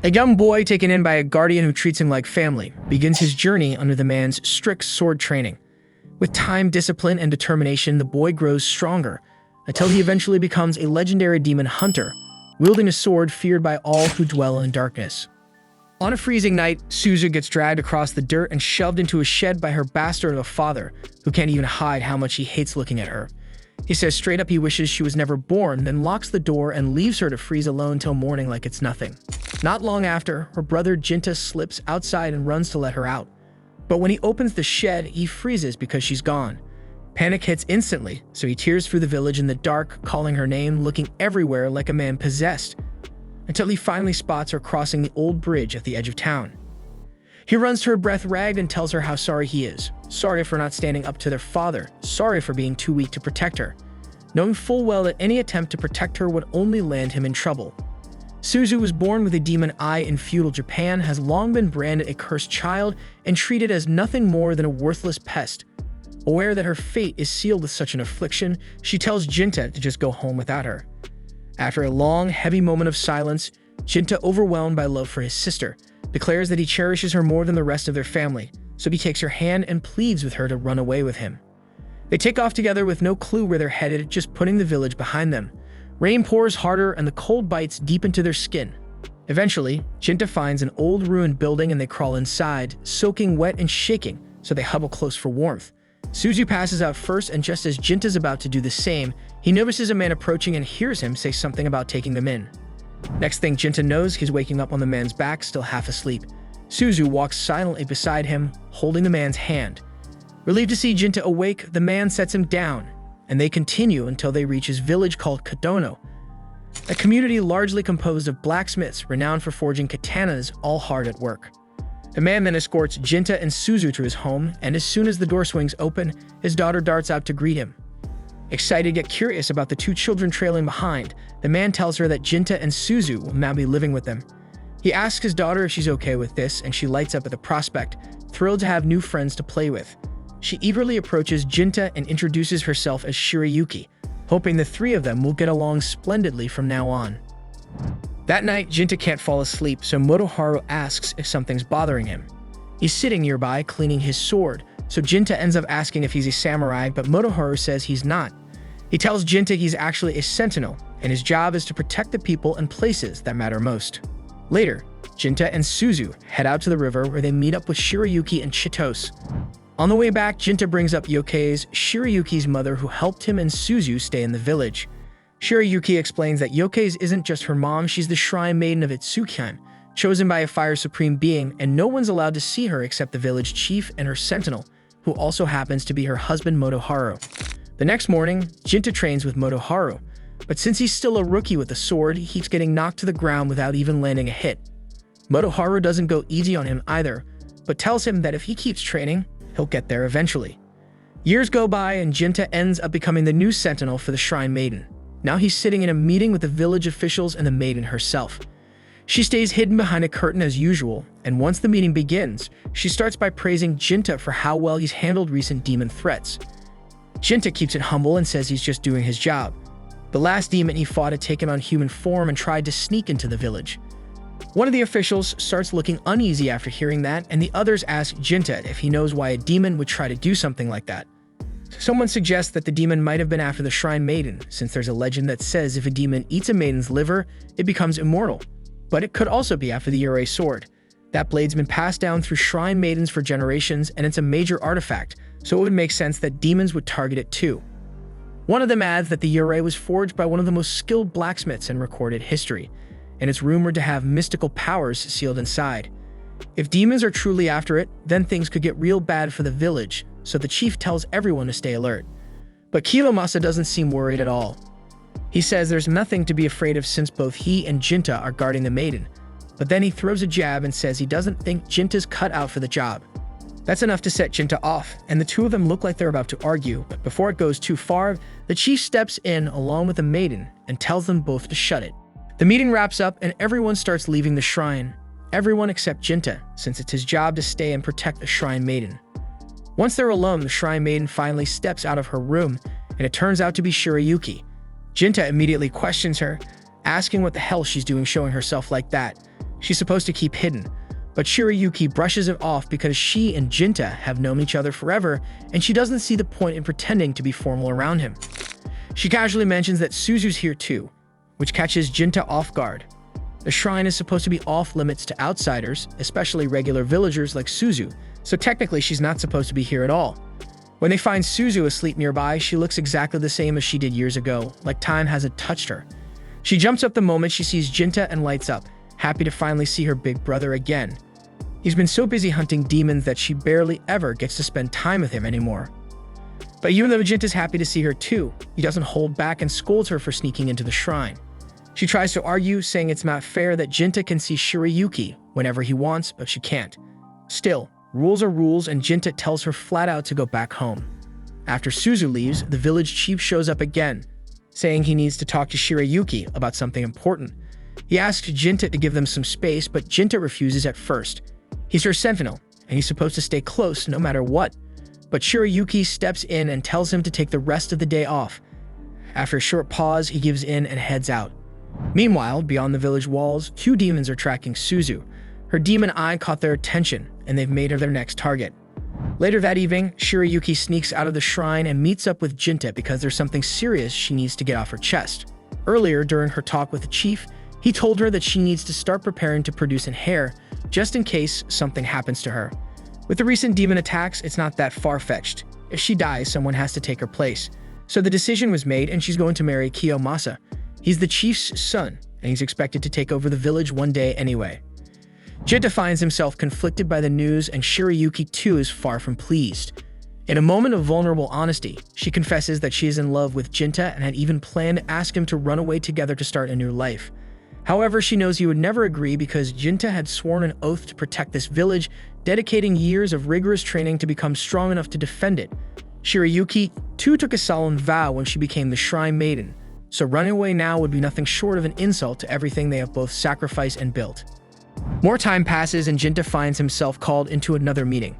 A young boy taken in by a guardian who treats him like family begins his journey under the man's strict sword training. With time, discipline, and determination, the boy grows stronger until he eventually becomes a legendary demon hunter, wielding a sword feared by all who dwell in darkness. On a freezing night, Suzu gets dragged across the dirt and shoved into a shed by her bastard of a father, who can't even hide how much he hates looking at her. He says straight up he wishes she was never born, then locks the door and leaves her to freeze alone till morning like it's nothing. Not long after, her brother Jinta slips outside and runs to let her out. But when he opens the shed, he freezes because she's gone. Panic hits instantly, so he tears through the village in the dark, calling her name, looking everywhere like a man possessed, until he finally spots her crossing the old bridge at the edge of town. He runs to her breath ragged and tells her how sorry he is. Sorry for not standing up to their father. Sorry for being too weak to protect her, knowing full well that any attempt to protect her would only land him in trouble. Suzu was born with a demon eye in feudal Japan, has long been branded a cursed child, and treated as nothing more than a worthless pest. Aware that her fate is sealed with such an affliction, she tells Jinta to just go home without her. After a long, heavy moment of silence, Jinta, overwhelmed by love for his sister, declares that he cherishes her more than the rest of their family, so he takes her hand and pleads with her to run away with him. They take off together with no clue where they're headed, just putting the village behind them. Rain pours harder and the cold bites deep into their skin. Eventually, Jinta finds an old ruined building and they crawl inside, soaking wet and shaking, so they huddle close for warmth. Suzu passes out first, and just as Jinta's about to do the same, he notices a man approaching and hears him say something about taking them in. Next thing Jinta knows, he's waking up on the man's back, still half asleep. Suzu walks silently beside him, holding the man's hand. Relieved to see Jinta awake, the man sets him down, and they continue until they reach his village called Kadono, a community largely composed of blacksmiths renowned for forging katanas, all hard at work. The man then escorts Jinta and Suzu to his home, and as soon as the door swings open, his daughter darts out to greet him. Excited yet curious about the two children trailing behind, the man tells her that Jinta and Suzu will now be living with them. He asks his daughter if she's okay with this, and she lights up at the prospect, thrilled to have new friends to play with. She eagerly approaches Jinta and introduces herself as Shirayuki, hoping the three of them will get along splendidly from now on. That night, Jinta can't fall asleep, so Motoharu asks if something's bothering him. He's sitting nearby, cleaning his sword, so Jinta ends up asking if he's a samurai, but Motoharu says he's not. He tells Jinta he's actually a sentinel, and his job is to protect the people and places that matter most. Later, Jinta and Suzu head out to the river where they meet up with Shirayuki and Chitose. On the way back, Jinta brings up Yoke's, Shirayuki's mother, who helped him and Suzu stay in the village. Shirayuki explains that Yoke's isn't just her mom, she's the shrine maiden of Itsukian, chosen by a fire supreme being, and no one's allowed to see her except the village chief and her sentinel, who also happens to be her husband Motoharu. The next morning, Jinta trains with Motoharu, but since he's still a rookie with a sword, he keeps getting knocked to the ground without even landing a hit. Motoharu doesn't go easy on him either, but tells him that if he keeps training, he'll get there eventually. Years go by and Jinta ends up becoming the new sentinel for the Shrine Maiden. Now he's sitting in a meeting with the village officials and the maiden herself. She stays hidden behind a curtain as usual, and once the meeting begins, she starts by praising Jinta for how well he's handled recent demon threats. Jinta keeps it humble and says he's just doing his job. The last demon he fought had taken on human form and tried to sneak into the village. One of the officials starts looking uneasy after hearing that, and the others ask Jinta if he knows why a demon would try to do something like that. Someone suggests that the demon might have been after the Shrine Maiden, since there's a legend that says if a demon eats a maiden's liver, it becomes immortal. But it could also be after the Yurei sword. That blade's been passed down through Shrine Maidens for generations, and it's a major artifact, so it would make sense that demons would target it too. One of them adds that the Yurei was forged by one of the most skilled blacksmiths in recorded history, and it's rumored to have mystical powers sealed inside. If demons are truly after it, then things could get real bad for the village, so the chief tells everyone to stay alert. But Kiromasa doesn't seem worried at all. He says there's nothing to be afraid of since both he and Jinta are guarding the maiden, but then he throws a jab and says he doesn't think Jinta's cut out for the job. That's enough to set Jinta off, and the two of them look like they're about to argue, but before it goes too far, the chief steps in along with the maiden and tells them both to shut it. The meeting wraps up and everyone starts leaving the shrine. Everyone except Jinta, since it's his job to stay and protect the Shrine Maiden. Once they're alone, the Shrine Maiden finally steps out of her room, and it turns out to be Shirayuki. Jinta immediately questions her, asking what the hell she's doing showing herself like that. she's supposed to keep hidden. But Shirayuki brushes it off because she and Jinta have known each other forever, and she doesn't see the point in pretending to be formal around him. She casually mentions that Suzu's here too, which catches Jinta off guard. The shrine is supposed to be off limits to outsiders, especially regular villagers like Suzu, so technically she's not supposed to be here at all. When they find Suzu asleep nearby, she looks exactly the same as she did years ago, like time hasn't touched her. She jumps up the moment she sees Jinta and lights up, happy to finally see her big brother again. He's been so busy hunting demons that she barely ever gets to spend time with him anymore. But even though Jinta's happy to see her too, he doesn't hold back and scolds her for sneaking into the shrine. She tries to argue, saying it's not fair that Jinta can see Shirayuki whenever he wants, but she can't. Still, rules are rules, and Jinta tells her flat out to go back home. After Suzu leaves, the village chief shows up again, saying he needs to talk to Shirayuki about something important. He asks Jinta to give them some space, but Jinta refuses at first. He's her sentinel, and he's supposed to stay close no matter what. But Shirayuki steps in and tells him to take the rest of the day off. After a short pause, he gives in and heads out. Meanwhile, beyond the village walls, 2 demons are tracking Suzu. Her demon eye caught their attention, and they've made her their next target. Later that evening, Shirayuki sneaks out of the shrine and meets up with Jinta because there's something serious she needs to get off her chest. Earlier, during her talk with the chief, he told her that she needs to start preparing to produce an heir, just in case something happens to her. With the recent demon attacks, it's not that far-fetched. If she dies, someone has to take her place. So the decision was made, and she's going to marry Kiyomasa. He's the chief's son, and he's expected to take over the village one day anyway. Jinta finds himself conflicted by the news, and Shirayuki too is far from pleased. In a moment of vulnerable honesty, she confesses that she is in love with Jinta and had even planned to ask him to run away together to start a new life. However, she knows he would never agree because Jinta had sworn an oath to protect this village, dedicating years of rigorous training to become strong enough to defend it. Shirayuki too took a solemn vow when she became the Shrine Maiden, so running away now would be nothing short of an insult to everything they have both sacrificed and built. More time passes and Jinta finds himself called into another meeting.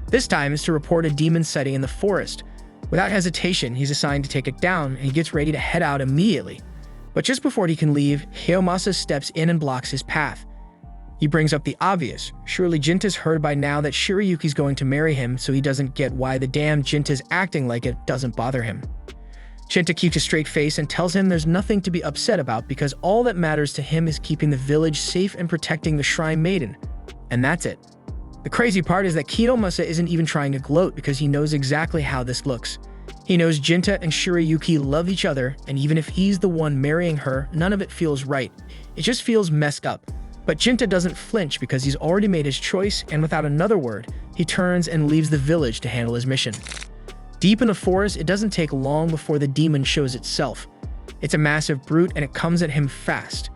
This time is to report a demon sighting in the forest. Without hesitation, he's assigned to take it down, and he gets ready to head out immediately. But just before he can leave, Kiyomasa steps in and blocks his path. He brings up the obvious. Surely Jinta's heard by now that Shirayuki's going to marry him, so he doesn't get why the damn Jinta's acting like it doesn't bother him. Jinta keeps a straight face and tells him there's nothing to be upset about because all that matters to him is keeping the village safe and protecting the Shrine Maiden. And that's it. The crazy part is that Kiyomasa isn't even trying to gloat because he knows exactly how this looks. He knows Jinta and Shirayuki love each other, and even if he's the one marrying her, none of it feels right. It just feels messed up. But Jinta doesn't flinch because he's already made his choice, and without another word, he turns and leaves the village to handle his mission. Deep in the forest, it doesn't take long before the demon shows itself. It's a massive brute, and it comes at him fast.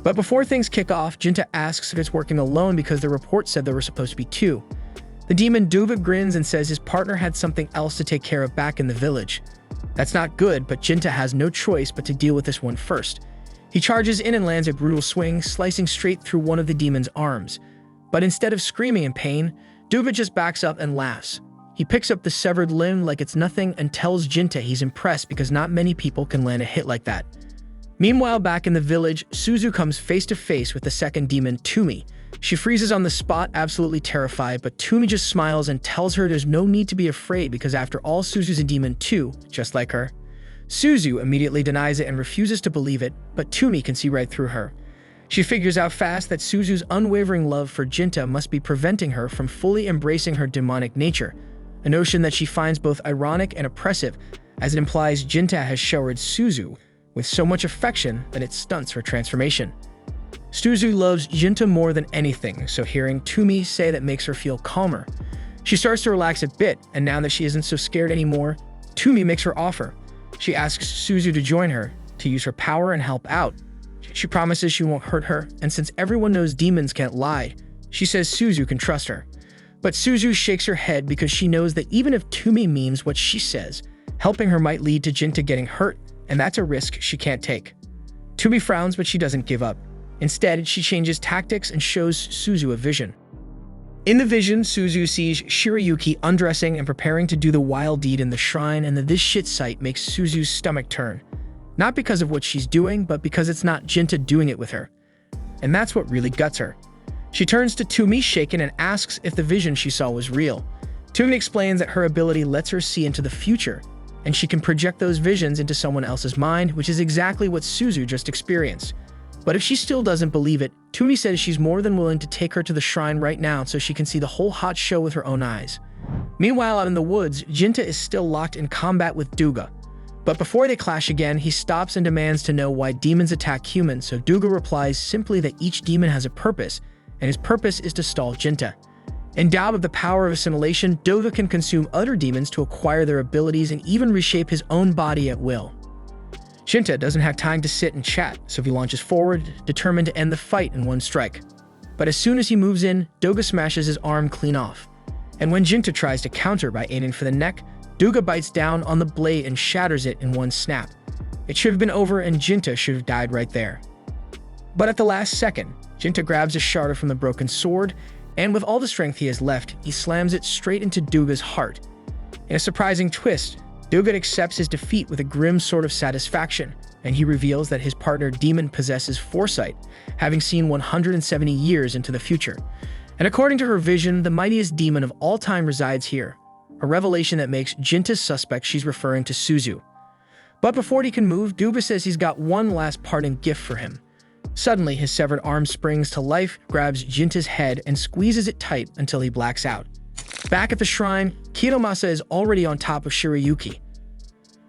But before things kick off, Jinta asks if it's working alone because the report said there were supposed to be 2. The demon Duva grins and says his partner had something else to take care of back in the village. That's not good, but Jinta has no choice but to deal with this one first. He charges in and lands a brutal swing, slicing straight through one of the demon's arms. But instead of screaming in pain, Duva just backs up and laughs. He picks up the severed limb like it's nothing and tells Jinta he's impressed because not many people can land a hit like that. Meanwhile, back in the village, Suzu comes face to face with the second demon, Tumi. She freezes on the spot, absolutely terrified, but Tumi just smiles and tells her there's no need to be afraid because after all, Suzu's a demon too, just like her. Suzu immediately denies it and refuses to believe it, but Tumi can see right through her. She figures out fast that Suzu's unwavering love for Jinta must be preventing her from fully embracing her demonic nature, a notion that she finds both ironic and oppressive, as it implies Jinta has showered Suzu with so much affection that it stunts her transformation. Suzu loves Jinta more than anything, so hearing Tumi say that makes her feel calmer. She starts to relax a bit, and now that she isn't so scared anymore, Tumi makes her offer. She asks Suzu to join her, to use her power and help out. She promises she won't hurt her, and since everyone knows demons can't lie, she says Suzu can trust her. But Suzu shakes her head because she knows that even if Tumi means what she says, helping her might lead to Jinta getting hurt, and that's a risk she can't take. Tumi frowns, but she doesn't give up. Instead, she changes tactics and shows Suzu a vision. In the vision, Suzu sees Shirayuki undressing and preparing to do the wild deed in the shrine, and this shit sight makes Suzu's stomach turn. Not because of what she's doing, but because it's not Jinta doing it with her. and that's what really guts her. She turns to Tumi shaken and asks if the vision she saw was real. Tumi explains that her ability lets her see into the future, and she can project those visions into someone else's mind, which is exactly what Suzu just experienced. But if she still doesn't believe it, Tumi says she's more than willing to take her to the shrine right now so she can see the whole hot show with her own eyes. Meanwhile, out in the woods, Jinta is still locked in combat with Duga. But before they clash again, he stops and demands to know why demons attack humans, so Duga replies simply that each demon has a purpose, and his purpose is to stall Jinta. Endowed with the power of assimilation, Duga can consume other demons to acquire their abilities and even reshape his own body at will. Jinta doesn't have time to sit and chat, so he launches forward, determined to end the fight in one strike. But as soon as he moves in, Duga smashes his arm clean off. And when Jinta tries to counter by aiming for the neck, Duga bites down on the blade and shatters it in one snap. It should have been over and Jinta should have died right there. But at the last second, Jinta grabs a shard from the broken sword, and with all the strength he has left, he slams it straight into Duga's heart. In a surprising twist, Duga accepts his defeat with a grim sort of satisfaction, and he reveals that his partner Demon possesses foresight, having seen 170 years into the future. And according to her vision, the mightiest demon of all time resides here, a revelation that makes Jinta suspect she's referring to Suzu. But before he can move, Duga says he's got one last parting gift for him. Suddenly, his severed arm springs to life, grabs Jinta's head, and squeezes it tight until he blacks out. Back at the shrine, Kiromasa is already on top of Shirayuki.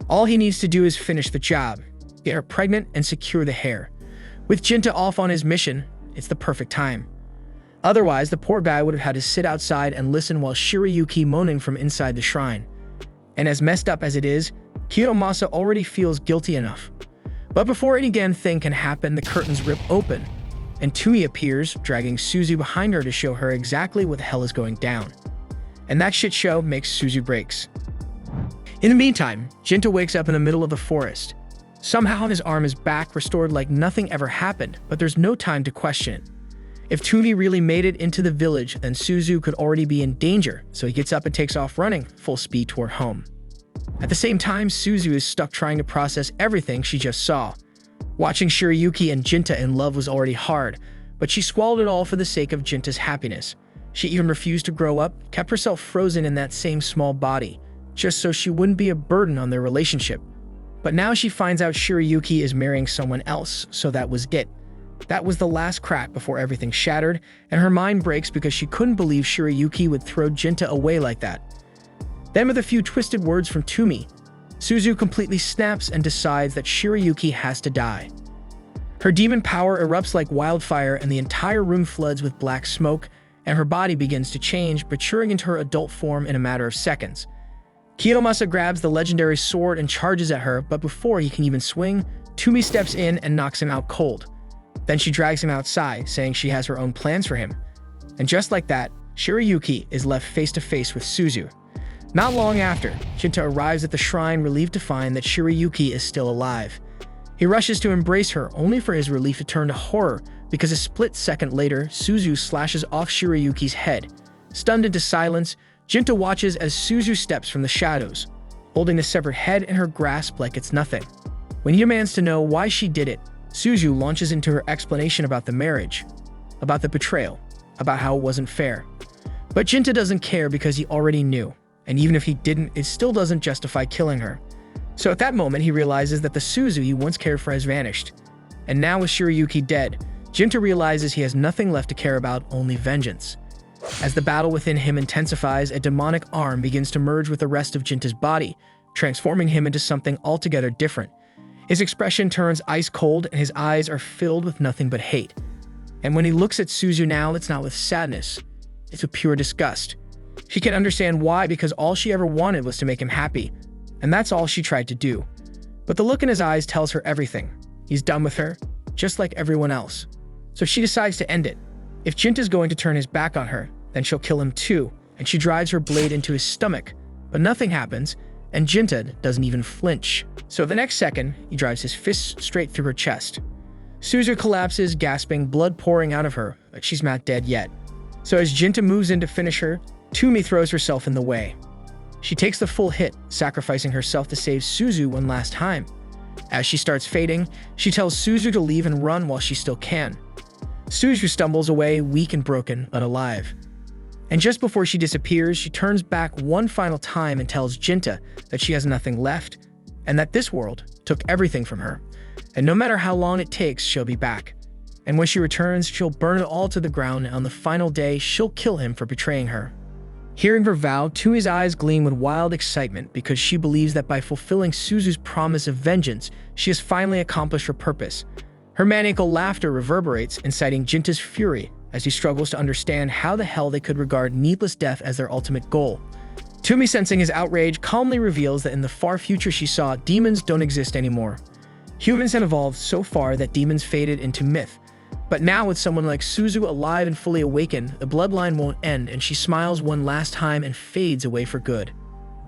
All he needs to do is finish the job, get her pregnant, and secure the heir. With Jinta off on his mission, it's the perfect time. Otherwise, the poor guy would have had to sit outside and listen while Shirayuki moaning from inside the shrine. And as messed up as it is, Kiromasa already feels guilty enough. But before any damn thing can happen, the curtains rip open, and Tumi appears, dragging Suzu behind her to show her exactly what the hell is going down. And that shit show makes Suzu breaks. In the meantime, Jinta wakes up in the middle of the forest. Somehow his arm is back, restored like nothing ever happened, but there's no time to question it. If Tumi really made it into the village, then Suzu could already be in danger, so he gets up and takes off running, full speed toward home. At the same time, Suzu is stuck trying to process everything she just saw. Watching Shirayuki and Jinta in love was already hard, but she swallowed it all for the sake of Jinta's happiness. She even refused to grow up, kept herself frozen in that same small body, just so she wouldn't be a burden on their relationship. But now she finds out Shirayuki is marrying someone else, so that was it. That was the last crack before everything shattered, and her mind breaks because she couldn't believe Shirayuki would throw Jinta away like that. Then with a few twisted words from Tumi, Suzu completely snaps and decides that Shirayuki has to die. Her demon power erupts like wildfire and the entire room floods with black smoke, and her body begins to change, maturing into her adult form in a matter of seconds. Kiromasa grabs the legendary sword and charges at her, but before he can even swing, Tumi steps in and knocks him out cold. Then she drags him outside, saying she has her own plans for him. And just like that, Shirayuki is left face to face with Suzu. Not long after, Jinta arrives at the shrine, relieved to find that Shirayuki is still alive. He rushes to embrace her, only for his relief to turn to horror, because a split second later, Suzu slashes off Shirayuki's head. Stunned into silence, Jinta watches as Suzu steps from the shadows, holding the severed head in her grasp like it's nothing. When he demands to know why she did it, Suzu launches into her explanation about the marriage, about the betrayal, about how it wasn't fair. But Jinta doesn't care because he already knew. And even if he didn't, it still doesn't justify killing her. So at that moment, he realizes that the Suzu he once cared for has vanished. And now with Shirayuki dead, Jinta realizes he has nothing left to care about, only vengeance. As the battle within him intensifies, a demonic arm begins to merge with the rest of Jinta's body, transforming him into something altogether different. His expression turns ice cold and his eyes are filled with nothing but hate. And when he looks at Suzu now, it's not with sadness, it's with pure disgust. She can understand why, because all she ever wanted was to make him happy, and that's all she tried to do. But the look in his eyes tells her everything. He's done with her, just like everyone else. So she decides to end it. If Jinta's going to turn his back on her, then she'll kill him too, and she drives her blade into his stomach. But nothing happens, and Jinta doesn't even flinch. So the next second, he drives his fist straight through her chest. Suzu collapses, gasping, blood pouring out of her, but she's not dead yet. So as Jinta moves in to finish her, Tumi throws herself in the way. She takes the full hit, sacrificing herself to save Suzu one last time. As she starts fading, she tells Suzu to leave and run while she still can. Suzu stumbles away, weak and broken, but alive. And just before she disappears, she turns back one final time and tells Jinta that she has nothing left, and that this world took everything from her. And no matter how long it takes, she'll be back. And when she returns, she'll burn it all to the ground, and on the final day, she'll kill him for betraying her. Hearing her vow, Tui's eyes gleam with wild excitement because she believes that by fulfilling Suzu's promise of vengeance, she has finally accomplished her purpose. Her maniacal laughter reverberates, inciting Jinta's fury as he struggles to understand how the hell they could regard needless death as their ultimate goal. Tumi, sensing his outrage, calmly reveals that in the far future she saw, demons don't exist anymore. Humans had evolved so far that demons faded into myth. But now with someone like Suzu alive and fully awakened, the bloodline won't end, and she smiles one last time and fades away for good.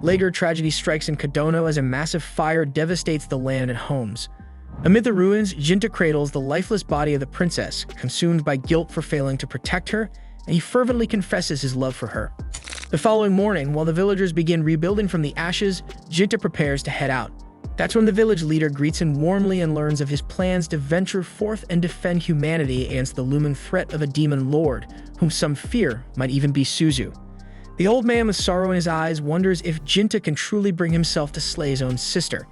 Later, tragedy strikes in Kodono as a massive fire devastates the land and homes. Amid the ruins, Jinta cradles the lifeless body of the princess, consumed by guilt for failing to protect her, and he fervently confesses his love for her. The following morning, while the villagers begin rebuilding from the ashes, Jinta prepares to head out. That's when the village leader greets him warmly and learns of his plans to venture forth and defend humanity against the looming threat of a demon lord, whom some fear might even be Suzu. The old man, with sorrow in his eyes, wonders if Jinta can truly bring himself to slay his own sister.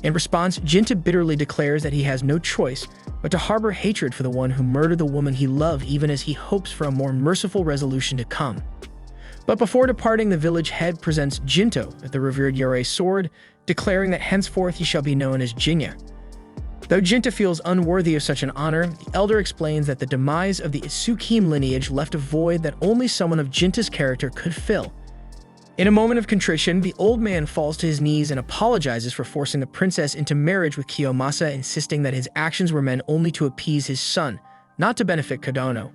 In response, Jinta bitterly declares that he has no choice but to harbor hatred for the one who murdered the woman he loved, even as he hopes for a more merciful resolution to come. But before departing, the village head presents Jinto with the revered Yurei sword, declaring that henceforth he shall be known as Jinya. Though Jinta feels unworthy of such an honor, the elder explains that the demise of the Isukime lineage left a void that only someone of Jinta's character could fill. In a moment of contrition, the old man falls to his knees and apologizes for forcing the princess into marriage with Kiyomasa, insisting that his actions were meant only to appease his son, not to benefit Kodono.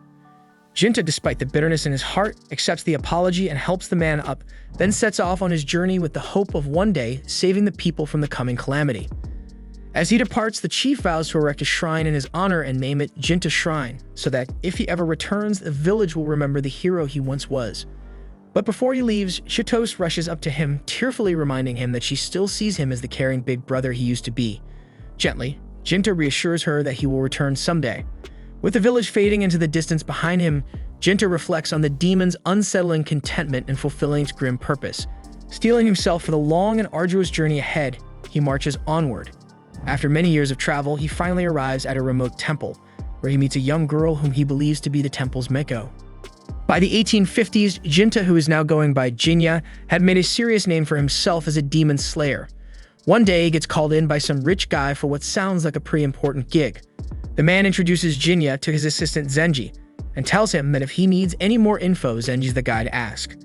Jinta, despite the bitterness in his heart, accepts the apology and helps the man up, then sets off on his journey with the hope of one day saving the people from the coming calamity. As he departs, the chief vows to erect a shrine in his honor and name it Jinta Shrine, so that if he ever returns, the village will remember the hero he once was. But before he leaves, Chitose rushes up to him, tearfully reminding him that she still sees him as the caring big brother he used to be. Gently, Jinta reassures her that he will return someday. With the village fading into the distance behind him, Jinta reflects on the demon's unsettling contentment in fulfilling its grim purpose. Steeling himself for the long and arduous journey ahead, he marches onward. After many years of travel, he finally arrives at a remote temple, where he meets a young girl whom he believes to be the temple's Meko. By the 1850s, Jinta, who is now going by Jinya, had made a serious name for himself as a demon slayer. One day, he gets called in by some rich guy for what sounds like a pretty important gig. The man introduces Jinya to his assistant Zenji, and tells him that if he needs any more info, Zenji's the guy to ask.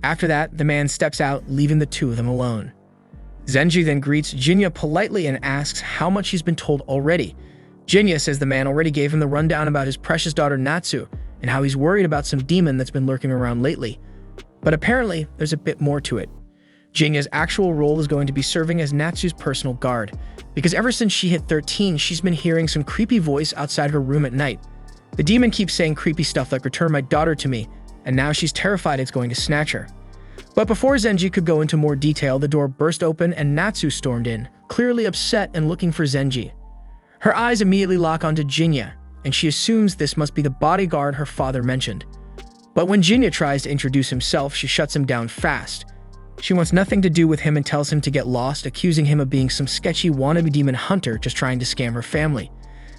After that, the man steps out, leaving the two of them alone. Zenji then greets Jinya politely and asks how much he's been told already. Jinya says the man already gave him the rundown about his precious daughter Natsu, and how he's worried about some demon that's been lurking around lately. But apparently, there's a bit more to it. Jinya's actual role is going to be serving as Natsu's personal guard, because ever since she hit 13, she's been hearing some creepy voice outside her room at night. The demon keeps saying creepy stuff like, "Return my daughter to me," and now she's terrified it's going to snatch her. But before Zenji could go into more detail, the door burst open and Natsu stormed in, clearly upset and looking for Zenji. Her eyes immediately lock onto Jinya, and she assumes this must be the bodyguard her father mentioned. But when Jinya tries to introduce himself, she shuts him down fast. She wants nothing to do with him and tells him to get lost, accusing him of being some sketchy wannabe demon hunter just trying to scam her family.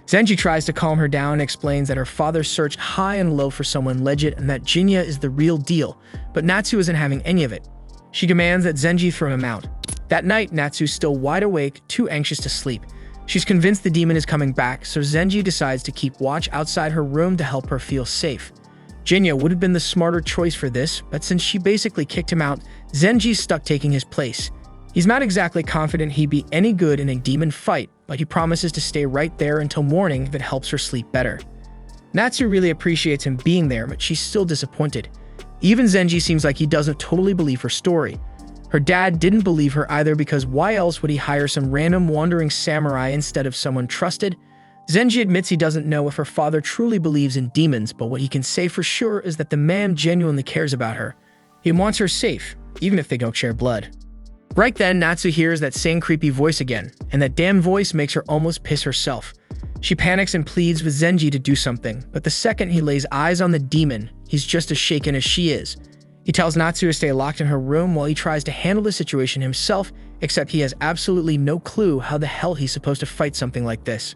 Zenji tries to calm her down and explains that her father searched high and low for someone legit and that Jinya is the real deal, but Natsu isn't having any of it. She demands that Zenji throw him out. That night, Natsu's still wide awake, too anxious to sleep. She's convinced the demon is coming back, so Zenji decides to keep watch outside her room to help her feel safe. Jinya would have been the smarter choice for this, but since she basically kicked him out, Zenji's stuck taking his place. He's not exactly confident he'd be any good in a demon fight, but he promises to stay right there until morning if it helps her sleep better. Natsu really appreciates him being there, but she's still disappointed. Even Zenji seems like he doesn't totally believe her story. Her dad didn't believe her either, because why else would he hire some random wandering samurai instead of someone trusted? Zenji admits he doesn't know if her father truly believes in demons, but what he can say for sure is that the man genuinely cares about her. He wants her safe, even if they don't share blood. Right then, Natsu hears that same creepy voice again, and that damn voice makes her almost piss herself. She panics and pleads with Zenji to do something, but the second he lays eyes on the demon, he's just as shaken as she is. He tells Natsu to stay locked in her room while he tries to handle the situation himself, except he has absolutely no clue how the hell he's supposed to fight something like this.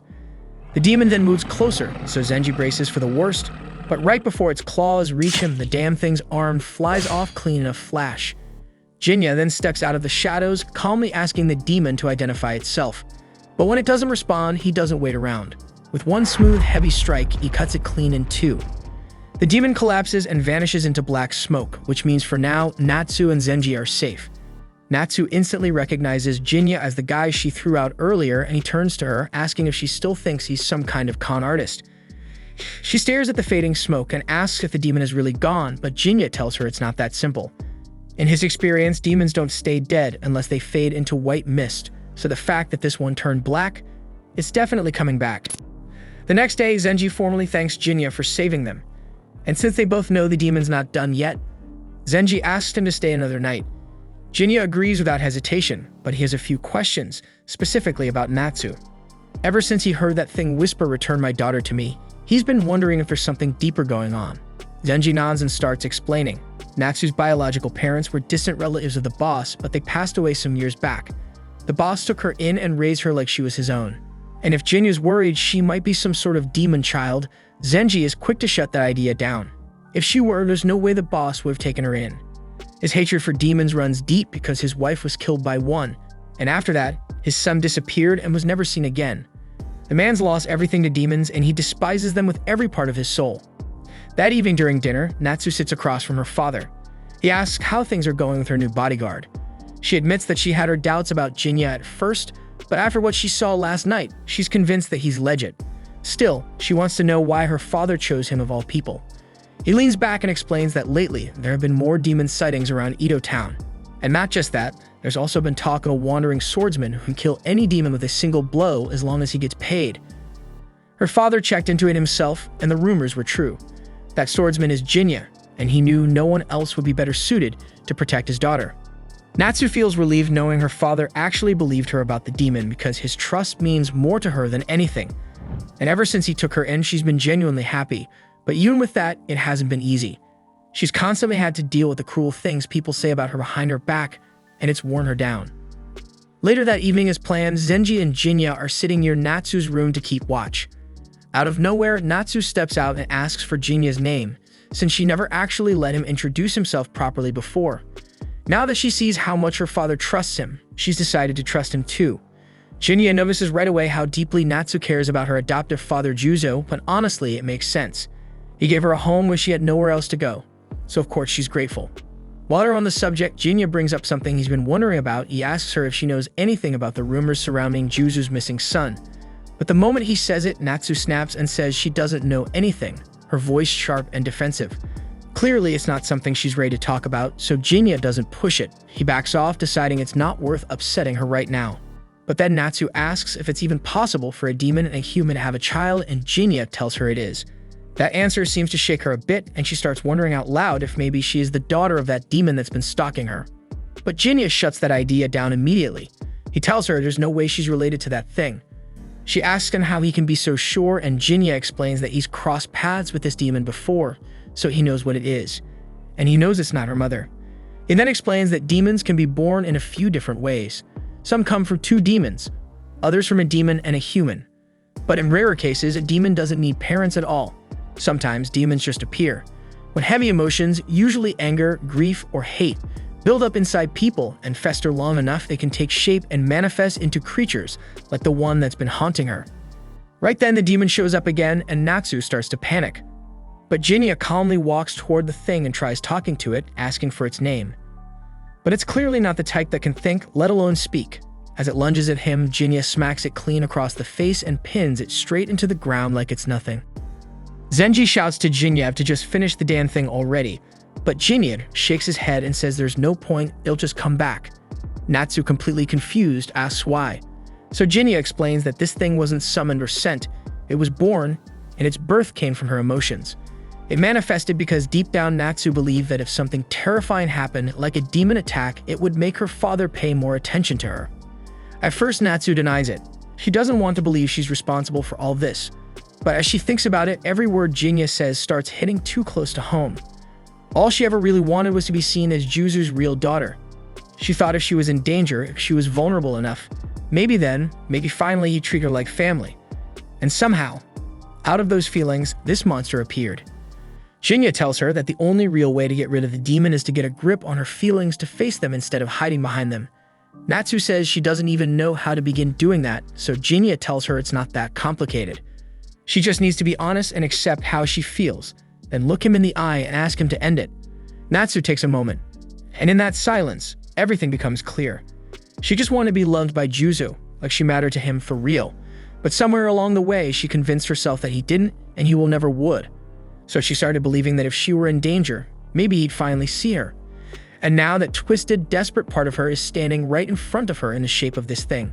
The demon then moves closer, so Zenji braces for the worst, but right before its claws reach him, the damn thing's arm flies off clean in a flash. Jinya then steps out of the shadows, calmly asking the demon to identify itself. But when it doesn't respond, he doesn't wait around. With one smooth, heavy strike, he cuts it clean in two. The demon collapses and vanishes into black smoke, which means for now, Natsu and Zenji are safe. Natsu instantly recognizes Jinya as the guy she threw out earlier, and he turns to her, asking if she still thinks he's some kind of con artist. She stares at the fading smoke and asks if the demon is really gone, but Jinya tells her it's not that simple. In his experience, demons don't stay dead unless they fade into white mist, so the fact that this one turned black is definitely coming back. The next day, Zenji formally thanks Jinya for saving them. And since they both know the demon's not done yet, Zenji asks him to stay another night. Jinya agrees without hesitation, but he has a few questions, specifically about Natsu. Ever since he heard that thing whisper "return my daughter to me," he's been wondering if there's something deeper going on. Zenji nods and starts explaining. Natsu's biological parents were distant relatives of the boss, but they passed away some years back. The boss took her in and raised her like she was his own. And if Jinya's worried she might be some sort of demon child, Zenji is quick to shut that idea down. If she were, there's no way the boss would have taken her in. His hatred for demons runs deep because his wife was killed by one, and after that, his son disappeared and was never seen again. The man's lost everything to demons, and he despises them with every part of his soul. That evening during dinner, Natsu sits across from her father. He asks how things are going with her new bodyguard. She admits that she had her doubts about Jinya at first, but after what she saw last night, she's convinced that he's legit. Still, she wants to know why her father chose him of all people. He leans back and explains that lately, there have been more demon sightings around Edo Town. And not just that, there's also been talk of a wandering swordsman who can kill any demon with a single blow as long as he gets paid. Her father checked into it himself, and the rumors were true. That swordsman is Jinya, and he knew no one else would be better suited to protect his daughter. Natsu feels relieved knowing her father actually believed her about the demon because his trust means more to her than anything. And ever since he took her in, she's been genuinely happy. But even with that, it hasn't been easy. She's constantly had to deal with the cruel things people say about her behind her back, and it's worn her down. Later that evening as planned, Zenji and Jinya are sitting near Natsu's room to keep watch. Out of nowhere, Natsu steps out and asks for Jinya's name, since she never actually let him introduce himself properly before. Now that she sees how much her father trusts him, she's decided to trust him too. Jinya notices right away how deeply Natsu cares about her adoptive father Juzo, but honestly, it makes sense. He gave her a home where she had nowhere else to go, so of course she's grateful. While they're on the subject, Jinya brings up something he's been wondering about. He asks her if she knows anything about the rumors surrounding Juzu's missing son. But the moment he says it, Natsu snaps and says she doesn't know anything, her voice sharp and defensive. Clearly, it's not something she's ready to talk about, so Jinya doesn't push it. He backs off, deciding it's not worth upsetting her right now. But then Natsu asks if it's even possible for a demon and a human to have a child, and Jinya tells her it is. That answer seems to shake her a bit, and she starts wondering out loud if maybe she is the daughter of that demon that's been stalking her. But Jinya shuts that idea down immediately. He tells her there's no way she's related to that thing. She asks him how he can be so sure, and Jinya explains that he's crossed paths with this demon before, so he knows what it is. And he knows it's not her mother. He then explains that demons can be born in a few different ways. Some come from two demons, others from a demon and a human. But in rarer cases, a demon doesn't need parents at all. Sometimes demons just appear. When heavy emotions, usually anger, grief, or hate, build up inside people and fester long enough, they can take shape and manifest into creatures like the one that's been haunting her. Right then, the demon shows up again, and Natsu starts to panic. But Jinya calmly walks toward the thing and tries talking to it, asking for its name. But it's clearly not the type that can think, let alone speak. As it lunges at him, Jinya smacks it clean across the face and pins it straight into the ground like it's nothing. Zenji shouts to Jinya to just finish the damn thing already, but Jinya shakes his head and says there's no point, it'll just come back. Natsu, completely confused, asks why. So Jinya explains that this thing wasn't summoned or sent, it was born, and its birth came from her emotions. It manifested because deep down Natsu believed that if something terrifying happened, like a demon attack, it would make her father pay more attention to her. At first Natsu denies it, She doesn't want to believe she's responsible for all this, but as she thinks about it, every word Jinya says starts hitting too close to home. All she ever really wanted was to be seen as Juzu's real daughter. She thought if she was in danger, if she was vulnerable enough, maybe finally he'd treat her like family. And somehow, out of those feelings, this monster appeared. Jinya tells her that the only real way to get rid of the demon is to get a grip on her feelings, to face them instead of hiding behind them. Natsu says she doesn't even know how to begin doing that, so Jinya tells her it's not that complicated. She just needs to be honest and accept how she feels, then look him in the eye and ask him to end it. Natsu takes a moment, and in that silence, everything becomes clear. She just wanted to be loved by Juzu, like she mattered to him for real. But somewhere along the way, she convinced herself that he didn't, and he will never would. So she started believing that if she were in danger, maybe he'd finally see her. And now that twisted, desperate part of her is standing right in front of her in the shape of this thing.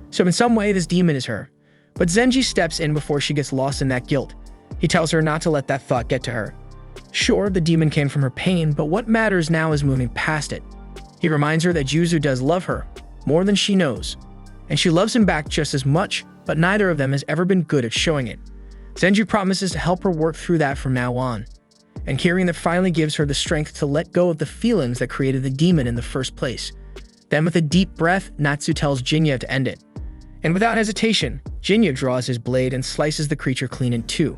So in some way, this demon is her. But Zenji steps in before she gets lost in that guilt. He tells her not to let that thought get to her. Sure, the demon came from her pain, but what matters now is moving past it. He reminds her that Juzu does love her, more than she knows. And she loves him back just as much, but neither of them has ever been good at showing it. Zenji promises to help her work through that from now on. And hearing that finally gives her the strength to let go of the feelings that created the demon in the first place. Then with a deep breath, Natsu tells Jinya to end it. And without hesitation, Jinya draws his blade and slices the creature clean in two.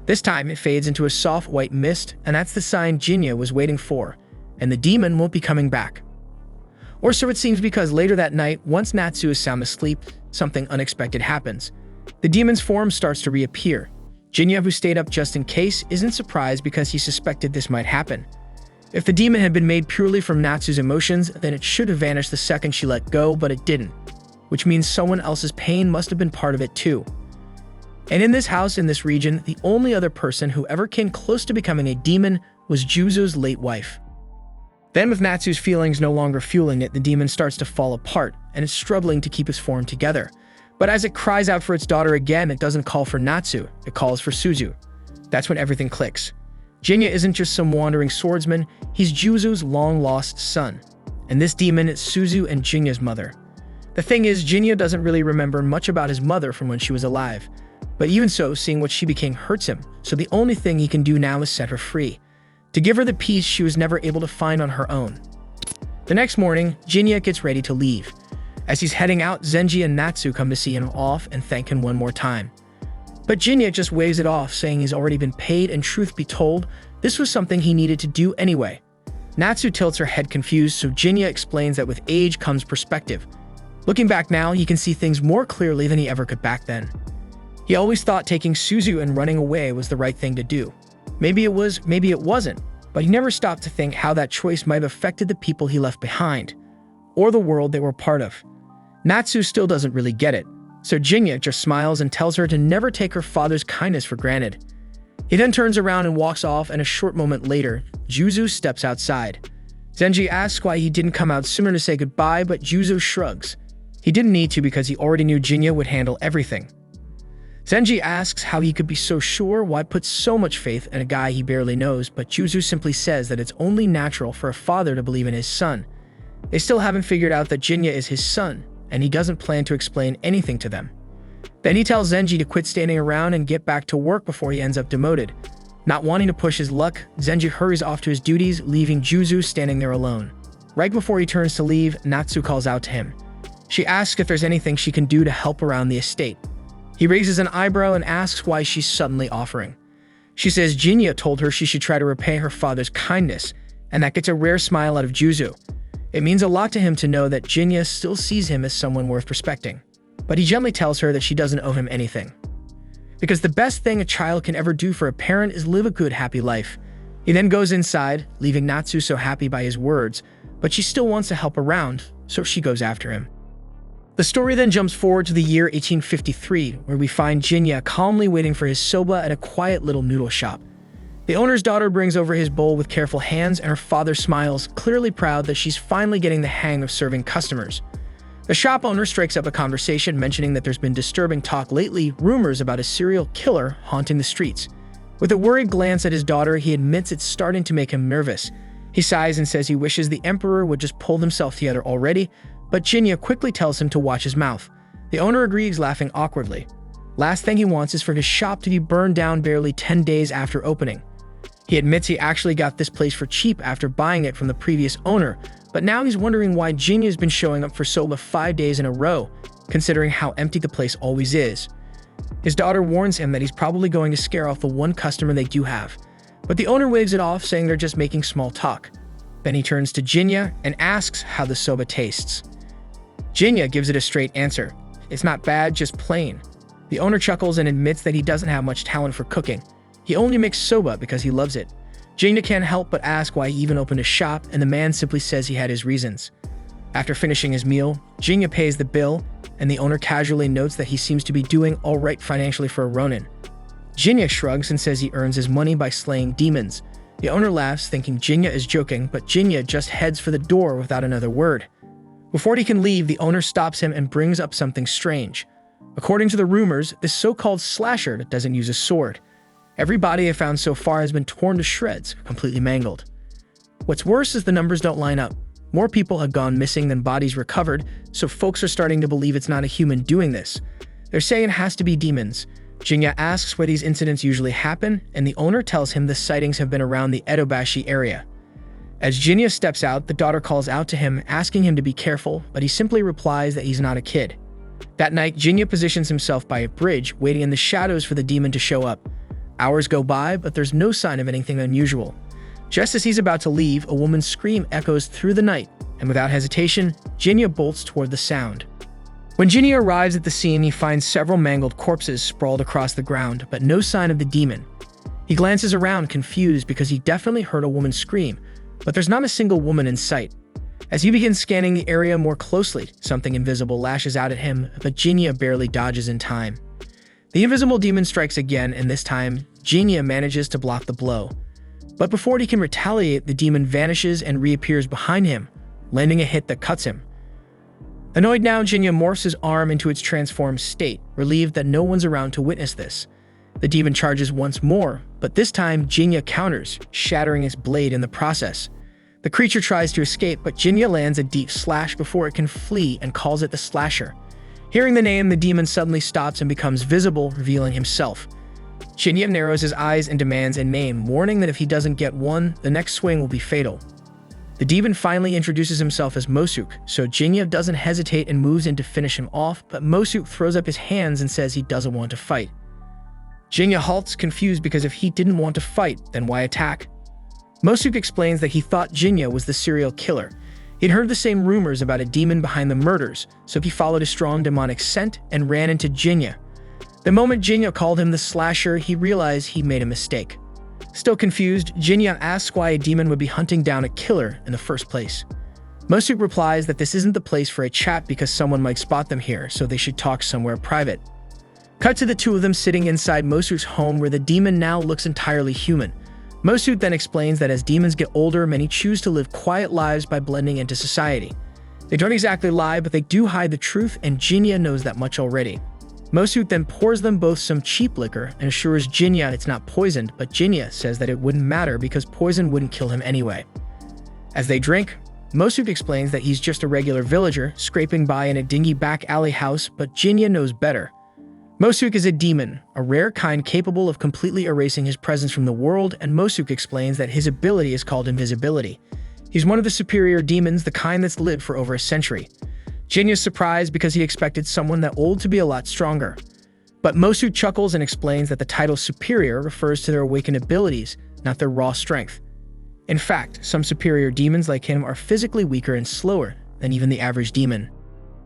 This time it fades into a soft white mist, and that's the sign Jinya was waiting for, and the demon won't be coming back. Or so it seems, because later that night, once Natsu is sound asleep, something unexpected happens. The demon's form starts to reappear. Jinya, who stayed up just in case, isn't surprised because he suspected this might happen. If the demon had been made purely from Natsu's emotions, then it should have vanished the second she let go, but it didn't. Which means someone else's pain must have been part of it too. And in this house, in this region, the only other person who ever came close to becoming a demon was Juzu's late wife. Then with Natsu's feelings no longer fueling it, the demon starts to fall apart, and it's struggling to keep its form together. But as it cries out for its daughter again, it doesn't call for Natsu, it calls for Suzu. That's when everything clicks. Jinya isn't just some wandering swordsman, he's Juzu's long-lost son. And this demon is Suzu and Jinya's mother. The thing is, Jinya doesn't really remember much about his mother from when she was alive. But even so, seeing what she became hurts him, so the only thing he can do now is set her free, to give her the peace she was never able to find on her own. The next morning, Jinya gets ready to leave. As he's heading out, Zenji and Natsu come to see him off and thank him one more time. But Jinya just waves it off, saying he's already been paid, and truth be told, this was something he needed to do anyway. Natsu tilts her head confused, so Jinya explains that with age comes perspective. Looking back now, he can see things more clearly than he ever could back then. He always thought taking Suzu and running away was the right thing to do. Maybe it was, maybe it wasn't, but he never stopped to think how that choice might have affected the people he left behind, or the world they were part of. Natsu still doesn't really get it, so Jinya just smiles and tells her to never take her father's kindness for granted. He then turns around and walks off, and a short moment later, Juzu steps outside. Zenji asks why he didn't come out sooner to say goodbye, but Juzu shrugs. He didn't need to because he already knew Jinya would handle everything. Zenji asks how he could be so sure, why put so much faith in a guy he barely knows, but Juzu simply says that it's only natural for a father to believe in his son. They still haven't figured out that Jinya is his son, and he doesn't plan to explain anything to them. Then he tells Zenji to quit standing around and get back to work before he ends up demoted. Not wanting to push his luck, Zenji hurries off to his duties, leaving Juzu standing there alone. Right before he turns to leave, Natsu calls out to him. She asks if there's anything she can do to help around the estate. He raises an eyebrow and asks why she's suddenly offering. She says Jinya told her she should try to repay her father's kindness, and that gets a rare smile out of Juzu. It means a lot to him to know that Jinya still sees him as someone worth respecting. But he gently tells her that she doesn't owe him anything. Because the best thing a child can ever do for a parent is live a good, happy life. He then goes inside, leaving Natsu so happy by his words, but she still wants to help around, so she goes after him. The story then jumps forward to the year 1853, where we find Jinya calmly waiting for his soba at a quiet little noodle shop. The owner's daughter brings over his bowl with careful hands, and her father smiles, clearly proud that she's finally getting the hang of serving customers. The shop owner strikes up a conversation, mentioning that there's been disturbing talk lately, rumors about a serial killer haunting the streets. With a worried glance at his daughter, he admits it's starting to make him nervous. He sighs and says he wishes the emperor would just pull himself together already, but Jinya quickly tells him to watch his mouth. The owner agrees, laughing awkwardly. Last thing he wants is for his shop to be burned down barely 10 days after opening. He admits he actually got this place for cheap after buying it from the previous owner, but now he's wondering why Jinya has been showing up for Soba 5 days in a row, considering how empty the place always is. His daughter warns him that he's probably going to scare off the one customer they do have, but the owner waves it off, saying they're just making small talk. Then he turns to Jinya and asks how the soba tastes. Jinya gives it a straight answer. It's not bad, just plain. The owner chuckles and admits that he doesn't have much talent for cooking. He only makes soba because he loves it. Jinya can't help but ask why he even opened a shop, and the man simply says he had his reasons. After finishing his meal, Jinya pays the bill, and the owner casually notes that he seems to be doing all right financially for a ronin. Jinya shrugs and says he earns his money by slaying demons. The owner laughs, thinking Jinya is joking, but Jinya just heads for the door without another word. Before he can leave, the owner stops him and brings up something strange. According to the rumors, this so-called slasher doesn't use a sword. Every body I've found so far has been torn to shreds, completely mangled. What's worse is the numbers don't line up. More people have gone missing than bodies recovered, so folks are starting to believe it's not a human doing this. They're saying it has to be demons. Jinya asks where these incidents usually happen, and the owner tells him the sightings have been around the Edobashi area. As Jinya steps out, the daughter calls out to him, asking him to be careful, but he simply replies that he's not a kid. That night, Jinya positions himself by a bridge, waiting in the shadows for the demon to show up. Hours go by, but there's no sign of anything unusual. Just as he's about to leave, a woman's scream echoes through the night, and without hesitation, Jinya bolts toward the sound. When Jinya arrives at the scene, he finds several mangled corpses sprawled across the ground, but no sign of the demon. He glances around, confused because he definitely heard a woman scream, but there's not a single woman in sight. As he begins scanning the area more closely, something invisible lashes out at him, but Jinya barely dodges in time. The invisible demon strikes again, and this time, Jinya manages to block the blow. But before he can retaliate, the demon vanishes and reappears behind him, landing a hit that cuts him. Annoyed now, Jinya morphs his arm into its transformed state, relieved that no one's around to witness this. The demon charges once more, but this time Jinya counters, shattering its blade in the process. The creature tries to escape, but Jinya lands a deep slash before it can flee and calls it the Slasher. Hearing the name, the demon suddenly stops and becomes visible, revealing himself. Jinya narrows his eyes and demands a name, warning that if he doesn't get one, the next swing will be fatal. The demon finally introduces himself as Mosuk, so Jinya doesn't hesitate and moves in to finish him off, but Mosuk throws up his hands and says he doesn't want to fight. Jinya halts, confused because if he didn't want to fight, then why attack? Mosuk explains that he thought Jinya was the serial killer. He'd heard the same rumors about a demon behind the murders, so he followed a strong demonic scent and ran into Jinya. The moment Jinya called him the Slasher, he realized he made a mistake. Still confused, Jinya asks why a demon would be hunting down a killer in the first place. Mosuk replies that this isn't the place for a chat because someone might spot them here, so they should talk somewhere private. Cut to the two of them sitting inside Mosuk's home, where the demon now looks entirely human. Mosuk then explains that as demons get older, many choose to live quiet lives by blending into society. They don't exactly lie, but they do hide the truth, and Jinya knows that much already. Mosuk then pours them both some cheap liquor and assures Jinya it's not poisoned, but Jinya says that it wouldn't matter because poison wouldn't kill him anyway. As they drink, Mosuk explains that he's just a regular villager, scraping by in a dingy back alley house, but Jinya knows better. Mosuk is a demon, a rare kind capable of completely erasing his presence from the world, and Mosuk explains that his ability is called invisibility. He's one of the superior demons, the kind that's lived for over a century. Jinya's surprised because he expected someone that old to be a lot stronger. But Mosuk chuckles and explains that the title superior refers to their awakened abilities, not their raw strength. In fact, some superior demons like him are physically weaker and slower than even the average demon.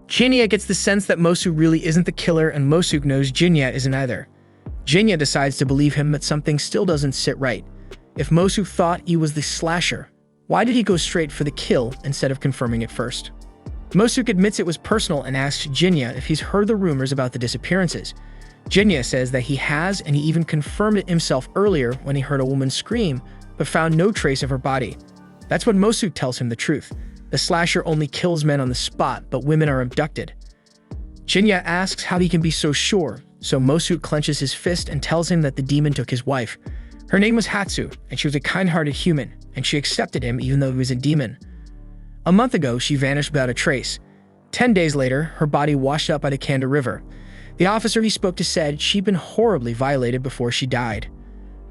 Jinya gets the sense that Mosuk really isn't the killer, and Mosuk knows Jinya isn't either. Jinya decides to believe him, but something still doesn't sit right. If Mosuk thought he was the Slasher, why did he go straight for the kill instead of confirming it first? Mosuk admits it was personal and asks Jinya if he's heard the rumors about the disappearances. Jinya says that he has, and he even confirmed it himself earlier when he heard a woman scream, but found no trace of her body. That's when Mosuk tells him the truth. The Slasher only kills men on the spot, but women are abducted. Jinya asks how he can be so sure, so Mosuk clenches his fist and tells him that the demon took his wife. Her name was Hatsu, and she was a kind-hearted human, and she accepted him even though he was a demon. A month ago, she vanished without a trace. 10 days later, her body washed up by the Kanda River. The officer he spoke to said she'd been horribly violated before she died.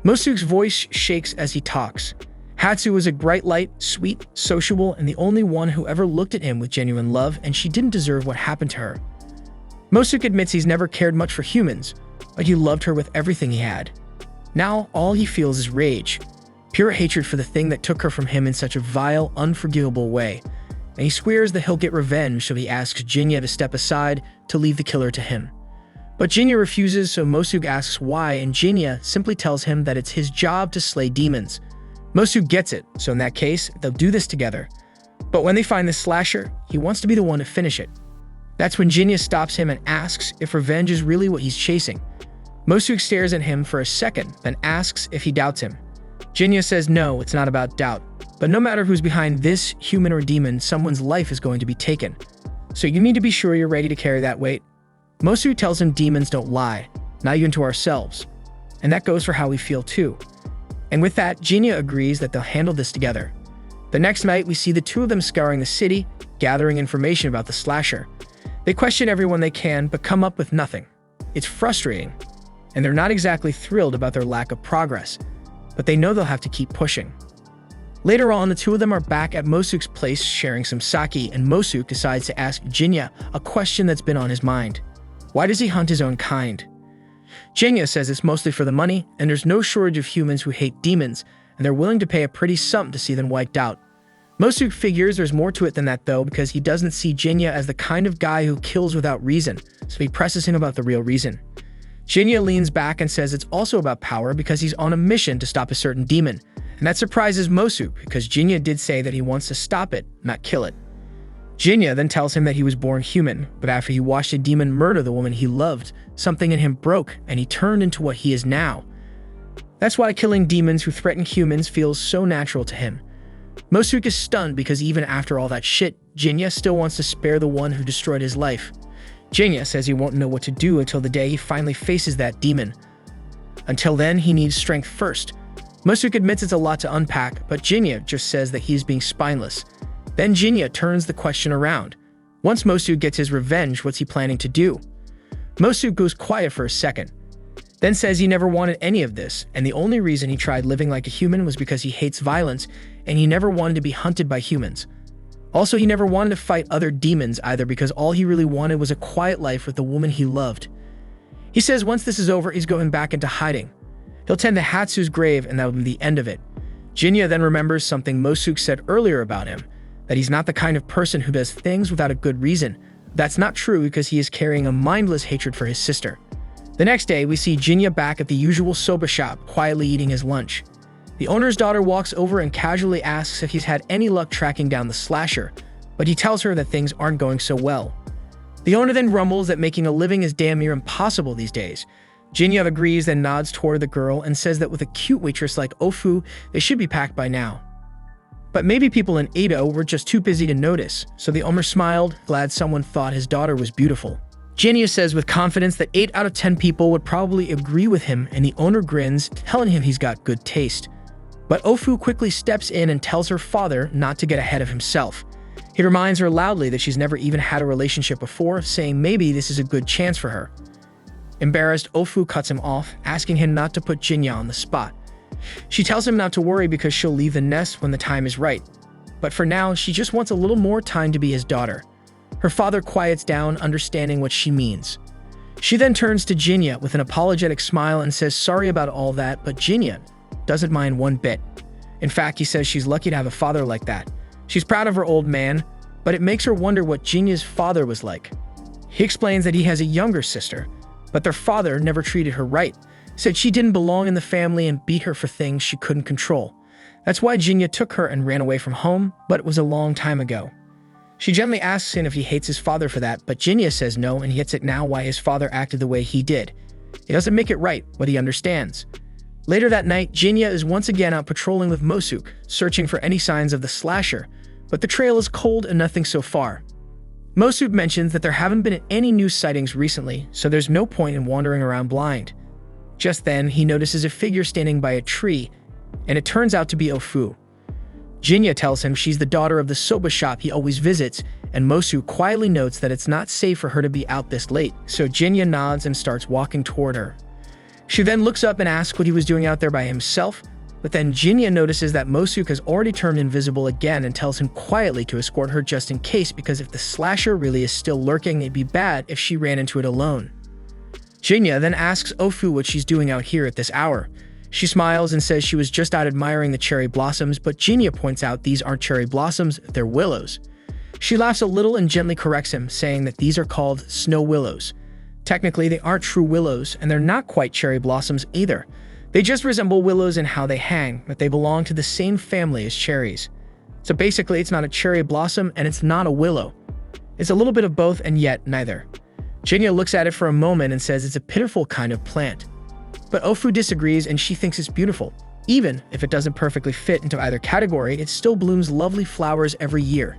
Mosuke's voice shakes as he talks. Hatsu was a bright light, sweet, sociable, and the only one who ever looked at him with genuine love, and she didn't deserve what happened to her. Mosuke admits he's never cared much for humans, but he loved her with everything he had. Now, all he feels is rage, pure hatred for the thing that took her from him in such a vile, unforgivable way, and he swears that he'll get revenge, so he asks Jinya to step aside to leave the killer to him. But Jinya refuses, so Mosuke asks why, and Jinya simply tells him that it's his job to slay demons. Mosuke gets it, so in that case, they'll do this together. But when they find the slasher, he wants to be the one to finish it. That's when Jinya stops him and asks if revenge is really what he's chasing. Mosuke stares at him for a second, then asks if he doubts him. Jinya says no, it's not about doubt. But no matter who's behind this, human or demon, someone's life is going to be taken. So you need to be sure you're ready to carry that weight. Mosuke tells him demons don't lie, not even to ourselves. And that goes for how we feel too. And with that, Jinya agrees that they'll handle this together. The next night, we see the two of them scouring the city, gathering information about the slasher. They question everyone they can, but come up with nothing. It's frustrating, and they're not exactly thrilled about their lack of progress, but they know they'll have to keep pushing. Later on, the two of them are back at Mosuke's place sharing some sake, and Mosuke decides to ask Jinya a question that's been on his mind. Why does he hunt his own kind? Jinya says it's mostly for the money, and there's no shortage of humans who hate demons, and they're willing to pay a pretty sum to see them wiped out. Mosuke figures there's more to it than that though, because he doesn't see Jinya as the kind of guy who kills without reason, so he presses him about the real reason. Jinya leans back and says it's also about power because he's on a mission to stop a certain demon, and that surprises Mosuke because Jinya did say that he wants to stop it, not kill it. Jinya then tells him that he was born human, but after he watched a demon murder the woman he loved, something in him broke and he turned into what he is now. That's why killing demons who threaten humans feels so natural to him. Mosuke is stunned because even after all that shit, Jinya still wants to spare the one who destroyed his life. Jinya says he won't know what to do until the day he finally faces that demon. Until then, he needs strength first. Mosuke admits it's a lot to unpack, but Jinya just says that he's being spineless. Then Jinya turns the question around. Once Mosuke gets his revenge, what's he planning to do? Mosuke goes quiet for a second, then says he never wanted any of this, and the only reason he tried living like a human was because he hates violence, and he never wanted to be hunted by humans. Also, he never wanted to fight other demons either because all he really wanted was a quiet life with the woman he loved. He says once this is over, he's going back into hiding. He'll tend to Hatsu's grave, and that will be the end of it. Jinya then remembers something Mosuke said earlier about him, that he's not the kind of person who does things without a good reason. That's not true because he is carrying a mindless hatred for his sister. The next day, we see Jinya back at the usual soba shop, quietly eating his lunch. The owner's daughter walks over and casually asks if he's had any luck tracking down the slasher, but he tells her that things aren't going so well. The owner then rumbles that making a living is damn near impossible these days. Jinya agrees, then nods toward the girl and says that with a cute waitress like Ofu, they should be packed by now. But maybe people in Edo were just too busy to notice, so the owner smiled, glad someone thought his daughter was beautiful. Jinya says with confidence that 8 out of 10 people would probably agree with him, and the owner grins, telling him he's got good taste. But Ofu quickly steps in and tells her father not to get ahead of himself. He reminds her loudly that she's never even had a relationship before, saying maybe this is a good chance for her. Embarrassed, Ofu cuts him off, asking him not to put Jinya on the spot. She tells him not to worry because she'll leave the nest when the time is right. But for now, she just wants a little more time to be his daughter. Her father quiets down, understanding what she means. She then turns to Jinya with an apologetic smile and says sorry about all that, but Jinya doesn't mind one bit. In fact, he says she's lucky to have a father like that. She's proud of her old man, but it makes her wonder what Jinya's father was like. He explains that he has a younger sister, but their father never treated her right, said she didn't belong in the family and beat her for things she couldn't control. That's why Jinya took her and ran away from home, but it was a long time ago. She gently asks him if he hates his father for that, but Jinya says no, and he gets it now why his father acted the way he did. It doesn't make it right, but he understands. Later that night, Jinya is once again out patrolling with Mosuke, searching for any signs of the slasher, but the trail is cold and nothing so far. Mosuke mentions that there haven't been any new sightings recently, so there's no point in wandering around blind. Just then, he notices a figure standing by a tree, and it turns out to be Ofu. Jinya tells him she's the daughter of the soba shop he always visits, and Mosu quietly notes that it's not safe for her to be out this late, so Jinya nods and starts walking toward her. She then looks up and asks what he was doing out there by himself, but then Jinya notices that Mosu has already turned invisible again and tells him quietly to escort her just in case, because if the slasher really is still lurking, it'd be bad if she ran into it alone. Jinya then asks Ofu what she's doing out here at this hour. She smiles and says she was just out admiring the cherry blossoms, but Jinya points out these aren't cherry blossoms, they're willows. She laughs a little and gently corrects him, saying that these are called snow willows. Technically, they aren't true willows, and they're not quite cherry blossoms either. They just resemble willows in how they hang, but they belong to the same family as cherries. So basically, it's not a cherry blossom and it's not a willow. It's a little bit of both and yet neither. Jinya looks at it for a moment and says it's a pitiful kind of plant. But Ofu disagrees and she thinks it's beautiful. Even if it doesn't perfectly fit into either category, it still blooms lovely flowers every year.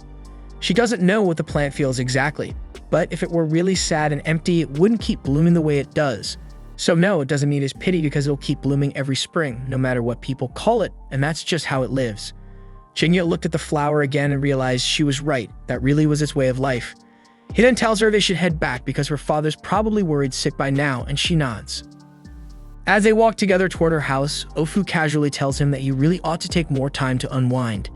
She doesn't know what the plant feels exactly, but if it were really sad and empty, it wouldn't keep blooming the way it does. So no, it doesn't need his pity because it'll keep blooming every spring, no matter what people call it, and that's just how it lives. Jinya looked at the flower again and realized she was right, that really was its way of life. He then tells her they should head back because her father's probably worried sick by now, and she nods. As they walk together toward her house, Ofu casually tells him that he really ought to take more time to unwind.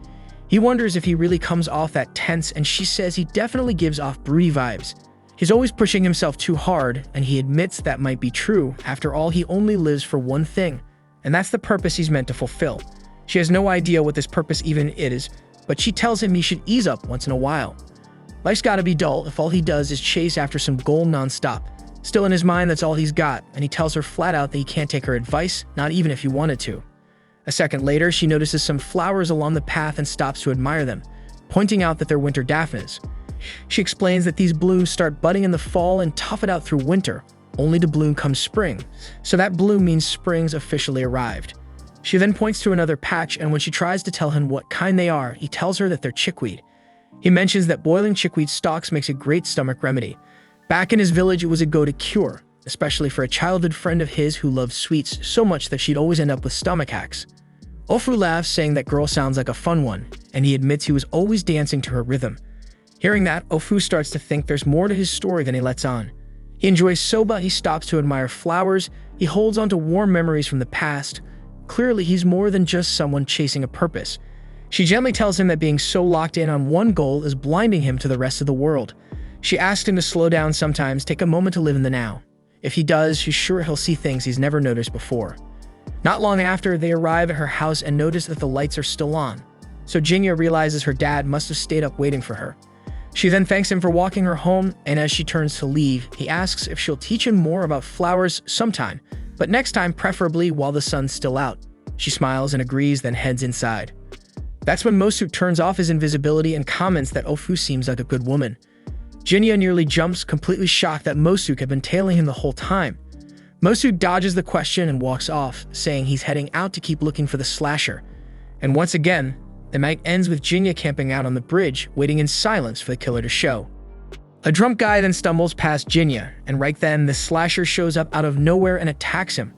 He wonders if he really comes off that tense, and she says he definitely gives off broody vibes. He's always pushing himself too hard, and he admits that might be true. After all, he only lives for one thing, and that's the purpose he's meant to fulfill. She has no idea what this purpose even is, but she tells him he should ease up once in a while. Life's gotta be dull if all he does is chase after some goal nonstop. Still in his mind, that's all he's got, and he tells her flat out that he can't take her advice, not even if he wanted to. A second later, she notices some flowers along the path and stops to admire them, pointing out that they're winter daphnes. She explains that these blooms start budding in the fall and tough it out through winter, only to bloom come spring, so that bloom means spring's officially arrived. She then points to another patch, and when she tries to tell him what kind they are, he tells her that they're chickweed. He mentions that boiling chickweed stalks makes a great stomach remedy. Back in his village, it was a go-to cure, especially for a childhood friend of his who loved sweets so much that she'd always end up with stomach hacks. Ofu laughs, saying that girl sounds like a fun one, and he admits he was always dancing to her rhythm. Hearing that, Ofu starts to think there's more to his story than he lets on. He enjoys soba, he stops to admire flowers, he holds on to warm memories from the past. Clearly, he's more than just someone chasing a purpose. She gently tells him that being so locked in on one goal is blinding him to the rest of the world. She asks him to slow down sometimes, take a moment to live in the now. If he does, she's sure he'll see things he's never noticed before. Not long after, they arrive at her house and notice that the lights are still on. So Jinya realizes her dad must have stayed up waiting for her. She then thanks him for walking her home, and as she turns to leave, he asks if she'll teach him more about flowers sometime, but next time preferably while the sun's still out. She smiles and agrees, then heads inside. That's when Mosu turns off his invisibility and comments that Ofu seems like a good woman. Jinya nearly jumps, completely shocked that Mosu had been tailing him the whole time. Mosu dodges the question and walks off, saying he's heading out to keep looking for the slasher. And once again, the night ends with Jinya camping out on the bridge, waiting in silence for the killer to show. A drunk guy then stumbles past Jinya, and right then, the slasher shows up out of nowhere and attacks him.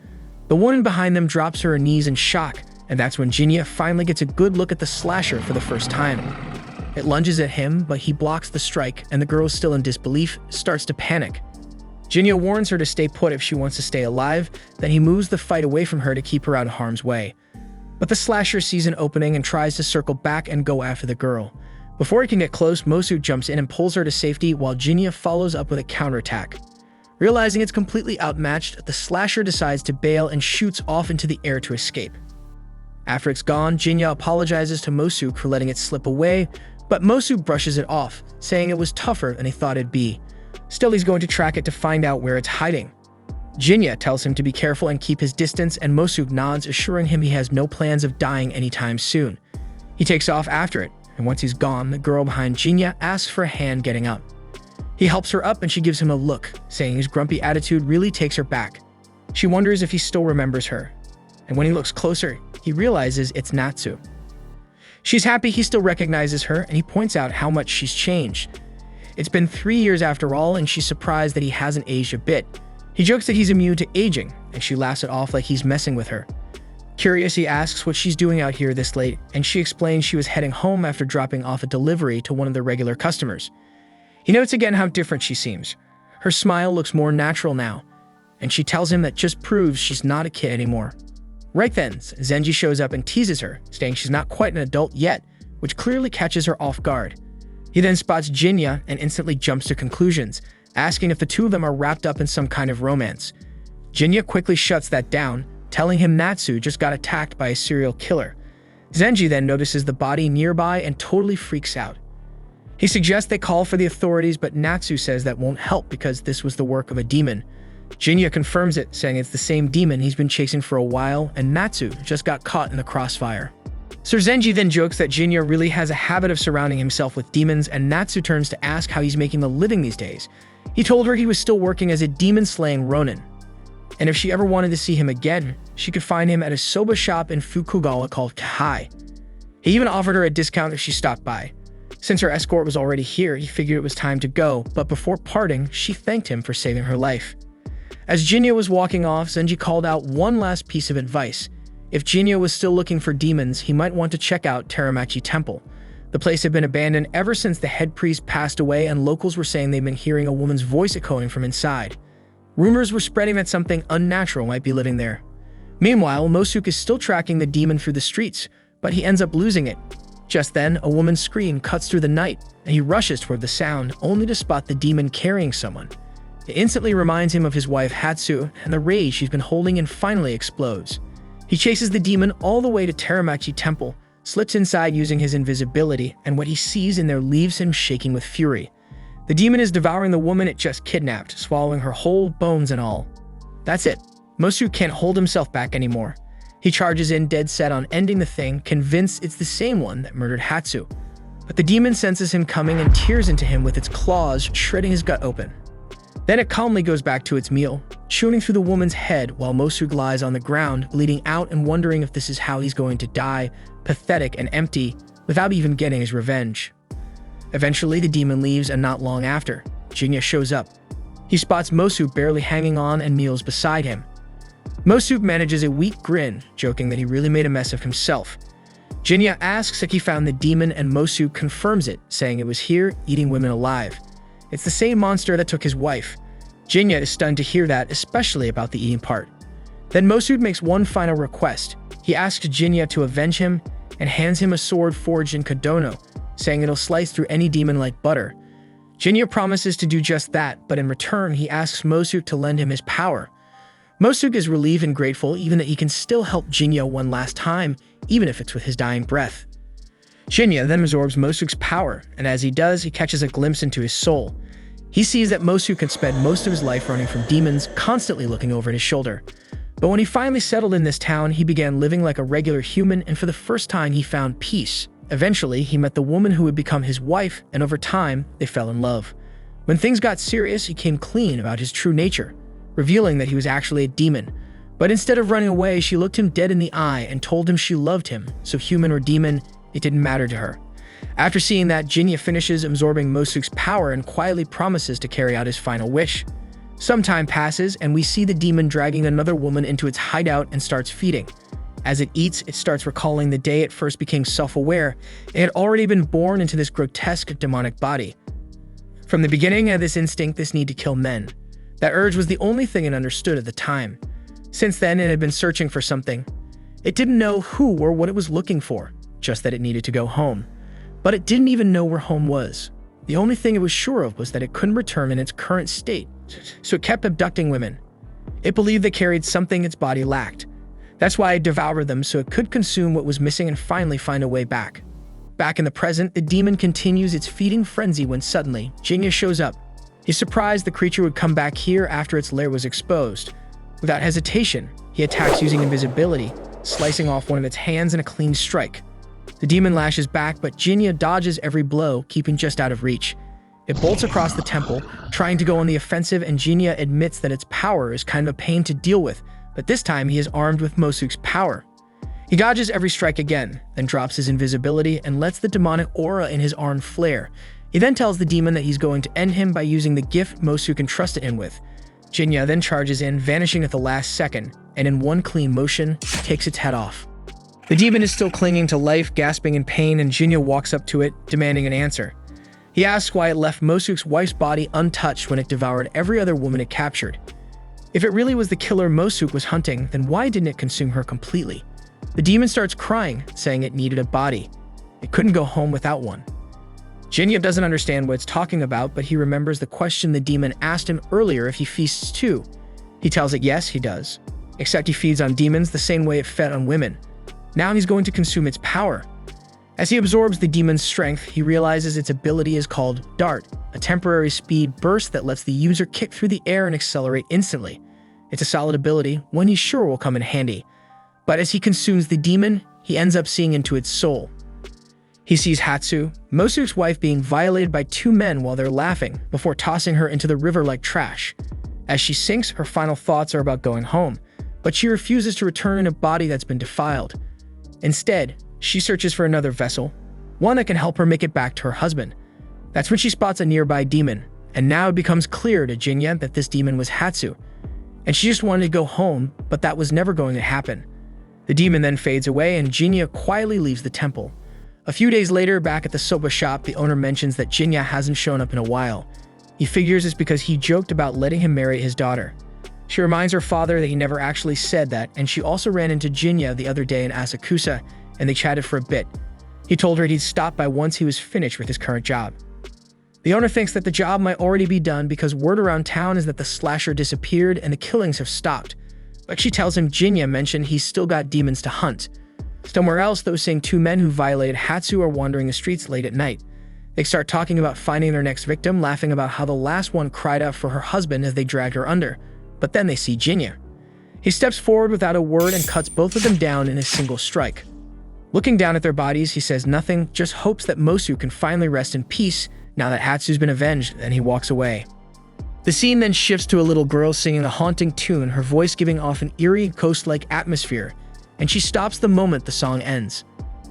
The woman behind them drops to her knees in shock, and that's when Jinya finally gets a good look at the slasher for the first time. It lunges at him, but he blocks the strike, and the girl, still in disbelief, starts to panic. Jinya warns her to stay put if she wants to stay alive, then he moves the fight away from her to keep her out of harm's way. But the slasher sees an opening and tries to circle back and go after the girl. Before he can get close, Mosu jumps in and pulls her to safety while Jinya follows up with a counterattack. Realizing it's completely outmatched, the slasher decides to bail and shoots off into the air to escape. After it's gone, Jinya apologizes to Mosu for letting it slip away, but Mosu brushes it off, saying it was tougher than he thought it'd be. Still, he's going to track it to find out where it's hiding. Jinya tells him to be careful and keep his distance, and Mosu nods, assuring him he has no plans of dying anytime soon. He takes off after it, and once he's gone, the girl behind Jinya asks for a hand getting up. He helps her up and she gives him a look, saying his grumpy attitude really takes her back. She wonders if he still remembers her, and when he looks closer, he realizes it's Natsu. She's happy he still recognizes her, and he points out how much she's changed. It's been 3 years after all, and she's surprised that he hasn't aged a bit. He jokes that he's immune to aging, and she laughs it off like he's messing with her. Curious, he asks what she's doing out here this late, and she explains she was heading home after dropping off a delivery to one of the regular customers. He notes again how different she seems. Her smile looks more natural now, and she tells him that just proves she's not a kid anymore. Right then, Zenji shows up and teases her, saying she's not quite an adult yet, which clearly catches her off guard. He then spots Jinya and instantly jumps to conclusions, asking if the two of them are wrapped up in some kind of romance. Jinya quickly shuts that down, telling him Natsu just got attacked by a serial killer. Zenji then notices the body nearby and totally freaks out. He suggests they call for the authorities, but Natsu says that won't help because this was the work of a demon. Jinya confirms it, saying it's the same demon he's been chasing for a while, and Natsu just got caught in the crossfire. Sir Zenji then jokes that Jinya really has a habit of surrounding himself with demons, and Natsu turns to ask how he's making a living these days. He told her he was still working as a demon-slaying Ronin, and if she ever wanted to see him again, she could find him at a soba shop in Fukugawa called Kahai. He even offered her a discount if she stopped by. Since her escort was already here, he figured it was time to go, but before parting, she thanked him for saving her life. As Jinya was walking off, Zenji called out one last piece of advice. If Jinya was still looking for demons, he might want to check out Teramachi Temple. The place had been abandoned ever since the head priest passed away, and locals were saying they'd been hearing a woman's voice echoing from inside. Rumors were spreading that something unnatural might be living there. Meanwhile, Mosuke is still tracking the demon through the streets, but he ends up losing it. Just then, a woman's scream cuts through the night, and he rushes toward the sound, only to spot the demon carrying someone. It instantly reminds him of his wife Hatsu, and the rage she's been holding and finally explodes. He chases the demon all the way to Teramachi Temple, slips inside using his invisibility, and what he sees in there leaves him shaking with fury. The demon is devouring the woman it just kidnapped, swallowing her whole, bones and all. That's it. Mosuke can't hold himself back anymore. He charges in, dead set on ending the thing, convinced it's the same one that murdered Hatsu. But the demon senses him coming and tears into him with its claws, shredding his gut open. Then it calmly goes back to its meal, chewing through the woman's head while Mosuke lies on the ground, bleeding out and wondering if this is how he's going to die, pathetic and empty, without even getting his revenge. Eventually, the demon leaves, and not long after, Jinya shows up. He spots Mosuke barely hanging on and kneels beside him. Mosuke manages a weak grin, joking that he really made a mess of himself. Jinya asks if he found the demon, and Mosuke confirms it, saying it was here, eating women alive. It's the same monster that took his wife. Jinya is stunned to hear that, especially about the eating part. Then Mosuke makes one final request. He asks Jinya to avenge him and hands him a sword forged in Kodono, saying it'll slice through any demon like butter. Jinya promises to do just that, but in return, he asks Mosuke to lend him his power. Mosuke is relieved and grateful, even that he can still help Jinya one last time, even if it's with his dying breath. Jinya then absorbs Mosuke's power, and as he does, he catches a glimpse into his soul. He sees that Mosuke had spent most of his life running from demons, constantly looking over his shoulder. But when he finally settled in this town, he began living like a regular human, and for the first time, he found peace. Eventually, he met the woman who would become his wife, and over time, they fell in love. When things got serious, he came clean about his true nature, revealing that he was actually a demon. But instead of running away, she looked him dead in the eye and told him she loved him, so human or demon, it didn't matter to her. After seeing that, Jinya finishes absorbing Mosuke's power and quietly promises to carry out his final wish. Some time passes, and we see the demon dragging another woman into its hideout and starts feeding. As it eats, it starts recalling the day it first became self-aware. It had already been born into this grotesque demonic body. From the beginning, it had this instinct, this need to kill men. That urge was the only thing it understood at the time. Since then, it had been searching for something. It didn't know who or what it was looking for, just that it needed to go home. But it didn't even know where home was. The only thing it was sure of was that it couldn't return in its current state, so it kept abducting women. It believed they carried something its body lacked. That's why it devoured them, so it could consume what was missing and finally find a way back. Back in the present, the demon continues its feeding frenzy when suddenly, Jinya shows up. He's surprised the creature would come back here after its lair was exposed. Without hesitation, he attacks using invisibility, slicing off one of its hands in a clean strike. The demon lashes back, but Jinya dodges every blow, keeping just out of reach. It bolts across the temple, trying to go on the offensive, and Jinya admits that its power is kind of a pain to deal with, but this time he is armed with Mosuke's power. He dodges every strike again, then drops his invisibility and lets the demonic aura in his arm flare. He then tells the demon that he's going to end him by using the gift Mosuke entrusted him with. Jinya then charges in, vanishing at the last second, and in one clean motion, takes its head off. The demon is still clinging to life, gasping in pain, and Jinya walks up to it, demanding an answer. He asks why it left Mosuke's wife's body untouched when it devoured every other woman it captured. If it really was the killer Mosuke was hunting, then why didn't it consume her completely? The demon starts crying, saying it needed a body. It couldn't go home without one. Jinya doesn't understand what it's talking about, but he remembers the question the demon asked him earlier if he feasts too. He tells it yes, he does. Except he feeds on demons the same way it fed on women. Now he's going to consume its power. As he absorbs the demon's strength, he realizes its ability is called Dart, a temporary speed burst that lets the user kick through the air and accelerate instantly. It's a solid ability, one he's sure will come in handy. But as he consumes the demon, he ends up seeing into its soul. He sees Hatsu, Mosuke's wife, being violated by two men while they're laughing, before tossing her into the river like trash. As she sinks, her final thoughts are about going home, but she refuses to return in a body that's been defiled. Instead, she searches for another vessel, one that can help her make it back to her husband. That's when she spots a nearby demon, and now it becomes clear to Jinya that this demon was Hatsu. And she just wanted to go home, but that was never going to happen. The demon then fades away, and Jinya quietly leaves the temple. A few days later, back at the soba shop, the owner mentions that Jinya hasn't shown up in a while. He figures it's because he joked about letting him marry his daughter. She reminds her father that he never actually said that, and she also ran into Jinya the other day in Asakusa, and they chatted for a bit. He told her he'd stop by once he was finished with his current job. The owner thinks that the job might already be done because word around town is that the slasher disappeared and the killings have stopped. But she tells him Jinya mentioned he's still got demons to hunt. Somewhere else, those same two men who violated Hatsu are wandering the streets late at night. They start talking about finding their next victim, laughing about how the last one cried out for her husband as they dragged her under. But then they see Jinya. He steps forward without a word and cuts both of them down in a single strike. Looking down at their bodies, he says nothing, just hopes that Mosu can finally rest in peace now that Hatsu's been avenged, and he walks away. The scene then shifts to a little girl singing a haunting tune, her voice giving off an eerie, ghost-like atmosphere, and she stops the moment the song ends.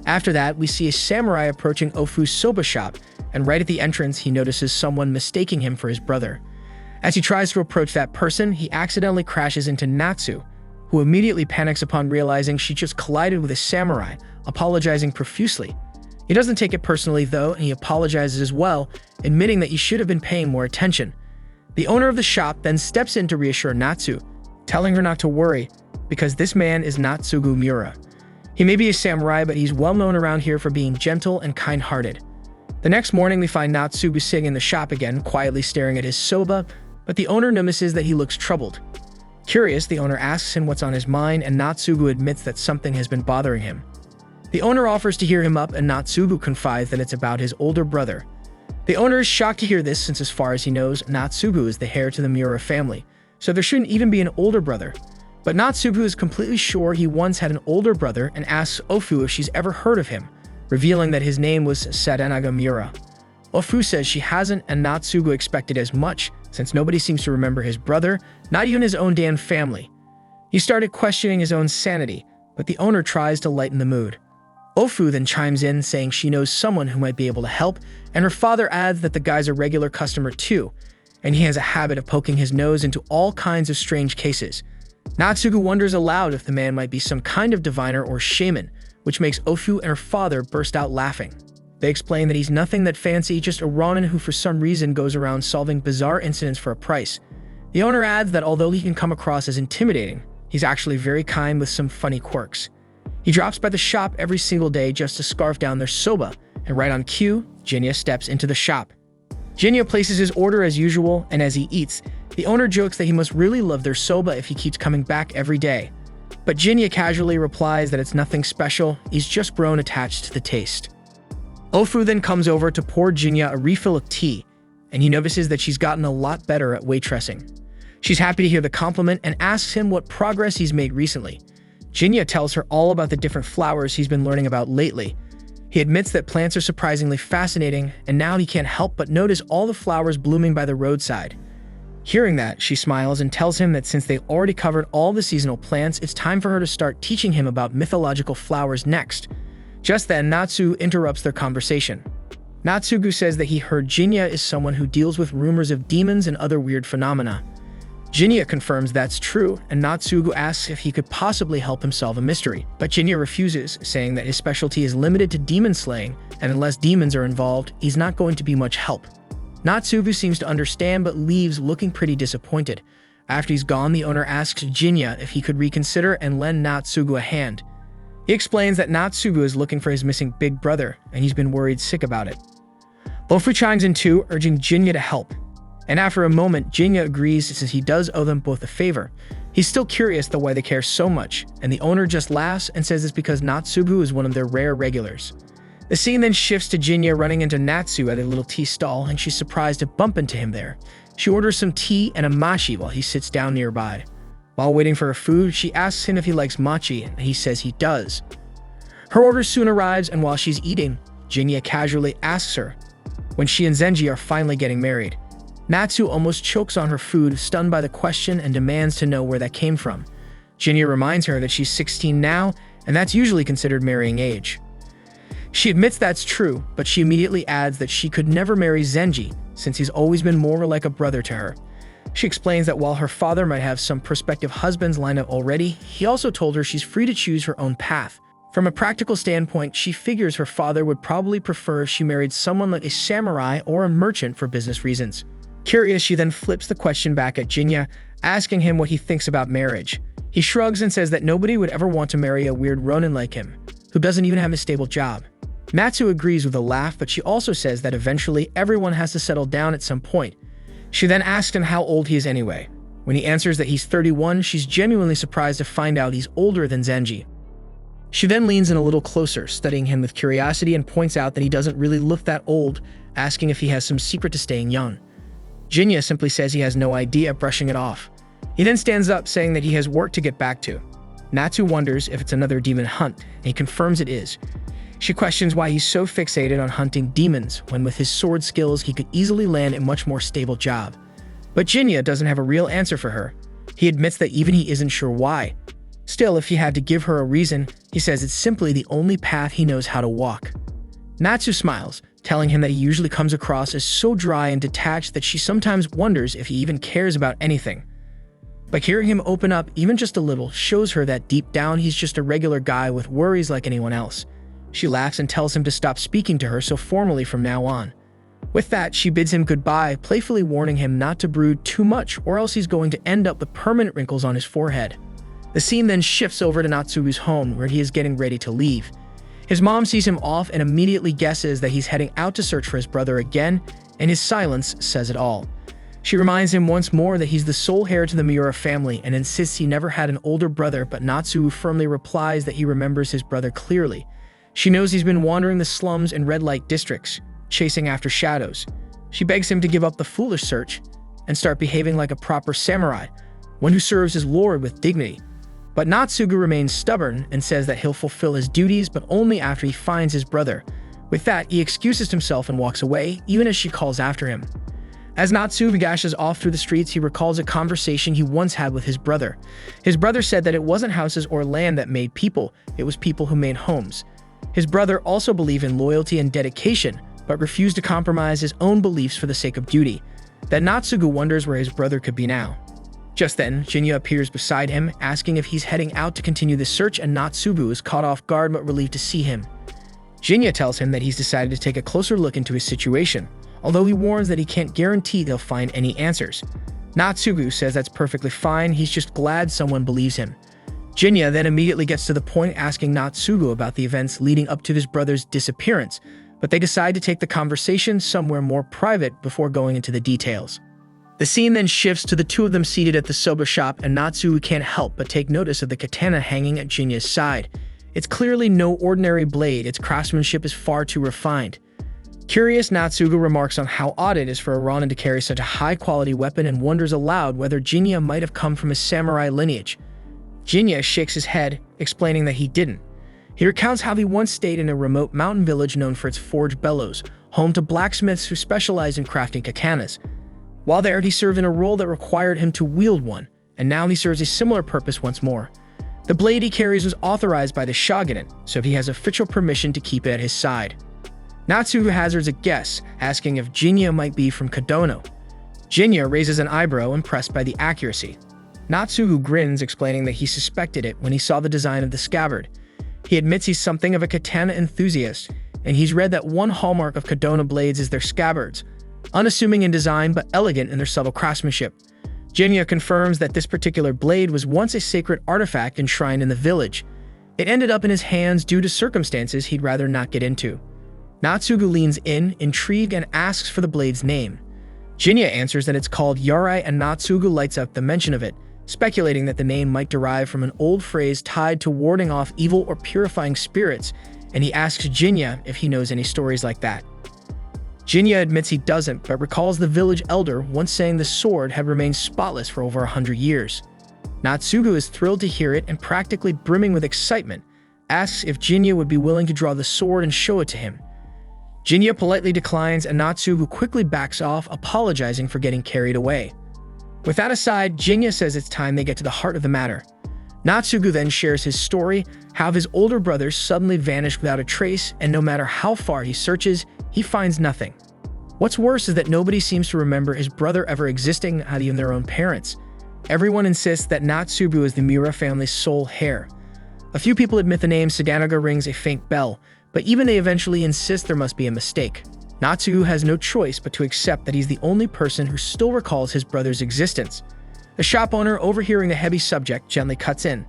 After that, we see a samurai approaching Ofu's soba shop, and right at the entrance, he notices someone mistaking him for his brother. As he tries to approach that person, he accidentally crashes into Natsu, who immediately panics upon realizing she just collided with a samurai, apologizing profusely. He doesn't take it personally though, and he apologizes as well, admitting that he should have been paying more attention. The owner of the shop then steps in to reassure Natsu, telling her not to worry, because this man is Natsugu Miura. He may be a samurai, but he's well known around here for being gentle and kind-hearted. The next morning, we find Natsugu sitting in the shop again, quietly staring at his soba, but the owner notices that he looks troubled. Curious, the owner asks him what's on his mind, and Natsugu admits that something has been bothering him. The owner offers to hear him up, and Natsugu confides that it's about his older brother. The owner is shocked to hear this since, as far as he knows, Natsugu is the heir to the Miura family, so there shouldn't even be an older brother. But Natsugu is completely sure he once had an older brother and asks Ofu if she's ever heard of him, revealing that his name was Sadanaga Miura. Ofu says she hasn't, and Natsugu expected as much, since nobody seems to remember his brother, not even his own damn family. He started questioning his own sanity, but the owner tries to lighten the mood. Ofu then chimes in, saying she knows someone who might be able to help, and her father adds that the guy's a regular customer too, and he has a habit of poking his nose into all kinds of strange cases. Natsugu wonders aloud if the man might be some kind of diviner or shaman, which makes Ofu and her father burst out laughing. They explain that he's nothing that fancy, just a Ronin who for some reason goes around solving bizarre incidents for a price. The owner adds that although he can come across as intimidating, he's actually very kind with some funny quirks. He drops by the shop every single day just to scarf down their soba, and right on cue, Jinya steps into the shop. Jinya places his order as usual, and as he eats, the owner jokes that he must really love their soba if he keeps coming back every day. But Jinya casually replies that it's nothing special, he's just grown attached to the taste. Ofu then comes over to pour Jinya a refill of tea, and he notices that she's gotten a lot better at waitressing. She's happy to hear the compliment and asks him what progress he's made recently. Jinya tells her all about the different flowers he's been learning about lately. He admits that plants are surprisingly fascinating, and now he can't help but notice all the flowers blooming by the roadside. Hearing that, she smiles and tells him that since they've already covered all the seasonal plants, it's time for her to start teaching him about mythological flowers next. Just then, Natsu interrupts their conversation. Natsugu says that he heard Jinya is someone who deals with rumors of demons and other weird phenomena. Jinya confirms that's true, and Natsugu asks if he could possibly help him solve a mystery. But Jinya refuses, saying that his specialty is limited to demon slaying, and unless demons are involved, he's not going to be much help. Natsugu seems to understand but leaves looking pretty disappointed. After he's gone, the owner asks Jinya if he could reconsider and lend Natsugu a hand. He explains that Natsugu is looking for his missing big brother, and he's been worried sick about it. Bofu chimes in too, urging Jinya to help. And after a moment, Jinya agrees since he does owe them both a favor. He's still curious though why they care so much, and the owner just laughs and says it's because Natsugu is one of their rare regulars. The scene then shifts to Jinya running into Natsu at a little tea stall, and she's surprised to bump into him there. She orders some tea and a machi while he sits down nearby. While waiting for her food, she asks him if he likes machi, and he says he does. Her order soon arrives, and while she's eating, Jinya casually asks her when she and Zenji are finally getting married. Natsu almost chokes on her food, stunned by the question, and demands to know where that came from. Jinya reminds her that she's 16 now, and that's usually considered marrying age. She admits that's true, but she immediately adds that she could never marry Zenji, since he's always been more like a brother to her. She explains that while her father might have some prospective husbands lined up already, he also told her she's free to choose her own path. From a practical standpoint, she figures her father would probably prefer if she married someone like a samurai or a merchant for business reasons. Curious, she then flips the question back at Jinya, asking him what he thinks about marriage. He shrugs and says that nobody would ever want to marry a weird ronin like him, who doesn't even have a stable job. Natsu agrees with a laugh, but she also says that eventually everyone has to settle down at some point. She then asks him how old he is anyway. When he answers that he's 31, she's genuinely surprised to find out he's older than Zenji. She then leans in a little closer, studying him with curiosity, and points out that he doesn't really look that old, asking if he has some secret to staying young. Jinya simply says he has no idea, brushing it off. He then stands up, saying that he has work to get back to. Natsu wonders if it's another demon hunt, and he confirms it is. She questions why he's so fixated on hunting demons, when with his sword skills he could easily land a much more stable job. But Jinya doesn't have a real answer for her. He admits that even he isn't sure why. Still, if he had to give her a reason, he says it's simply the only path he knows how to walk. Natsu smiles, telling him that he usually comes across as so dry and detached that she sometimes wonders if he even cares about anything. But hearing him open up even just a little shows her that deep down he's just a regular guy with worries like anyone else. She laughs and tells him to stop speaking to her so formally from now on. With that, she bids him goodbye, playfully warning him not to brood too much or else he's going to end up with permanent wrinkles on his forehead. The scene then shifts over to Natsugu's home, where he is getting ready to leave. His mom sees him off and immediately guesses that he's heading out to search for his brother again, and his silence says it all. She reminds him once more that he's the sole heir to the Miura family and insists he never had an older brother, but Natsugu firmly replies that he remembers his brother clearly. She knows he's been wandering the slums and red light districts, chasing after shadows. She begs him to give up the foolish search and start behaving like a proper samurai, one who serves his lord with dignity. But Natsugu remains stubborn and says that he'll fulfill his duties, but only after he finds his brother. With that, he excuses himself and walks away, even as she calls after him. As Natsugu dashes off through the streets, he recalls a conversation he once had with his brother. His brother said that it wasn't houses or land that made people, it was people who made homes. His brother also believed in loyalty and dedication, but refused to compromise his own beliefs for the sake of duty. That Natsugu wonders where his brother could be now. Just then, Jinya appears beside him, asking if he's heading out to continue the search, and Natsugu is caught off guard but relieved to see him. Jinya tells him that he's decided to take a closer look into his situation, although he warns that he can't guarantee they'll find any answers. Natsugu says that's perfectly fine, he's just glad someone believes him. Jinya then immediately gets to the point, asking Natsugu about the events leading up to his brother's disappearance, but they decide to take the conversation somewhere more private before going into the details. The scene then shifts to the two of them seated at the soba shop, and Natsugu can't help but take notice of the katana hanging at Jinya's side. It's clearly no ordinary blade, its craftsmanship is far too refined. Curious, Natsugu remarks on how odd it is for a Ronin to carry such a high-quality weapon and wonders aloud whether Jinya might have come from a samurai lineage. Jinya shakes his head, explaining that he didn't. He recounts how he once stayed in a remote mountain village known for its forged bellows, home to blacksmiths who specialized in crafting katanas. While there, he served in a role that required him to wield one, and now he serves a similar purpose once more. The blade he carries was authorized by the shogunate, so he has official permission to keep it at his side. Natsugu hazards a guess, asking if Jinya might be from Kadono. Jinya raises an eyebrow, impressed by the accuracy. Natsugu grins, explaining that he suspected it when he saw the design of the scabbard. He admits he's something of a katana enthusiast, and he's read that one hallmark of Kadona blades is their scabbards, unassuming in design but elegant in their subtle craftsmanship. Jinya confirms that this particular blade was once a sacred artifact enshrined in the village. It ended up in his hands due to circumstances he'd rather not get into. Natsugu leans in, intrigued, and asks for the blade's name. Jinya answers that it's called Yarai, and Natsugu lights up the mention of it, speculating that the name might derive from an old phrase tied to warding off evil or purifying spirits, and he asks Jinya if he knows any stories like that. Jinya admits he doesn't, but recalls the village elder once saying the sword had remained spotless for over 100 years. Natsugu is thrilled to hear it and, practically brimming with excitement, asks if Jinya would be willing to draw the sword and show it to him. Jinya politely declines, and Natsugu quickly backs off, apologizing for getting carried away. With that aside, Jinya says it's time they get to the heart of the matter. Natsugu then shares his story, how his older brother suddenly vanished without a trace, and no matter how far he searches, he finds nothing. What's worse is that nobody seems to remember his brother ever existing, not even their own parents. Everyone insists that Natsugu is the Miura family's sole heir. A few people admit the name Saganaga rings a faint bell, but even they eventually insist there must be a mistake. Natsugu has no choice but to accept that he's the only person who still recalls his brother's existence. The shop owner, overhearing the heavy subject, gently cuts in,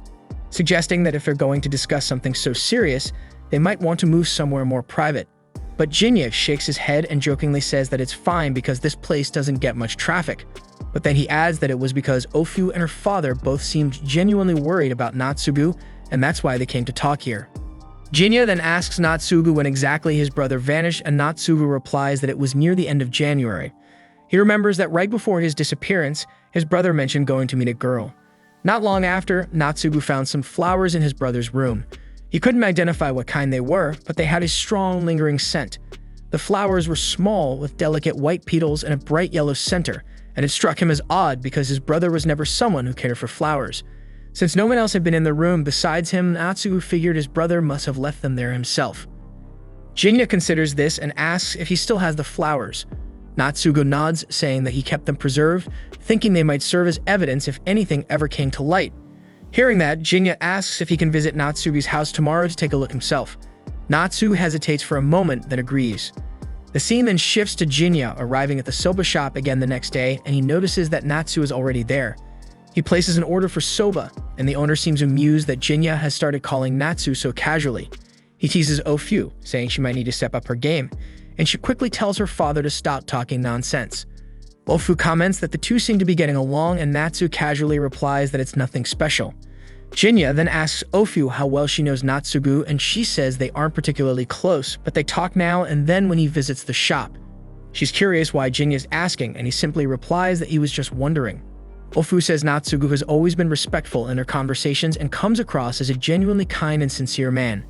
suggesting that if they're going to discuss something so serious, they might want to move somewhere more private. But Jinya shakes his head and jokingly says that it's fine because this place doesn't get much traffic. But then he adds that it was because Ofu and her father both seemed genuinely worried about Natsugu, and that's why they came to talk here. Jinya then asks Natsugu when exactly his brother vanished, and Natsugu replies that it was near the end of January. He remembers that right before his disappearance, his brother mentioned going to meet a girl. Not long after, Natsugu found some flowers in his brother's room. He couldn't identify what kind they were, but they had a strong, lingering scent. The flowers were small, with delicate white petals and a bright yellow center, and it struck him as odd because his brother was never someone who cared for flowers. Since no one else had been in the room besides him, Natsugu figured his brother must have left them there himself. Jinya considers this and asks if he still has the flowers. Natsugu nods, saying that he kept them preserved, thinking they might serve as evidence if anything ever came to light. Hearing that, Jinya asks if he can visit Natsugu's house tomorrow to take a look himself. Natsugu hesitates for a moment, then agrees. The scene then shifts to Jinya arriving at the soba shop again the next day, and he notices that Natsu is already there. He places an order for soba, and the owner seems amused that Jinya has started calling Natsu so casually. He teases Ofu, saying she might need to step up her game, and she quickly tells her father to stop talking nonsense. Ofu comments that the two seem to be getting along, and Natsu casually replies that it's nothing special. Jinya then asks Ofu how well she knows Natsugu, and she says they aren't particularly close, but they talk now and then when he visits the shop. She's curious why Jinya's asking, and he simply replies that he was just wondering. Ofu says Natsugu has always been respectful in her conversations and comes across as a genuinely kind and sincere man.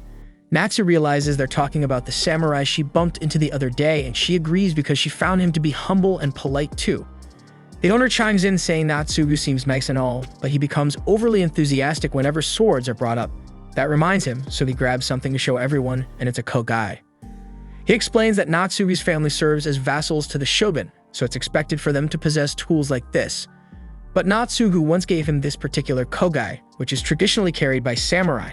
Natsu realizes they're talking about the samurai she bumped into the other day, and she agrees because she found him to be humble and polite too. The owner chimes in, saying Natsugu seems nice and all, but he becomes overly enthusiastic whenever swords are brought up. That reminds him, so he grabs something to show everyone, and it's a kogai. He explains that Natsugu's family serves as vassals to the shogun, so it's expected for them to possess tools like this. But Natsugu once gave him this particular kogai, which is traditionally carried by samurai.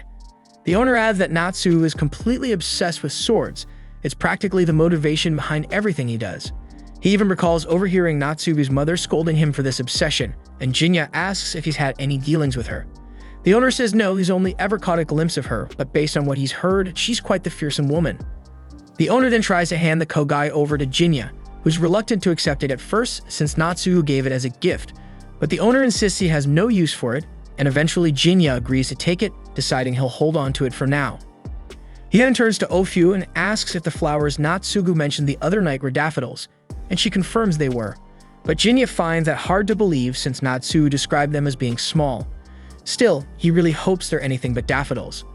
The owner adds that Natsugu is completely obsessed with swords. It's practically the motivation behind everything he does. He even recalls overhearing Natsugu's mother scolding him for this obsession, and Jinya asks if he's had any dealings with her. The owner says no, he's only ever caught a glimpse of her, but based on what he's heard, she's quite the fearsome woman. The owner then tries to hand the kogai over to Jinya, who's reluctant to accept it at first since Natsugu gave it as a gift, but the owner insists he has no use for it, and eventually Jinya agrees to take it, deciding he'll hold on to it for now. He then turns to Ofu and asks if the flowers Natsugu mentioned the other night were daffodils, and she confirms they were. But Jinya finds that hard to believe since Natsugu described them as being small. Still, he really hopes they're anything but daffodils.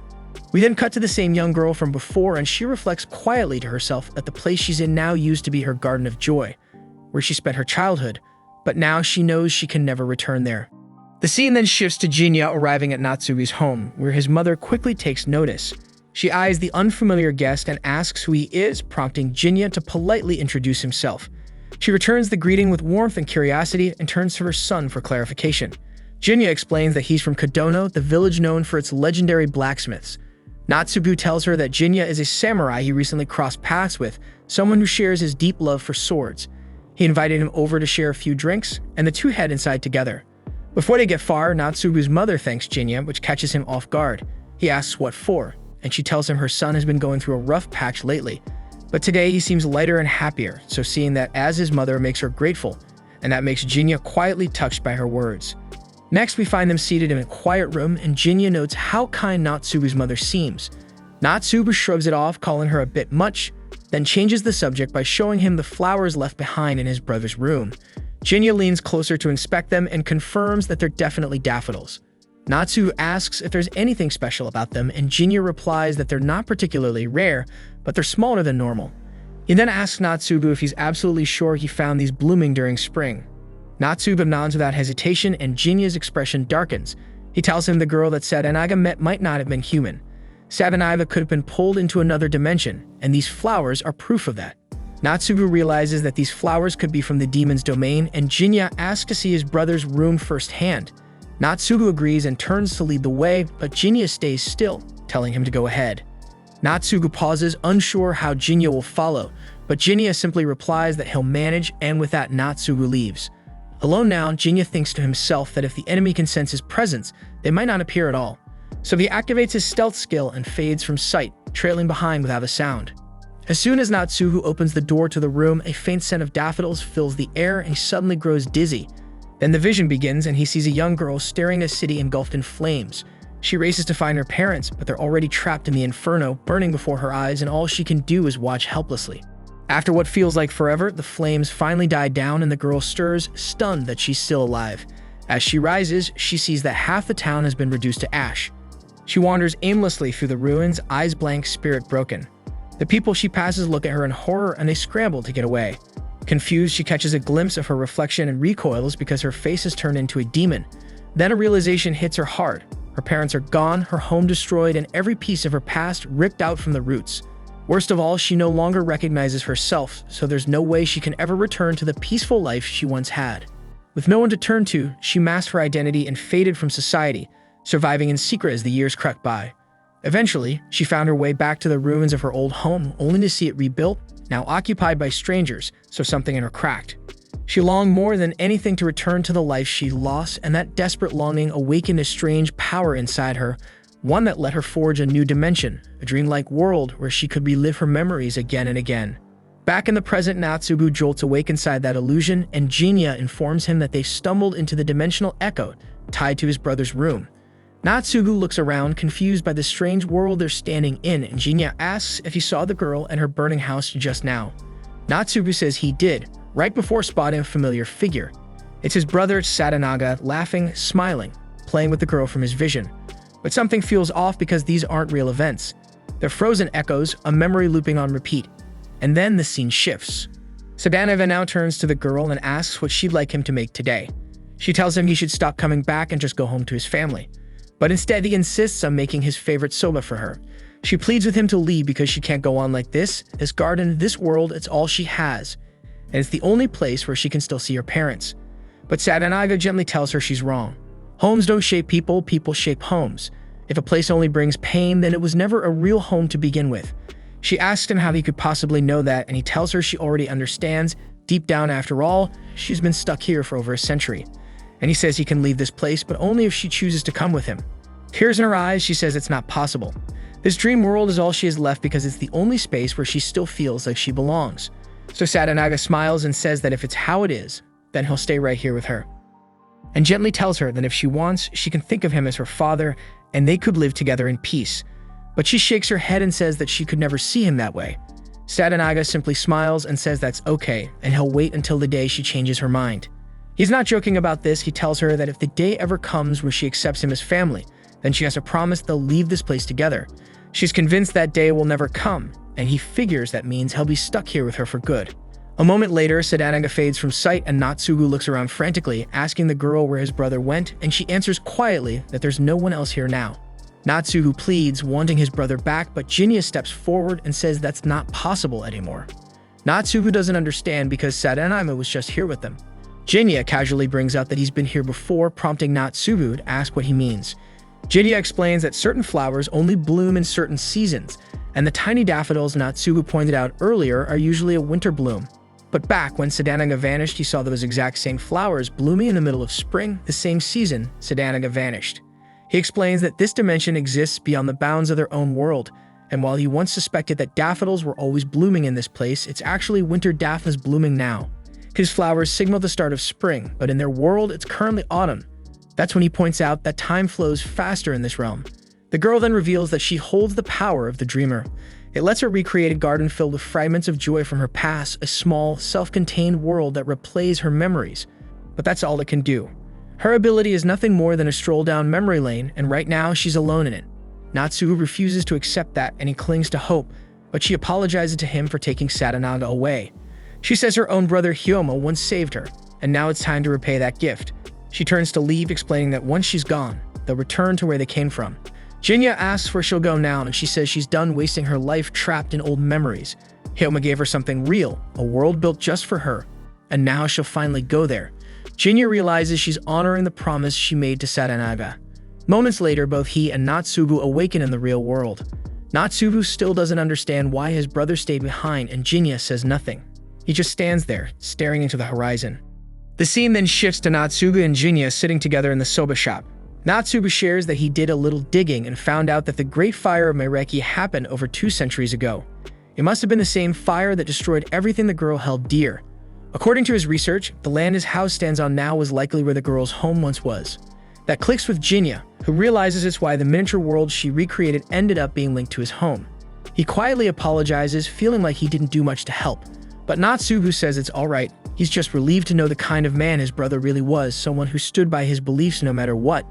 We then cut to the same young girl from before, and she reflects quietly to herself that the place she's in now used to be her garden of joy, where she spent her childhood, but now she knows she can never return there. The scene then shifts to Jinya arriving at Natsugu's home, where his mother quickly takes notice. She eyes the unfamiliar guest and asks who he is, prompting Jinya to politely introduce himself. She returns the greeting with warmth and curiosity and turns to her son for clarification. Jinya explains that he's from Kodono, the village known for its legendary blacksmiths. Natsugu tells her that Jinya is a samurai he recently crossed paths with, someone who shares his deep love for swords. He invited him over to share a few drinks, and the two head inside together. Before they get far, Natsugu's mother thanks Jinya, which catches him off guard. He asks what for, and she tells him her son has been going through a rough patch lately. But today he seems lighter and happier, so seeing that as his mother makes her grateful, and that makes Jinya quietly touched by her words. Next, we find them seated in a quiet room, and Jinya notes how kind Natsugu's mother seems. Natsugu shrugs it off, calling her a bit much, then changes the subject by showing him the flowers left behind in his brother's room. Jinya leans closer to inspect them and confirms that they're definitely daffodils. Natsugu asks if there's anything special about them, and Jinya replies that they're not particularly rare, but they're smaller than normal. He then asks Natsugu if he's absolutely sure he found these blooming during spring. Natsugu nods without hesitation, and Jinya's expression darkens. He tells him the girl that Sadanaga met might not have been human. Sadanaga could have been pulled into another dimension, and these flowers are proof of that. Natsugu realizes that these flowers could be from the demon's domain, and Jinya asks to see his brother's room firsthand. Natsugu agrees and turns to lead the way, but Jinya stays still, telling him to go ahead. Natsugu pauses, unsure how Jinya will follow, but Jinya simply replies that he'll manage, and with that Natsugu leaves. Alone now, Jinya thinks to himself that if the enemy can sense his presence, they might not appear at all. So he activates his stealth skill and fades from sight, trailing behind without a sound. As soon as Natsugu opens the door to the room, a faint scent of daffodils fills the air and he suddenly grows dizzy. Then the vision begins and he sees a young girl staring at a city engulfed in flames. She races to find her parents, but they're already trapped in the inferno, burning before her eyes, and all she can do is watch helplessly. After what feels like forever, the flames finally die down and the girl stirs, stunned that she's still alive. As she rises, she sees that half the town has been reduced to ash. She wanders aimlessly through the ruins, eyes blank, spirit broken. The people she passes look at her in horror and they scramble to get away. Confused, she catches a glimpse of her reflection and recoils because her face has turned into a demon. Then a realization hits her hard. Her parents are gone, her home destroyed, and every piece of her past ripped out from the roots. Worst of all, she no longer recognizes herself, so there's no way she can ever return to the peaceful life she once had. With no one to turn to, she masked her identity and faded from society, surviving in secret as the years crept by. Eventually, she found her way back to the ruins of her old home, only to see it rebuilt, now occupied by strangers, so something in her cracked. She longed more than anything to return to the life she lost, and that desperate longing awakened a strange power inside her, one that let her forge a new dimension, a dreamlike world where she could relive her memories again and again. Back in the present, Natsugu jolts awake inside that illusion, and Jinya informs him that they stumbled into the dimensional echo tied to his brother's room. Natsugu looks around, confused by the strange world they're standing in, and Jinya asks if he saw the girl and her burning house just now. Natsugu says he did, right before spotting a familiar figure. It's his brother Sadanaga, laughing, smiling, playing with the girl from his vision. But something feels off because these aren't real events. They're frozen echoes, a memory looping on repeat. And then the scene shifts. Sadanaga now turns to the girl and asks what she'd like him to make today. She tells him he should stop coming back and just go home to his family. But instead he insists on making his favorite soba for her. She pleads with him to leave because she can't go on like this. This garden, this world, it's all she has. And it's the only place where she can still see her parents. But Sadanaga gently tells her she's wrong. Homes don't shape people, people shape homes. If a place only brings pain, then it was never a real home to begin with. She asks him how he could possibly know that, and he tells her she already understands. Deep down, after all, she's been stuck here for over a century. And he says he can leave this place, but only if she chooses to come with him. Tears in her eyes, she says it's not possible. This dream world is all she has left because it's the only space where she still feels like she belongs. So Sadanaga smiles and says that if it's how it is, then he'll stay right here with her. And gently tells her that if she wants, she can think of him as her father, and they could live together in peace. But she shakes her head and says that she could never see him that way. Sadanaga simply smiles and says that's okay, and he'll wait until the day she changes her mind. He's not joking about this. He tells her that if the day ever comes where she accepts him as family, then she has to promise they'll leave this place together. She's convinced that day will never come, and he figures that means he'll be stuck here with her for good. A moment later, Sadanaga fades from sight and Natsugu looks around frantically, asking the girl where his brother went, and she answers quietly that there's no one else here now. Natsugu pleads, wanting his brother back, but Jinya steps forward and says that's not possible anymore. Natsubu doesn't understand because Sadanaiba was just here with them. Jinya casually brings up that he's been here before, prompting Natsubu to ask what he means. Jinya explains that certain flowers only bloom in certain seasons, and the tiny daffodils Natsubu pointed out earlier are usually a winter bloom. But back when Sadanaga vanished, he saw those exact same flowers blooming in the middle of spring, the same season Sadanaga vanished. He explains that this dimension exists beyond the bounds of their own world, and while he once suspected that daffodils were always blooming in this place, it's actually winter daphnes blooming now. His flowers signal the start of spring, but in their world, it's currently autumn. That's when he points out that time flows faster in this realm. The girl then reveals that she holds the power of the dreamer. It lets her recreate a garden filled with fragments of joy from her past, a small, self-contained world that replays her memories. But that's all it can do. Her ability is nothing more than a stroll down memory lane, and right now she's alone in it. Natsubu refuses to accept that, and he clings to hope, but she apologizes to him for taking Sadanaga away. She says her own brother Hyoma once saved her, and now it's time to repay that gift. She turns to leave, explaining that once she's gone, they'll return to where they came from. Jinya asks where she'll go now, and she says she's done wasting her life trapped in old memories. Hyoma gave her something real, a world built just for her, and now she'll finally go there. Jinya realizes she's honoring the promise she made to Sadanaga. Moments later, both he and Natsubu awaken in the real world. Natsubu still doesn't understand why his brother stayed behind, and Jinya says nothing. He just stands there, staring into the horizon. The scene then shifts to Natsubu and Jinya sitting together in the soba shop. Natsubu shares that he did a little digging and found out that the Great Fire of Meireki happened over 2 centuries ago. It must have been the same fire that destroyed everything the girl held dear. According to his research, the land his house stands on now was likely where the girl's home once was. That clicks with Jinya, who realizes it's why the miniature world she recreated ended up being linked to his home. He quietly apologizes, feeling like he didn't do much to help. But Natsubu says it's alright. He's just relieved to know the kind of man his brother really was, someone who stood by his beliefs no matter what.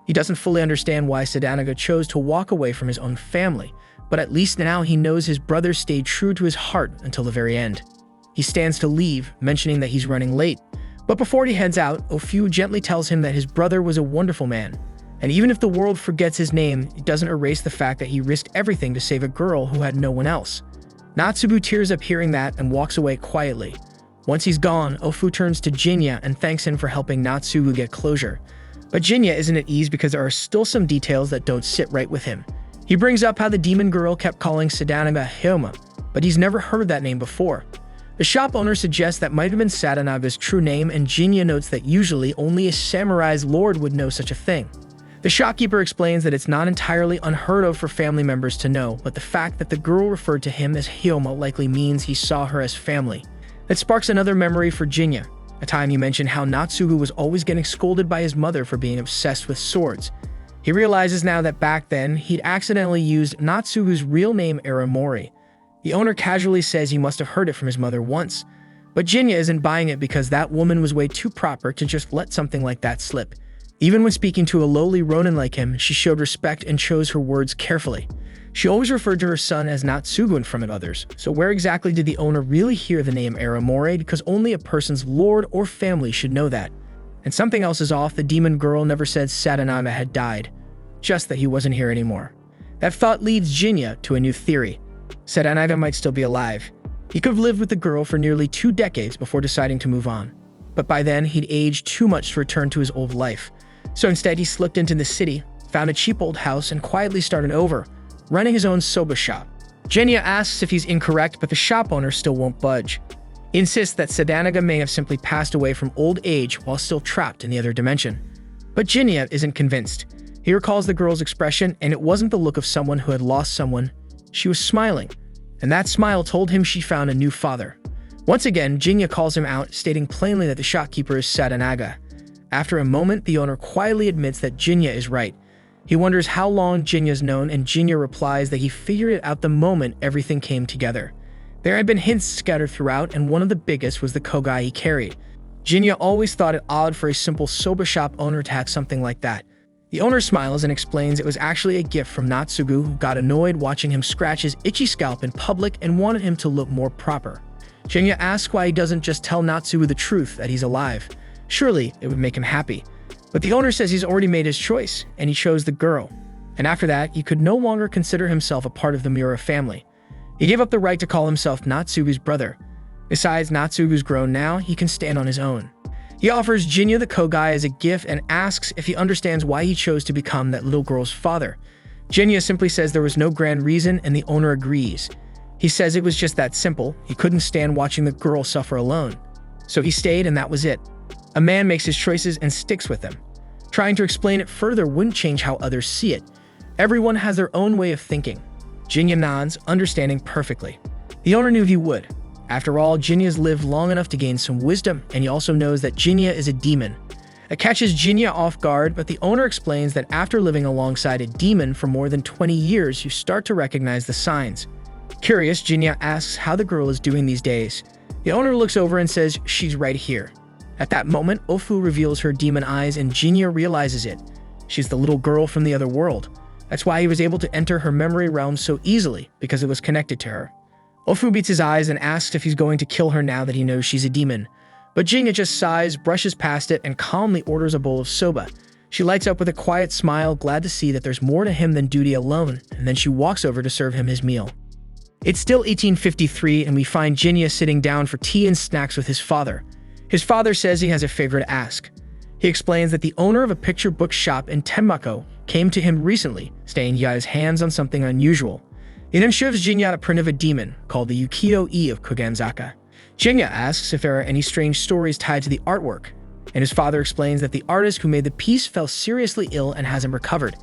He doesn't fully understand why Sadanaga chose to walk away from his own family, but at least now he knows his brother stayed true to his heart until the very end. He stands to leave, mentioning that he's running late. But before he heads out, Ofu gently tells him that his brother was a wonderful man. And even if the world forgets his name, it doesn't erase the fact that he risked everything to save a girl who had no one else. Natsubu tears up hearing that and walks away quietly. Once he's gone, Ofu turns to Jinya and thanks him for helping Natsubu get closure. But Jinya isn't at ease because there are still some details that don't sit right with him. He brings up how the demon girl kept calling Sadanaga Hyoma, but he's never heard that name before. The shop owner suggests that might have been Sadanaga's true name, and Jinya notes that usually only a samurai's lord would know such a thing. The shopkeeper explains that it's not entirely unheard of for family members to know, but the fact that the girl referred to him as Hyoma likely means he saw her as family. That sparks another memory for Jinya, a time he mentioned how Natsubu was always getting scolded by his mother for being obsessed with swords. He realizes now that back then, he'd accidentally used Natsubu's real name Aramori. The owner casually says he must have heard it from his mother once, but Jinya isn't buying it because that woman was way too proper to just let something like that slip. Even when speaking to a lowly ronin like him, she showed respect and chose her words carefully. She always referred to her son as Natsugu in front of others, so where exactly did the owner really hear the name Aramori? Because only a person's lord or family should know that. And something else is off. The demon girl never said Sadanaga had died, just that he wasn't here anymore. That thought leads Jinya to a new theory. Sadanaga might still be alive. He could have lived with the girl for nearly 2 decades before deciding to move on. But by then, he'd aged too much to return to his old life. So instead, he slipped into the city, found a cheap old house, and quietly started over, running his own soba shop. Jinya asks if he's incorrect, but the shop owner still won't budge. He insists that Sadanaga may have simply passed away from old age while still trapped in the other dimension. But Jinya isn't convinced. He recalls the girl's expression, and it wasn't the look of someone who had lost someone. She was smiling, and that smile told him she found a new father. Once again, Jinya calls him out, stating plainly that the shopkeeper is Sadanaga. After a moment, the owner quietly admits that Jinya is right. He wonders how long Jinya's known, and Jinya replies that he figured it out the moment everything came together. There had been hints scattered throughout, and one of the biggest was the kogai he carried. Jinya always thought it odd for a simple soba shop owner to have something like that. The owner smiles and explains it was actually a gift from Natsugu, who got annoyed watching him scratch his itchy scalp in public and wanted him to look more proper. Jinya asks why he doesn't just tell Natsugu the truth that he's alive. Surely it would make him happy. But the owner says he's already made his choice, and he chose the girl. And after that, he could no longer consider himself a part of the Miura family. He gave up the right to call himself Natsugu's brother. Besides, Natsu, who's grown now, he can stand on his own. He offers Jinya the Kogai as a gift and asks if he understands why he chose to become that little girl's father. Jinya simply says there was no grand reason, and the owner agrees. He says it was just that simple. He couldn't stand watching the girl suffer alone. So he stayed, and that was it. A man makes his choices and sticks with them. Trying to explain it further wouldn't change how others see it. Everyone has their own way of thinking. Jinya nods, understanding perfectly. The owner knew he would. After all, Jinya's lived long enough to gain some wisdom, and he also knows that Jinya is a demon. It catches Jinya off guard, but the owner explains that after living alongside a demon for more than 20 years, you start to recognize the signs. Curious, Jinya asks how the girl is doing these days. The owner looks over and says she's right here. At that moment, Ofu reveals her demon eyes and Jinya realizes it. She's the little girl from the other world. That's why he was able to enter her memory realm so easily, because it was connected to her. Ofu beats his eyes and asks if he's going to kill her now that he knows she's a demon. But Jinya just sighs, brushes past it, and calmly orders a bowl of soba. She lights up with a quiet smile, glad to see that there's more to him than duty alone, and then she walks over to serve him his meal. It's still 1853, and we find Jinya sitting down for tea and snacks with his father. His father says he has a favor to ask. He explains that the owner of a picture book shop in Tenmako came to him recently, saying he got his hands on something unusual. He then shows Jinya a print of a demon called the Ukiyo-e of Koganzaka. Jinya asks if there are any strange stories tied to the artwork, and his father explains that the artist who made the piece fell seriously ill and hasn't recovered.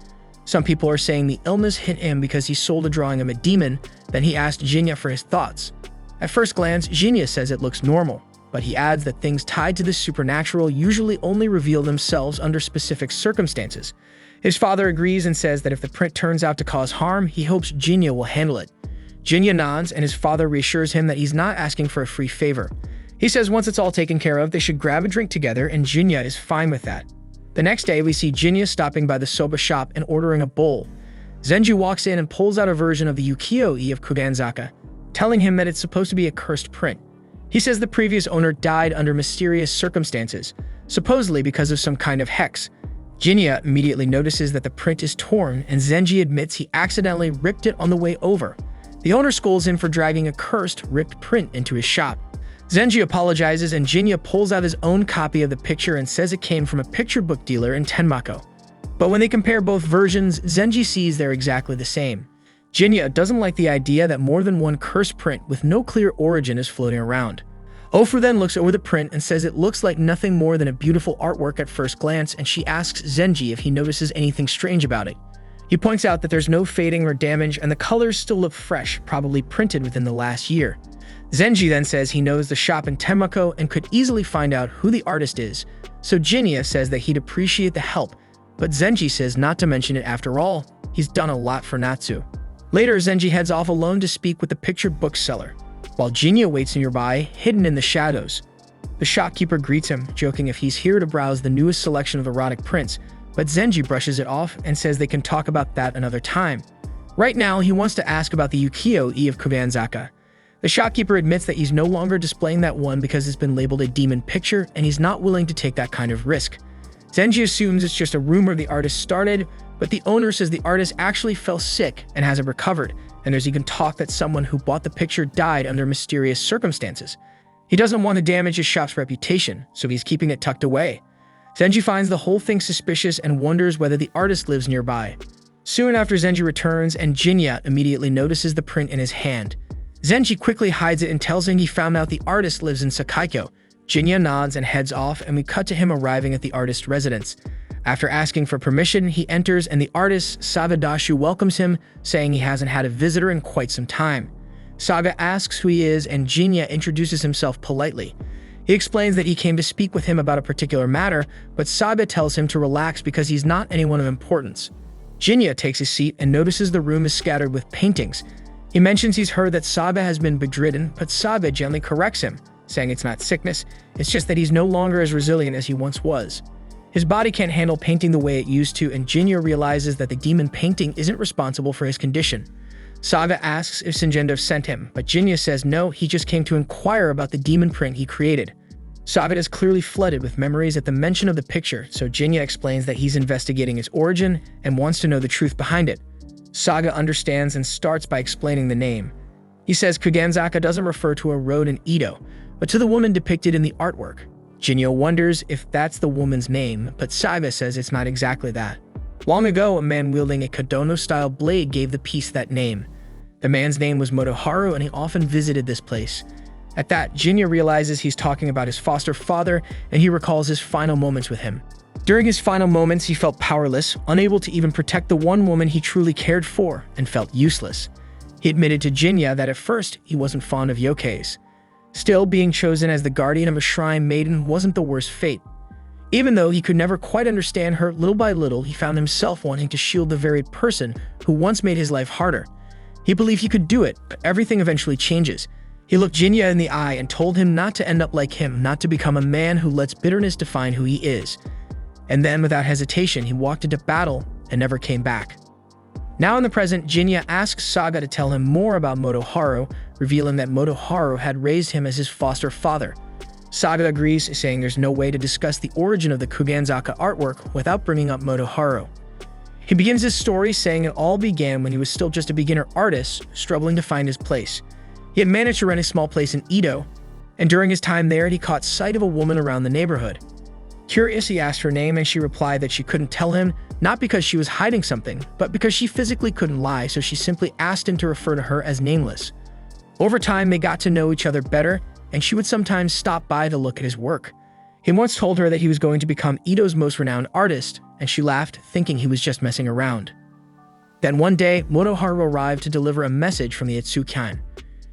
Some people are saying the illness hit him because he sold a drawing of a demon. Then he asked Jinya for his thoughts. At first glance, Jinya says it looks normal, but he adds that things tied to the supernatural usually only reveal themselves under specific circumstances. His father agrees and says that if the print turns out to cause harm, he hopes Jinya will handle it. Jinya nods, and his father reassures him that he's not asking for a free favor. He says once it's all taken care of, they should grab a drink together, and Jinya is fine with that. The next day, we see Jinya stopping by the soba shop and ordering a bowl. Zenji walks in and pulls out a version of the Ukiyo-e of Koganzaka, telling him that it's supposed to be a cursed print. He says the previous owner died under mysterious circumstances, supposedly because of some kind of hex. Jinya immediately notices that the print is torn, and Zenji admits he accidentally ripped it on the way over. The owner scolds him for dragging a cursed, ripped print into his shop. Zenji apologizes, and Jinya pulls out his own copy of the picture and says it came from a picture book dealer in Tenmako. But when they compare both versions, Zenji sees they're exactly the same. Jinya doesn't like the idea that more than one cursed print with no clear origin is floating around. Ofu then looks over the print and says it looks like nothing more than a beautiful artwork at first glance, and she asks Zenji if he notices anything strange about it. He points out that there's no fading or damage, and the colors still look fresh, probably printed within the last year. Zenji then says he knows the shop in Tenmako and could easily find out who the artist is, so Jinya says that he'd appreciate the help, but Zenji says not to mention it after all. He's done a lot for Natsu. Later, Zenji heads off alone to speak with the picture bookseller, while Jinya waits nearby, hidden in the shadows. The shopkeeper greets him, joking if he's here to browse the newest selection of erotic prints, but Zenji brushes it off and says they can talk about that another time. Right now, he wants to ask about the Ukiyo-e of Koganzaka. The shopkeeper admits that he's no longer displaying that one because it's been labeled a demon picture, and he's not willing to take that kind of risk. Zenji assumes it's just a rumor the artist started, but the owner says the artist actually fell sick and hasn't recovered, and there's even talk that someone who bought the picture died under mysterious circumstances. He doesn't want to damage his shop's reputation, so he's keeping it tucked away. Zenji finds the whole thing suspicious and wonders whether the artist lives nearby. Soon after Zenji returns, and Jinya immediately notices the print in his hand. Zenji quickly hides it and tells him he found out the artist lives in Sakaikyo. Jinya nods and heads off, and we cut to him arriving at the artist's residence. After asking for permission, he enters, and the artist, Saga Dashu, welcomes him, saying he hasn't had a visitor in quite some time. Saga asks who he is, and Jinya introduces himself politely. He explains that he came to speak with him about a particular matter, but Saga tells him to relax because he's not anyone of importance. Jinya takes his seat and notices the room is scattered with paintings. He mentions he's heard that Saga has been bedridden, but Saga gently corrects him, saying it's not sickness, it's just that he's no longer as resilient as he once was. His body can't handle painting the way it used to, and Jinya realizes that the demon painting isn't responsible for his condition. Saga asks if Sinjendov sent him, but Jinya says no, he just came to inquire about the demon print he created. Saga is clearly flooded with memories at the mention of the picture, so Jinya explains that he's investigating its origin and wants to know the truth behind it. Saga understands and starts by explaining the name. He says Kuganzaka doesn't refer to a road in Edo, but to the woman depicted in the artwork. Jinyo wonders if that's the woman's name, but Saiba says it's not exactly that. Long ago, a man wielding a Kodono-style blade gave the piece that name. The man's name was Motoharu, and he often visited this place. At that, Jinyo realizes he's talking about his foster father, and he recalls his final moments with him. During his final moments, he felt powerless, unable to even protect the one woman he truly cared for, and felt useless. He admitted to Jinya that at first, he wasn't fond of yokais. Still, being chosen as the guardian of a shrine maiden wasn't the worst fate. Even though he could never quite understand her, little by little, he found himself wanting to shield the very person who once made his life harder. He believed he could do it, but everything eventually changes. He looked Jinya in the eye and told him not to end up like him, not to become a man who lets bitterness define who he is. And then, without hesitation, he walked into battle and never came back. Now in the present, Jinya asks Saga to tell him more about Motoharu, revealing that Motoharu had raised him as his foster father. Saga agrees, saying there's no way to discuss the origin of the Kuganzaka artwork without bringing up Motoharu. He begins his story saying it all began when he was still just a beginner artist, struggling to find his place. He had managed to rent a small place in Edo, and during his time there, he caught sight of a woman around the neighborhood. Curious, he asked her name, and she replied that she couldn't tell him, not because she was hiding something, but because she physically couldn't lie, so she simply asked him to refer to her as Nameless. Over time, they got to know each other better, and she would sometimes stop by to look at his work. He once told her that he was going to become Edo's most renowned artist, and she laughed, thinking he was just messing around. Then one day, Motoharu arrived to deliver a message from the Itsukan.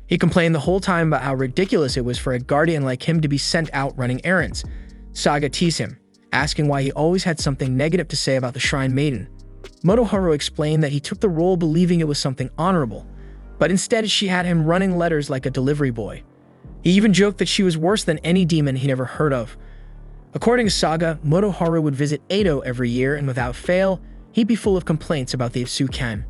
He complained the whole time about how ridiculous it was for a guardian like him to be sent out running errands. Saga teased him, asking why he always had something negative to say about the Shrine Maiden. Motoharu explained that he took the role believing it was something honorable, but instead she had him running letters like a delivery boy. He even joked that she was worse than any demon he never heard of. According to Saga, Motoharu would visit Edo every year, and without fail, he'd be full of complaints about the Itsukan.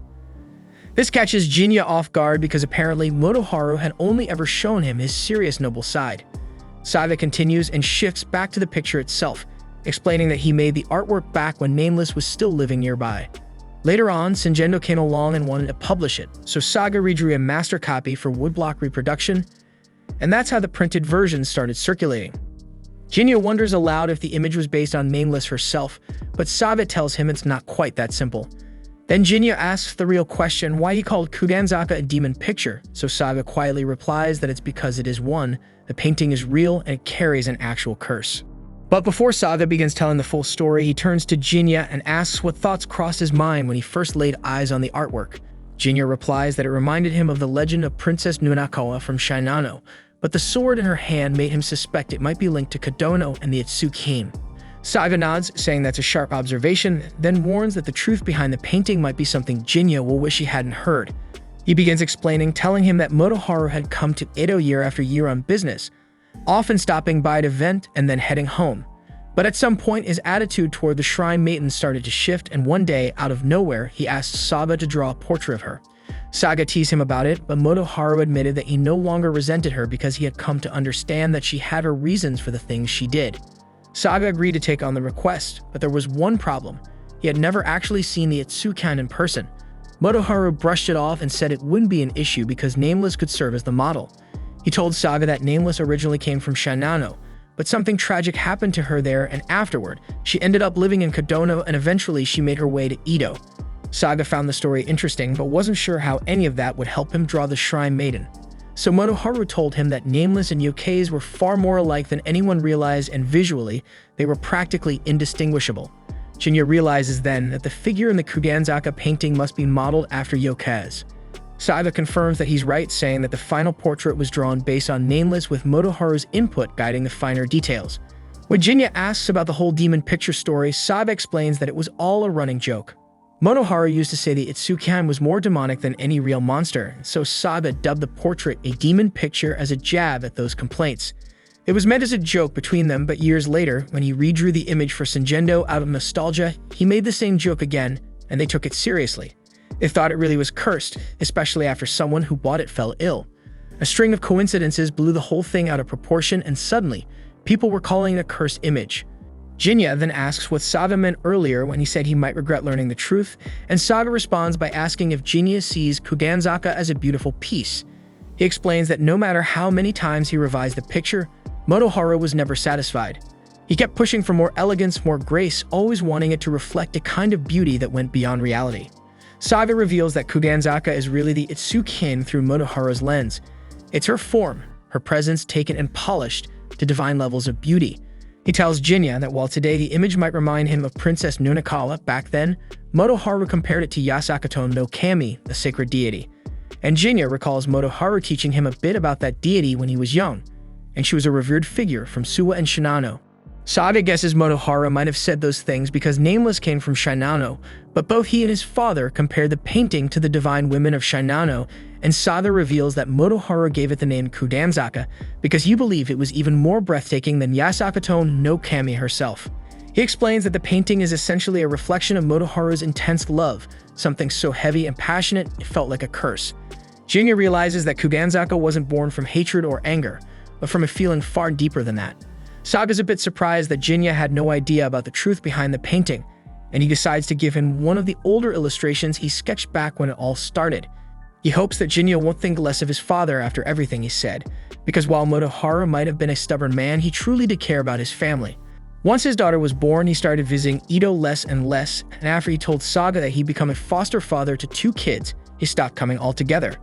This catches Jinya off guard because apparently Motoharu had only ever shown him his serious noble side. Saga continues and shifts back to the picture itself, explaining that he made the artwork back when Nameless was still living nearby. Later on, Shinjendo came along and wanted to publish it, so Saga redrew a master copy for woodblock reproduction, and that's how the printed version started circulating. Jinya wonders aloud if the image was based on Nameless herself, but Saga tells him it's not quite that simple. Then Jinya asks the real question why he called Kuganzaka a demon picture, so Saga quietly replies that it's because it is one, the painting is real, and it carries an actual curse. But before Saga begins telling the full story, he turns to Jinya and asks what thoughts crossed his mind when he first laid eyes on the artwork. Jinya replies that it reminded him of the legend of Princess Nunakawa from Shinano, but the sword in her hand made him suspect it might be linked to Kodono and the Itsukan. Saga nods, saying that's a sharp observation, then warns that the truth behind the painting might be something Jinya will wish he hadn't heard. He begins explaining, telling him that Motoharu had come to Edo year after year on business, often stopping by to vent and then heading home. But at some point, his attitude toward the Shrine Maiden started to shift, and one day, out of nowhere, he asked Saga to draw a portrait of her. Saga teased him about it, but Motoharu admitted that he no longer resented her because he had come to understand that she had her reasons for the things she did. Saga agreed to take on the request, but there was one problem. He had never actually seen the Itsukan in person. Motoharu brushed it off and said it wouldn't be an issue because Nameless could serve as the model. He told Saga that Nameless originally came from Shinano, but something tragic happened to her there, and afterward, she ended up living in Kodono and eventually she made her way to Edo. Saga found the story interesting, but wasn't sure how any of that would help him draw the Shrine Maiden. So Motoharu told him that Nameless and yokais were far more alike than anyone realized, and visually, they were practically indistinguishable. Jinya realizes then that the figure in the Kuganzaka painting must be modeled after yokais. Saga confirms that he's right, saying that the final portrait was drawn based on Nameless with Motoharu's input guiding the finer details. When Jinya asks about the whole demon picture story, Saga explains that it was all a running joke. Motoharu used to say the Itsukan was more demonic than any real monster, so Saga dubbed the portrait a demon picture as a jab at those complaints. It was meant as a joke between them, but years later, when he redrew the image for Shinjendo out of nostalgia, he made the same joke again, and they took it seriously. They thought it really was cursed, especially after someone who bought it fell ill. A string of coincidences blew the whole thing out of proportion, and suddenly, people were calling it a cursed image. Jinya then asks what Saga meant earlier when he said he might regret learning the truth, and Saga responds by asking if Jinya sees Kuganzaka as a beautiful piece. He explains that no matter how many times he revised the picture, Motoharu was never satisfied. He kept pushing for more elegance, more grace, always wanting it to reflect a kind of beauty that went beyond reality. Saga reveals that Kuganzaka is really the Itsukin through Motoharu's lens. It's her form, her presence taken and polished to divine levels of beauty. He tells Jinya that while today the image might remind him of Princess Nunakawa, back then, Motoharu compared it to Yasakato no Kami, the sacred deity. And Jinya recalls Motoharu teaching him a bit about that deity when he was young, and she was a revered figure from Suwa and Shinano. Saga guesses Motoharu might have said those things because Nameless came from Shinano, but both he and his father compared the painting to the divine women of Shinano, and Saga reveals that Motoharu gave it the name Kudanzaka because he believed it was even more breathtaking than Yasakato no Kami herself. He explains that the painting is essentially a reflection of Motoharu's intense love, something so heavy and passionate it felt like a curse. Jinya realizes that Kuganzaka wasn't born from hatred or anger, but from a feeling far deeper than that. Saga's a bit surprised that Jinya had no idea about the truth behind the painting, and he decides to give him one of the older illustrations he sketched back when it all started. He hopes that Jinya won't think less of his father after everything he said, because while Motoharu might have been a stubborn man, he truly did care about his family. Once his daughter was born, he started visiting Ito less and less, and after he told Saga that he'd become a foster father to 2 kids, he stopped coming altogether.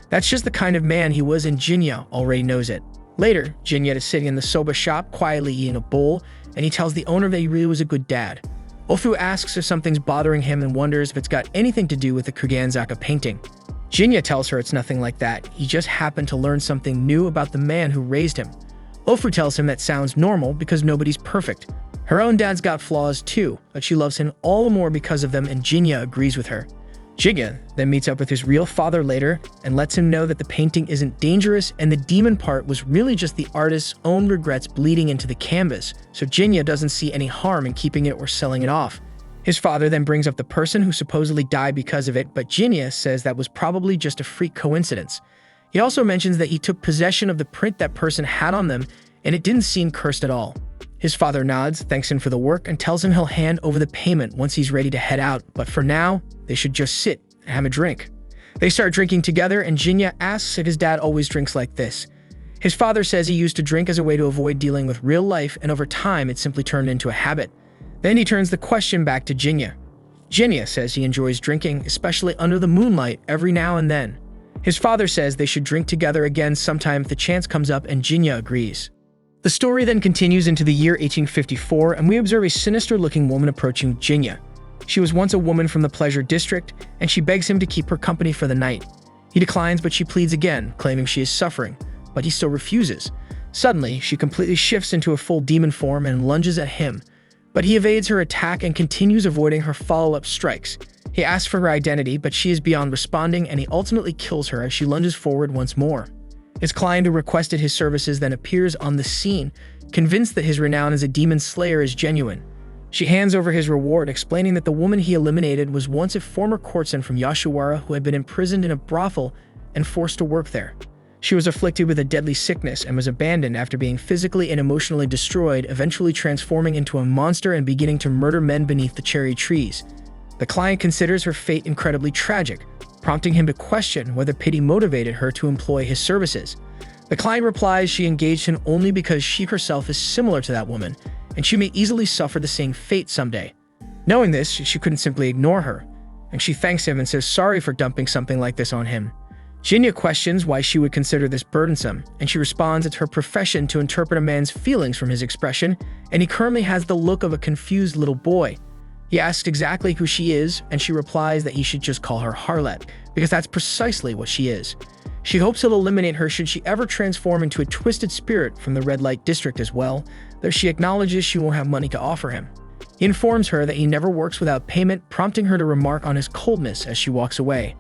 That's just the kind of man he was, and Jinya already knows it. Later, Jinya is sitting in the soba shop, quietly eating a bowl, and he tells the owner that he really was a good dad. Ofu asks if something's bothering him and wonders if it's got anything to do with the Kuganzaka painting. Jinya tells her it's nothing like that, he just happened to learn something new about the man who raised him. Ofu tells him that sounds normal because nobody's perfect. Her own dad's got flaws too, but she loves him all the more because of them, and Jinya agrees with her. Jinya then meets up with his real father later and lets him know that the painting isn't dangerous and the demon part was really just the artist's own regrets bleeding into the canvas, so Jinya doesn't see any harm in keeping it or selling it off. His father then brings up the person who supposedly died because of it, but Jinya says that was probably just a freak coincidence. He also mentions that he took possession of the print that person had on them and it didn't seem cursed at all. His father nods, thanks him for the work, and tells him he'll hand over the payment once he's ready to head out, but for now, they should just sit and have a drink. They start drinking together, and Jinya asks if his dad always drinks like this. His father says he used to drink as a way to avoid dealing with real life, and over time, it simply turned into a habit. Then he turns the question back to Jinya. Jinya says he enjoys drinking, especially under the moonlight, every now and then. His father says they should drink together again sometime if the chance comes up, and Jinya agrees. The story then continues into the year 1854, and we observe a sinister-looking woman approaching Jinya. She was once a woman from the Pleasure District, and she begs him to keep her company for the night. He declines, but she pleads again, claiming she is suffering, but he still refuses. Suddenly, she completely shifts into a full demon form and lunges at him, but he evades her attack and continues avoiding her follow-up strikes. He asks for her identity, but she is beyond responding, and he ultimately kills her as she lunges forward once more. His client who requested his services then appears on the scene, convinced that his renown as a demon slayer is genuine. She hands over his reward, explaining that the woman he eliminated was once a former courtesan from Yashiwara who had been imprisoned in a brothel and forced to work there. She was afflicted with a deadly sickness and was abandoned after being physically and emotionally destroyed, eventually transforming into a monster and beginning to murder men beneath the cherry trees. The client considers her fate incredibly tragic, prompting him to question whether pity motivated her to employ his services. The client replies she engaged him only because she herself is similar to that woman, and she may easily suffer the same fate someday. Knowing this, she couldn't simply ignore her, and she thanks him and says sorry for dumping something like this on him. Jinya questions why she would consider this burdensome, and she responds it's her profession to interpret a man's feelings from his expression, and he currently has the look of a confused little boy. He asks exactly who she is, and she replies that he should just call her Harlot, because that's precisely what she is. She hopes he'll eliminate her should she ever transform into a twisted spirit from the red light district as well, though she acknowledges she won't have money to offer him. He informs her that he never works without payment, prompting her to remark on his coldness as she walks away.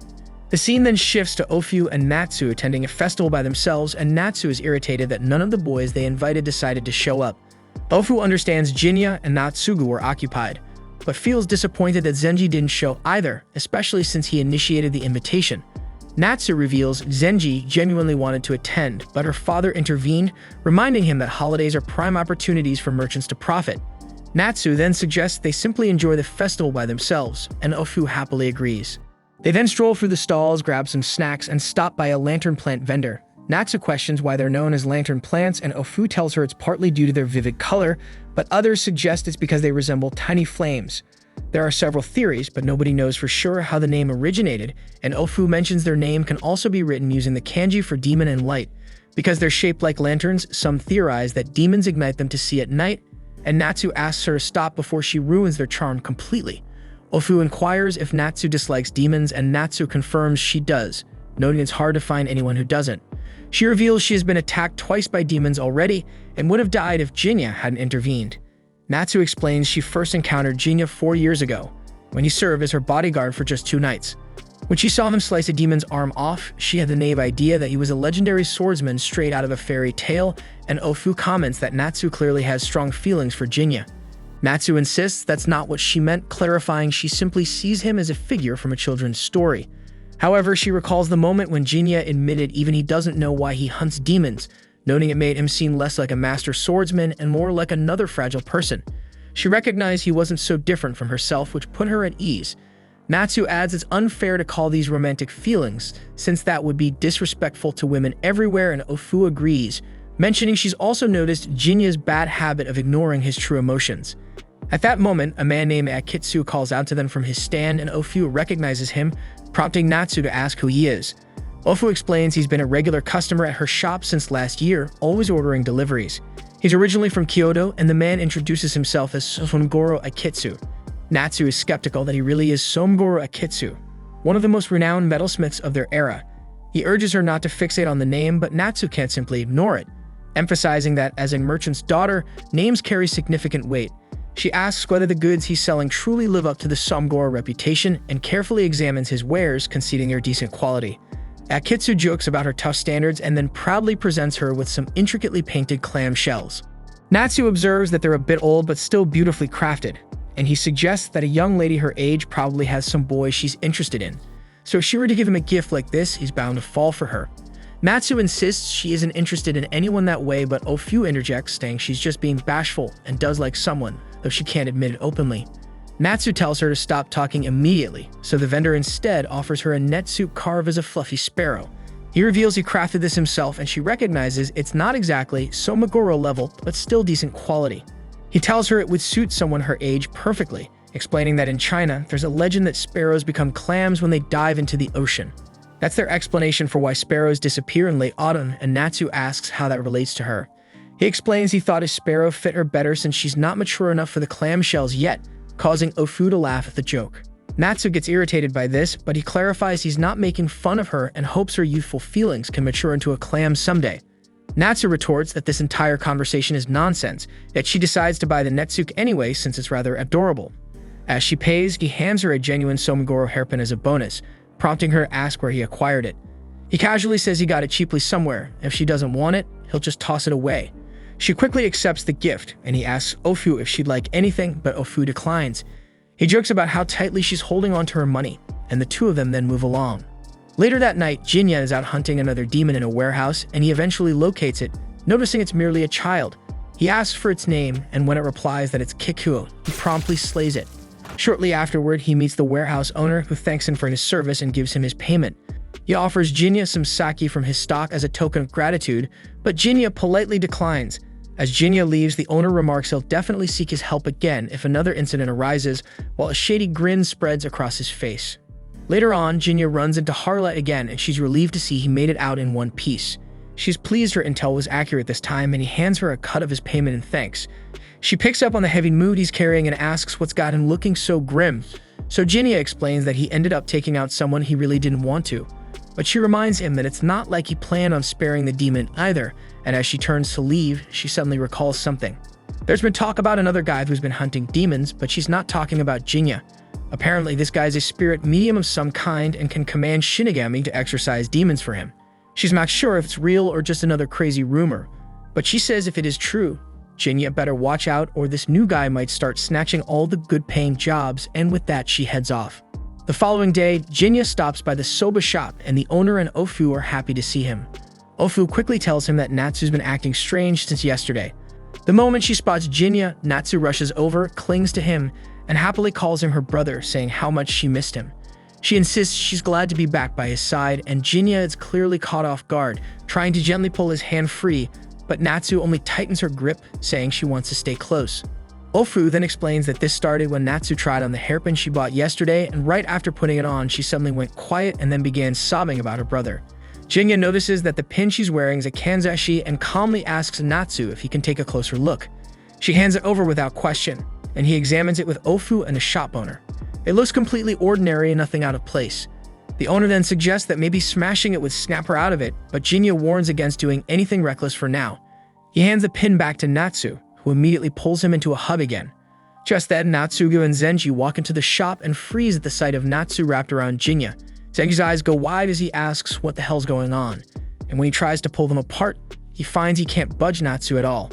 The scene then shifts to Ofu and Natsu attending a festival by themselves, and Natsu is irritated that none of the boys they invited decided to show up. Ofu understands Jinya and Natsugu were occupied, but feels disappointed that Zenji didn't show either, especially since he initiated the invitation. Natsu reveals Zenji genuinely wanted to attend, but her father intervened, reminding him that holidays are prime opportunities for merchants to profit. Natsu then suggests they simply enjoy the festival by themselves, and Ofu happily agrees. They then stroll through the stalls, grab some snacks, and stop by a lantern plant vendor. Natsu questions why they're known as lantern plants, and Ofu tells her it's partly due to their vivid color, but others suggest it's because they resemble tiny flames. There are several theories, but nobody knows for sure how the name originated, and Ofu mentions their name can also be written using the kanji for demon and light. Because they're shaped like lanterns, some theorize that demons ignite them to see at night, and Natsu asks her to stop before she ruins their charm completely. Ofu inquires if Natsu dislikes demons, and Natsu confirms she does, noting it's hard to find anyone who doesn't. She reveals she has been attacked twice by demons already and would have died if Jinya hadn't intervened. Natsu explains she first encountered Jinya 4 years ago, when he served as her bodyguard for just 2 nights. When she saw him slice a demon's arm off, she had the naive idea that he was a legendary swordsman straight out of a fairy tale, and Ofu comments that Natsu clearly has strong feelings for Jinya. Natsu insists that's not what she meant, clarifying she simply sees him as a figure from a children's story. However, she recalls the moment when Jinya admitted even he doesn't know why he hunts demons, noting it made him seem less like a master swordsman and more like another fragile person. She recognized he wasn't so different from herself, which put her at ease. Natsu adds it's unfair to call these romantic feelings, since that would be disrespectful to women everywhere, and Ofu agrees, mentioning she's also noticed Jinya's bad habit of ignoring his true emotions. At that moment, a man named Akitsu calls out to them from his stand, and Ofu recognizes him, prompting Natsu to ask who he is. Ofu explains he's been a regular customer at her shop since last year, always ordering deliveries. He's originally from Kyoto, and the man introduces himself as Somgoro Akitsu. Natsu is skeptical that he really is Somgoro Akitsu, one of the most renowned metalsmiths of their era. He urges her not to fixate on the name, but Natsu can't simply ignore it, emphasizing that as a merchant's daughter, names carry significant weight. She asks whether the goods he's selling truly live up to the Somgoro reputation and carefully examines his wares, conceding their decent quality. Akitsu jokes about her tough standards and then proudly presents her with some intricately painted clam shells. Natsu observes that they're a bit old but still beautifully crafted, and he suggests that a young lady her age probably has some boy she's interested in. So if she were to give him a gift like this, he's bound to fall for her. Natsu insists she isn't interested in anyone that way, but Ofu interjects, saying she's just being bashful and does like someone, though she can't admit it openly. Natsu tells her to stop talking immediately, so the vendor instead offers her a net suit carved as a fluffy sparrow. He reveals he crafted this himself, and she recognizes it's not exactly Somogoro level, but still decent quality. He tells her it would suit someone her age perfectly, explaining that in China, there's a legend that sparrows become clams when they dive into the ocean. That's their explanation for why sparrows disappear in late autumn, and Natsu asks how that relates to her. He explains he thought his sparrow fit her better since she's not mature enough for the clamshells yet, causing Ofu to laugh at the joke. Natsu gets irritated by this, but he clarifies he's not making fun of her and hopes her youthful feelings can mature into a clam someday. Natsu retorts that this entire conversation is nonsense, yet she decides to buy the netsuke anyway since it's rather adorable. As she pays, he hands her a genuine Somogoro hairpin as a bonus, prompting her to ask where he acquired it. He casually says he got it cheaply somewhere. If she doesn't want it, he'll just toss it away. She quickly accepts the gift, and he asks Ofu if she'd like anything, but Ofu declines. He jokes about how tightly she's holding onto her money, and the two of them then move along. Later that night, Jinya is out hunting another demon in a warehouse, and he eventually locates it, noticing it's merely a child. He asks for its name, and when it replies that it's Kikuo, he promptly slays it. Shortly afterward, he meets the warehouse owner, who thanks him for his service and gives him his payment. He offers Jinya some sake from his stock as a token of gratitude, but Jinya politely declines. As Jinya leaves, the owner remarks he'll definitely seek his help again if another incident arises, while a shady grin spreads across his face. Later on, Jinya runs into Harlot again, and she's relieved to see he made it out in one piece. She's pleased her intel was accurate this time, and he hands her a cut of his payment in thanks. She picks up on the heavy mood he's carrying and asks what's got him looking so grim. So Jinya explains that he ended up taking out someone he really didn't want to. But she reminds him that it's not like he planned on sparing the demon either, and as she turns to leave, she suddenly recalls something. There's been talk about another guy who's been hunting demons, but she's not talking about Jinya. Apparently, this guy's a spirit medium of some kind and can command Shinigami to exorcise demons for him. She's not sure if it's real or just another crazy rumor, but she says if it is true, Jinya better watch out or this new guy might start snatching all the good-paying jobs, and with that, she heads off. The following day, Jinya stops by the soba shop, and the owner and Ofu are happy to see him. Ofu quickly tells him that Natsu's been acting strange since yesterday. The moment she spots Jinya, Natsu rushes over, clings to him, and happily calls him her brother, saying how much she missed him. She insists she's glad to be back by his side, and Jinya is clearly caught off guard, trying to gently pull his hand free, but Natsu only tightens her grip, saying she wants to stay close. Ofu then explains that this started when Natsu tried on the hairpin she bought yesterday, and right after putting it on, she suddenly went quiet and then began sobbing about her brother. Jinya notices that the pin she's wearing is a kanzashi and calmly asks Natsu if he can take a closer look. She hands it over without question, and he examines it with Ofu and a shop owner. It looks completely ordinary and nothing out of place. The owner then suggests that maybe smashing it would snap her out of it, but Jinya warns against doing anything reckless for now. He hands the pin back to Natsu, who immediately pulls him into a hug again. Just then, Natsugu and Zenji walk into the shop and freeze at the sight of Natsu wrapped around Jinya. Zenji's eyes go wide as he asks what the hell's going on, and when he tries to pull them apart, he finds he can't budge Natsu at all.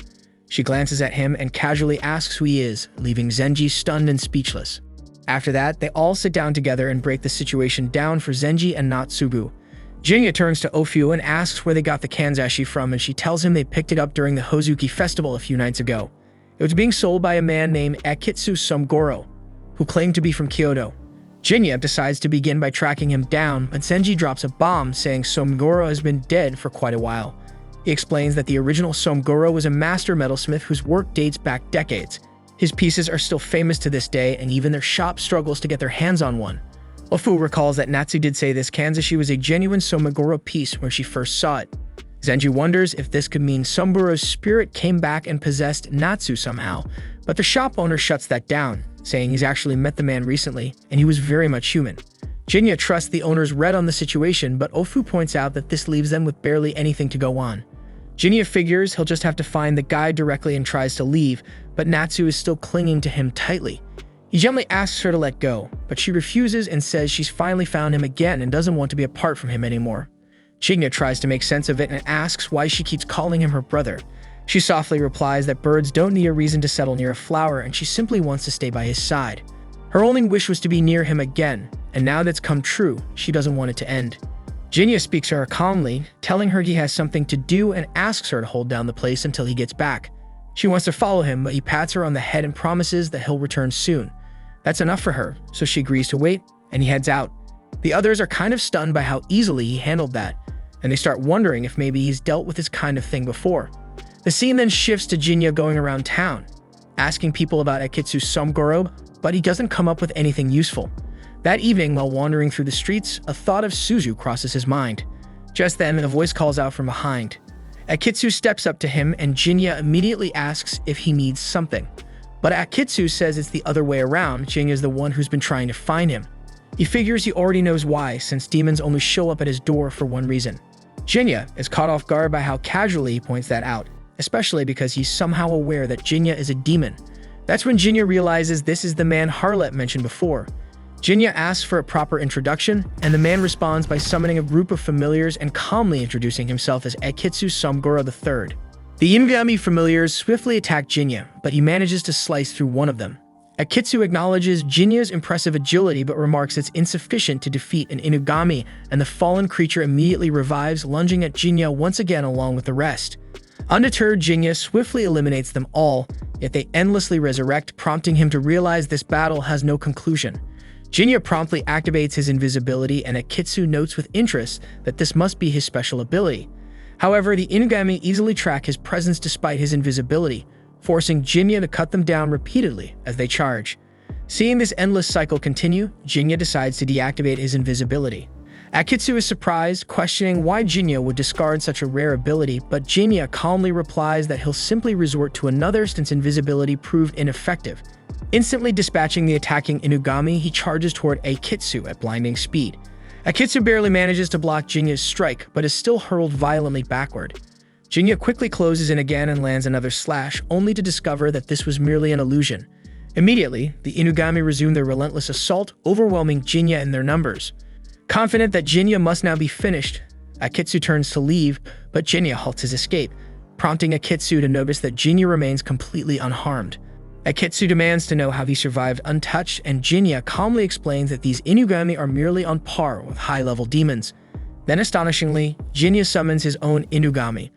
She glances at him and casually asks who he is, leaving Zenji stunned and speechless. After that, they all sit down together and break the situation down for Zenji and Natsugu. Jinya turns to Ofu and asks where they got the kanzashi from, and she tells him they picked it up during the Hozuki festival a few nights ago. It was being sold by a man named Akitsu Sumgoro, who claimed to be from Kyoto. Jinya decides to begin by tracking him down, but Zenji drops a bomb saying Sumgoro has been dead for quite a while. He explains that the original Sumgoro was a master metalsmith whose work dates back decades. His pieces are still famous to this day, and even their shop struggles to get their hands on one. Ofu recalls that Natsu did say this kanzashi was a genuine Sumgoro piece when she first saw it. Zenji wonders if this could mean Sumgoro's spirit came back and possessed Natsu somehow, but the shop owner shuts that down, saying he's actually met the man recently, and he was very much human. Jinya trusts the owner's read on the situation, but Ofu points out that this leaves them with barely anything to go on. Jinya figures he'll just have to find the guide directly and tries to leave, but Natsu is still clinging to him tightly. He gently asks her to let go, but she refuses and says she's finally found him again and doesn't want to be apart from him anymore. Jinya tries to make sense of it and asks why she keeps calling him her brother. She softly replies that birds don't need a reason to settle near a flower, and she simply wants to stay by his side. Her only wish was to be near him again, and now that's come true, she doesn't want it to end. Jinya speaks to her calmly, telling her he has something to do and asks her to hold down the place until he gets back. She wants to follow him, but he pats her on the head and promises that he'll return soon. That's enough for her, so she agrees to wait, and he heads out. The others are kind of stunned by how easily he handled that, and they start wondering if maybe he's dealt with this kind of thing before. The scene then shifts to Jinya going around town, asking people about Akitsu Sumgoro, but he doesn't come up with anything useful. That evening, while wandering through the streets, a thought of Suzu crosses his mind. Just then, a voice calls out from behind. Akitsu steps up to him, and Jinya immediately asks if he needs something. But Akitsu says it's the other way around. Jinya's the one who's been trying to find him. He figures he already knows why, since demons only show up at his door for one reason. Jinya is caught off guard by how casually he points that out, especially because he's somehow aware that Jinya is a demon. That's when Jinya realizes this is the man Harlep mentioned before. Jinya asks for a proper introduction, and the man responds by summoning a group of familiars and calmly introducing himself as Akitsu Sumgoro III. The Inugami familiars swiftly attack Jinya, but he manages to slice through one of them. Akitsu acknowledges Jinya's impressive agility but remarks it's insufficient to defeat an Inugami, and the fallen creature immediately revives, lunging at Jinya once again along with the rest. Undeterred, Jinya swiftly eliminates them all, yet they endlessly resurrect, prompting him to realize this battle has no conclusion. Jinya promptly activates his invisibility, and Akitsu notes with interest that this must be his special ability. However, the Inugami easily track his presence despite his invisibility, forcing Jinya to cut them down repeatedly as they charge. Seeing this endless cycle continue, Jinya decides to deactivate his invisibility. Akitsu is surprised, questioning why Jinya would discard such a rare ability, but Jinya calmly replies that he'll simply resort to another since invisibility proved ineffective. Instantly dispatching the attacking Inugami, he charges toward Akitsu at blinding speed. Akitsu barely manages to block Jinya's strike, but is still hurled violently backward. Jinya quickly closes in again and lands another slash, only to discover that this was merely an illusion. Immediately, the Inugami resume their relentless assault, overwhelming Jinya in their numbers. Confident that Jinya must now be finished, Akitsu turns to leave, but Jinya halts his escape, prompting Akitsu to notice that Jinya remains completely unharmed. Akitsu demands to know how he survived untouched, and Jinya calmly explains that these Inugami are merely on par with high-level demons. Then astonishingly, Jinya summons his own Inugami,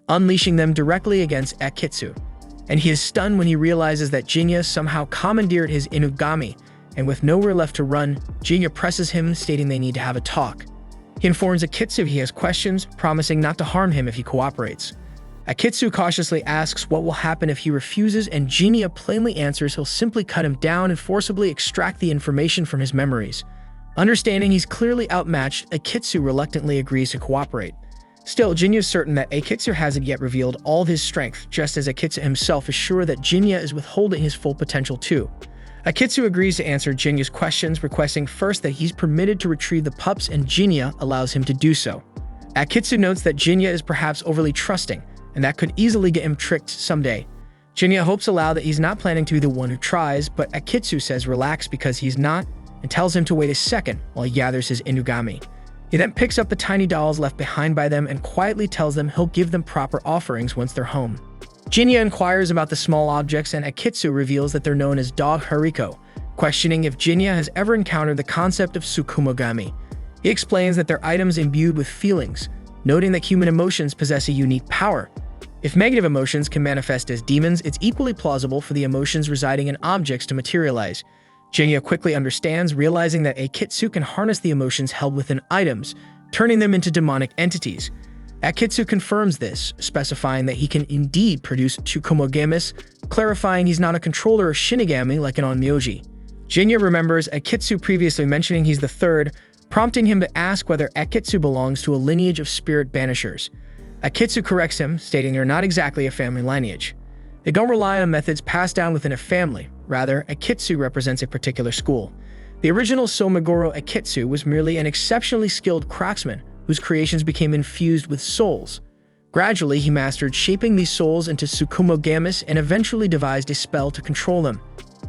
unleashing them directly against Akitsu. And he is stunned when he realizes that Jinya somehow commandeered his Inugami, and with nowhere left to run, Jinya presses him, stating they need to have a talk. He informs Akitsu he has questions, promising not to harm him if he cooperates. Akitsu cautiously asks what will happen if he refuses, and Jinya plainly answers he'll simply cut him down and forcibly extract the information from his memories. Understanding he's clearly outmatched, Akitsu reluctantly agrees to cooperate. Still, Jinya is certain that Akitsu hasn't yet revealed all of his strength, just as Akitsu himself is sure that Jinya is withholding his full potential too. Akitsu agrees to answer Jinya's questions, requesting first that he's permitted to retrieve the pups, and Jinya allows him to do so. Akitsu notes that Jinya is perhaps overly trusting, and that could easily get him tricked someday. Jinya hopes aloud that he's not planning to be the one who tries, but Akitsu says relax because he's not, and tells him to wait a second while he gathers his inugami. He then picks up the tiny dolls left behind by them and quietly tells them he'll give them proper offerings once they're home. Jinya inquires about the small objects, and Akitsu reveals that they're known as dog hariko, questioning if Jinya has ever encountered the concept of tsukumogami. He explains that they're items imbued with feelings, noting that human emotions possess a unique power. If negative emotions can manifest as demons, it's equally plausible for the emotions residing in objects to materialize. Jinya quickly understands, realizing that Akitsu can harness the emotions held within items, turning them into demonic entities. Akitsu confirms this, specifying that he can indeed produce tsukumogamis, clarifying he's not a controller of shinigami like an onmyoji. Jinya remembers Akitsu previously mentioning he's the third, prompting him to ask whether Akitsu belongs to a lineage of spirit banishers. Akitsu corrects him, stating they're not exactly a family lineage. They don't rely on methods passed down within a family. Rather, Akitsu represents a particular school. The original Somegoro Akitsu was merely an exceptionally skilled craftsman whose creations became infused with souls. Gradually, he mastered shaping these souls into tsukumogamis and eventually devised a spell to control them.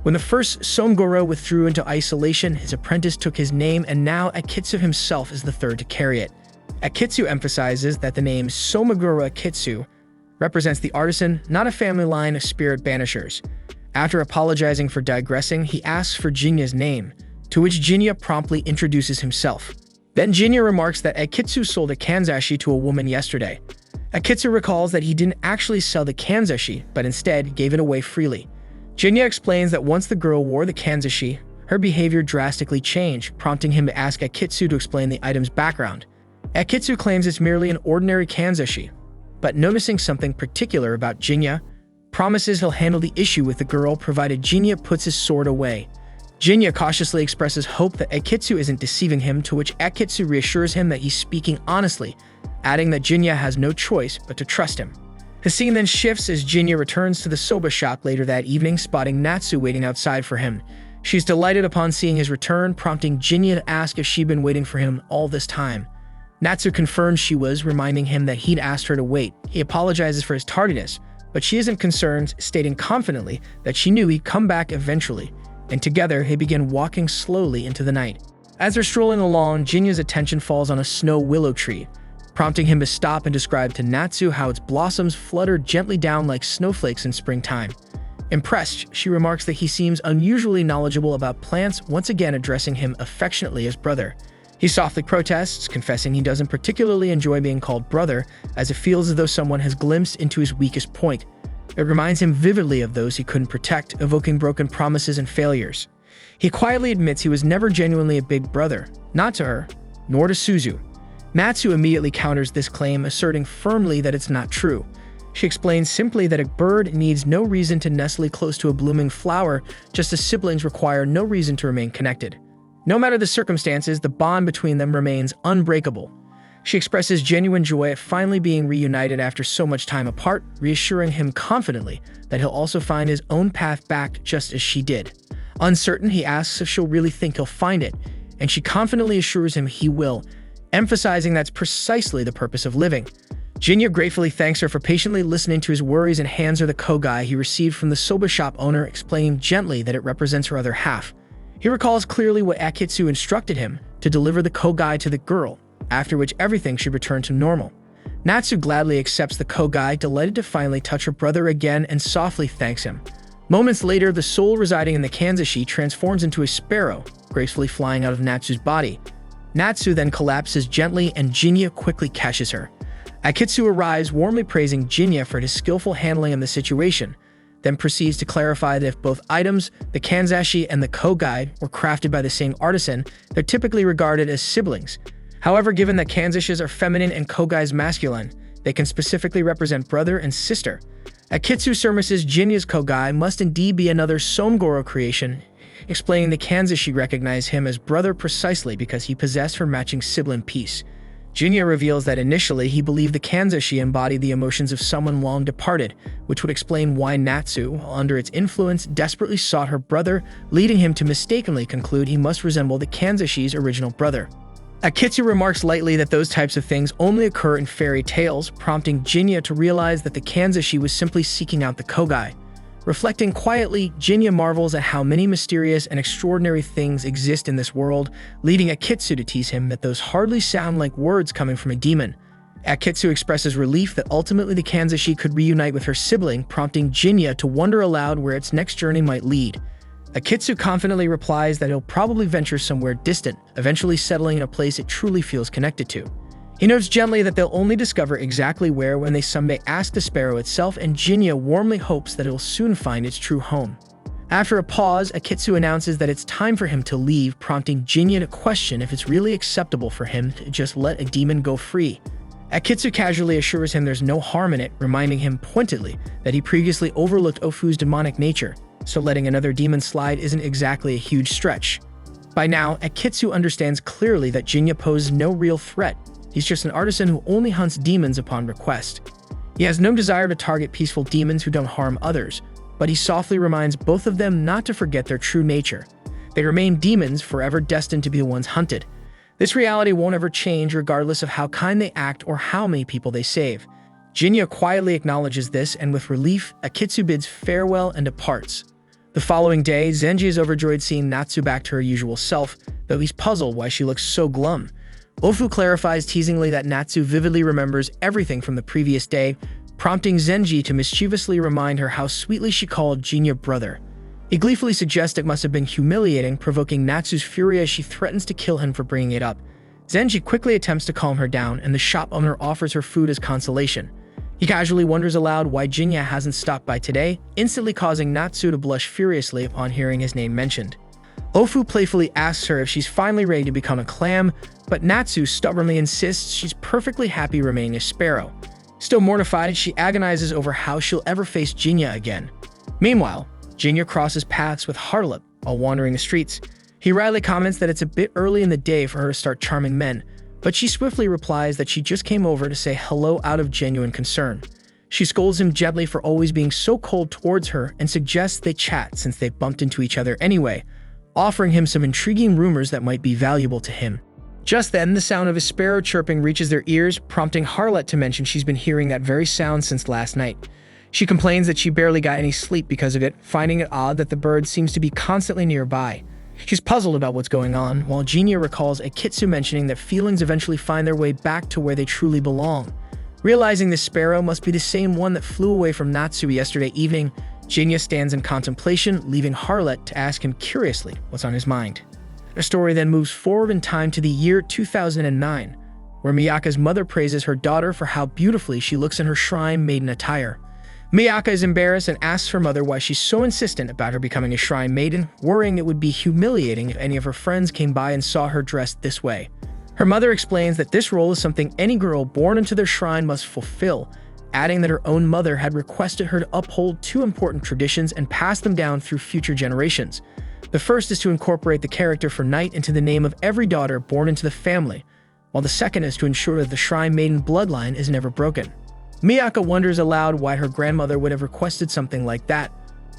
When the first Somegoro withdrew into isolation, his apprentice took his name, and now Akitsu himself is the third to carry it. Akitsu emphasizes that the name Somegoro Akitsu represents the artisan, not a family line of spirit banishers. After apologizing for digressing, he asks for Jinya's name, to which Jinya promptly introduces himself. Then Jinya remarks that Akitsu sold a kanzashi to a woman yesterday. Akitsu recalls that he didn't actually sell the kanzashi, but instead gave it away freely. Jinya explains that once the girl wore the kanzashi, her behavior drastically changed, prompting him to ask Akitsu to explain the item's background. Akitsu claims it's merely an ordinary kanzashi, but noticing something particular about Jinya, promises he'll handle the issue with the girl provided Jinya puts his sword away. Jinya cautiously expresses hope that Akitsu isn't deceiving him, to which Akitsu reassures him that he's speaking honestly, adding that Jinya has no choice but to trust him. The scene then shifts as Jinya returns to the soba shop later that evening, spotting Natsu waiting outside for him. She's delighted upon seeing his return, prompting Jinya to ask if she'd been waiting for him all this time. Natsu confirms she was, reminding him that he'd asked her to wait. He apologizes for his tardiness, but she isn't concerned, stating confidently that she knew he'd come back eventually, and together they begin walking slowly into the night. As they're strolling along, Jinya's attention falls on a snow willow tree, prompting him to stop and describe to Natsu how its blossoms flutter gently down like snowflakes in springtime. Impressed, she remarks that he seems unusually knowledgeable about plants, once again addressing him affectionately as brother. He softly protests, confessing he doesn't particularly enjoy being called brother, as it feels as though someone has glimpsed into his weakest point. It reminds him vividly of those he couldn't protect, evoking broken promises and failures. He quietly admits he was never genuinely a big brother, not to her, nor to Suzu. Natsu immediately counters this claim, asserting firmly that it's not true. She explains simply that a bird needs no reason to nestle close to a blooming flower, just as siblings require no reason to remain connected. No matter the circumstances, the bond between them remains unbreakable. She expresses genuine joy at finally being reunited after so much time apart, reassuring him confidently that he'll also find his own path back just as she did. Uncertain, he asks if she'll really think he'll find it, and she confidently assures him he will, emphasizing that's precisely the purpose of living. Jinya gratefully thanks her for patiently listening to his worries and hands her the kogai he received from the soba shop owner, explaining gently that it represents her other half. He recalls clearly what Akitsu instructed him, to deliver the kogai to the girl, after which everything should return to normal. Natsu gladly accepts the kogai, delighted to finally touch her brother again, and softly thanks him. Moments later, the soul residing in the kanzashi transforms into a sparrow, gracefully flying out of Natsu's body. Natsu then collapses gently, and Jinya quickly catches her. Akitsu arrives, warmly praising Jinya for his skillful handling of the situation. then proceeds to clarify that if both items, the kanzashi and the kogai, were crafted by the same artisan, they're typically regarded as siblings. However, given that kanzashis are feminine and kogais masculine, they can specifically represent brother and sister. Akitsu surmises Jinya's kogai must indeed be another Somegoro creation, explaining the kanzashi recognize him as brother precisely because he possessed her matching sibling piece. Jinya reveals that initially he believed the kanzashi embodied the emotions of someone long departed, which would explain why Natsu, while under its influence, desperately sought her brother, leading him to mistakenly conclude he must resemble the kanzashi's original brother. Akitsu remarks lightly that those types of things only occur in fairy tales, prompting Jinya to realize that the kanzashi was simply seeking out the kogai. Reflecting quietly, Jinya marvels at how many mysterious and extraordinary things exist in this world, leading Akitsu to tease him that those hardly sound like words coming from a demon. Akitsu expresses relief that ultimately the kanzashi could reunite with her sibling, prompting Jinya to wonder aloud where its next journey might lead. Akitsu confidently replies that he'll probably venture somewhere distant, eventually settling in a place it truly feels connected to. He notes gently that they'll only discover exactly where when they someday ask the sparrow itself, and Jinya warmly hopes that it'll soon find its true home. After a pause, Akitsu announces that it's time for him to leave, prompting Jinya to question if it's really acceptable for him to just let a demon go free. Akitsu casually assures him there's no harm in it, reminding him pointedly that he previously overlooked Ofu's demonic nature, so letting another demon slide isn't exactly a huge stretch. By now, Akitsu understands clearly that Jinya poses no real threat. He's just an artisan who only hunts demons upon request. He has no desire to target peaceful demons who don't harm others, but he softly reminds both of them not to forget their true nature. They remain demons, forever destined to be the ones hunted. This reality won't ever change regardless of how kind they act or how many people they save. Jinya quietly acknowledges this, and with relief, Akitsu bids farewell and departs. The following day, Zenji is overjoyed seeing Natsu back to her usual self, though he's puzzled why she looks so glum. Ofu clarifies teasingly that Natsu vividly remembers everything from the previous day, prompting Zenji to mischievously remind her how sweetly she called Jinya brother. He gleefully suggests it must have been humiliating, provoking Natsu's fury as she threatens to kill him for bringing it up. Zenji quickly attempts to calm her down, and the shop owner offers her food as consolation. He casually wonders aloud why Jinya hasn't stopped by today, instantly causing Natsu to blush furiously upon hearing his name mentioned. Ofu playfully asks her if she's finally ready to become a clam, but Natsu stubbornly insists she's perfectly happy remaining a sparrow. Still mortified, she agonizes over how she'll ever face Jinya again. Meanwhile, Jinya crosses paths with Harlip while wandering the streets. He wryly comments that it's a bit early in the day for her to start charming men, but she swiftly replies that she just came over to say hello out of genuine concern. She scolds him gently for always being so cold towards her and suggests they chat since they bumped into each other anyway, offering him some intriguing rumors that might be valuable to him. Just then, the sound of a sparrow chirping reaches their ears, prompting Harlot to mention she's been hearing that very sound since last night. She complains that she barely got any sleep because of it, finding it odd that the bird seems to be constantly nearby. She's puzzled about what's going on, while Jinya recalls Akitsu mentioning that feelings eventually find their way back to where they truly belong. Realizing the sparrow must be the same one that flew away from Natsu yesterday evening, Jinya stands in contemplation, leaving Harlot to ask him curiously what's on his mind. The story then moves forward in time to the year 2009, where Miyaka's mother praises her daughter for how beautifully she looks in her shrine maiden attire. Miyaka is embarrassed and asks her mother why she's so insistent about her becoming a shrine maiden, worrying it would be humiliating if any of her friends came by and saw her dressed this way. Her mother explains that this role is something any girl born into their shrine must fulfill, adding that her own mother had requested her to uphold two important traditions and pass them down through future generations. The first is to incorporate the character for Night into the name of every daughter born into the family, while the second is to ensure that the shrine maiden bloodline is never broken. Miyaka wonders aloud why her grandmother would have requested something like that,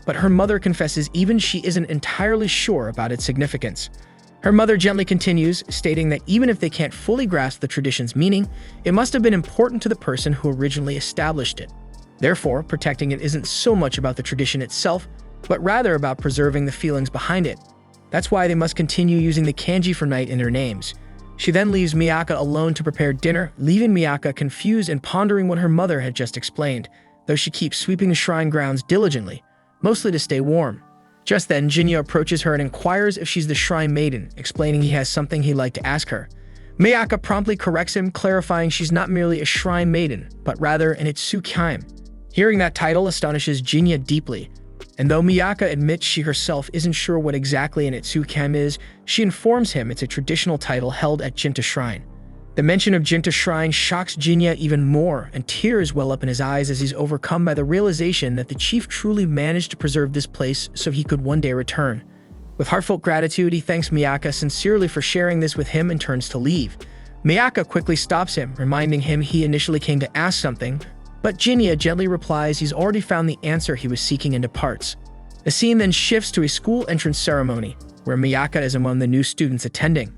but her mother confesses even she isn't entirely sure about its significance. Her mother gently continues, stating that even if they can't fully grasp the tradition's meaning, it must have been important to the person who originally established it. Therefore, protecting it isn't so much about the tradition itself, but rather about preserving the feelings behind it. That's why they must continue using the kanji for Night in their names. She then leaves Miyaka alone to prepare dinner, leaving Miyaka confused and pondering what her mother had just explained, though she keeps sweeping the shrine grounds diligently, mostly to stay warm. Just then, Jinya approaches her and inquires if she's the shrine maiden, explaining he has something he'd like to ask her. Miyaka promptly corrects him, clarifying she's not merely a shrine maiden, but rather an Itsukiime. Hearing that title astonishes Jinya deeply, and though Miyaka admits she herself isn't sure what exactly an Itsukam is, she informs him it's a traditional title held at Jinta Shrine. The mention of Jinta Shrine shocks Jinya even more, and tears well up in his eyes as he's overcome by the realization that the chief truly managed to preserve this place so he could one day return. With heartfelt gratitude, he thanks Miyaka sincerely for sharing this with him and turns to leave. Miyaka quickly stops him, reminding him he initially came to ask something, but Jinya gently replies he's already found the answer he was seeking and departs. The scene then shifts to a school entrance ceremony, where Miyaka is among the new students attending.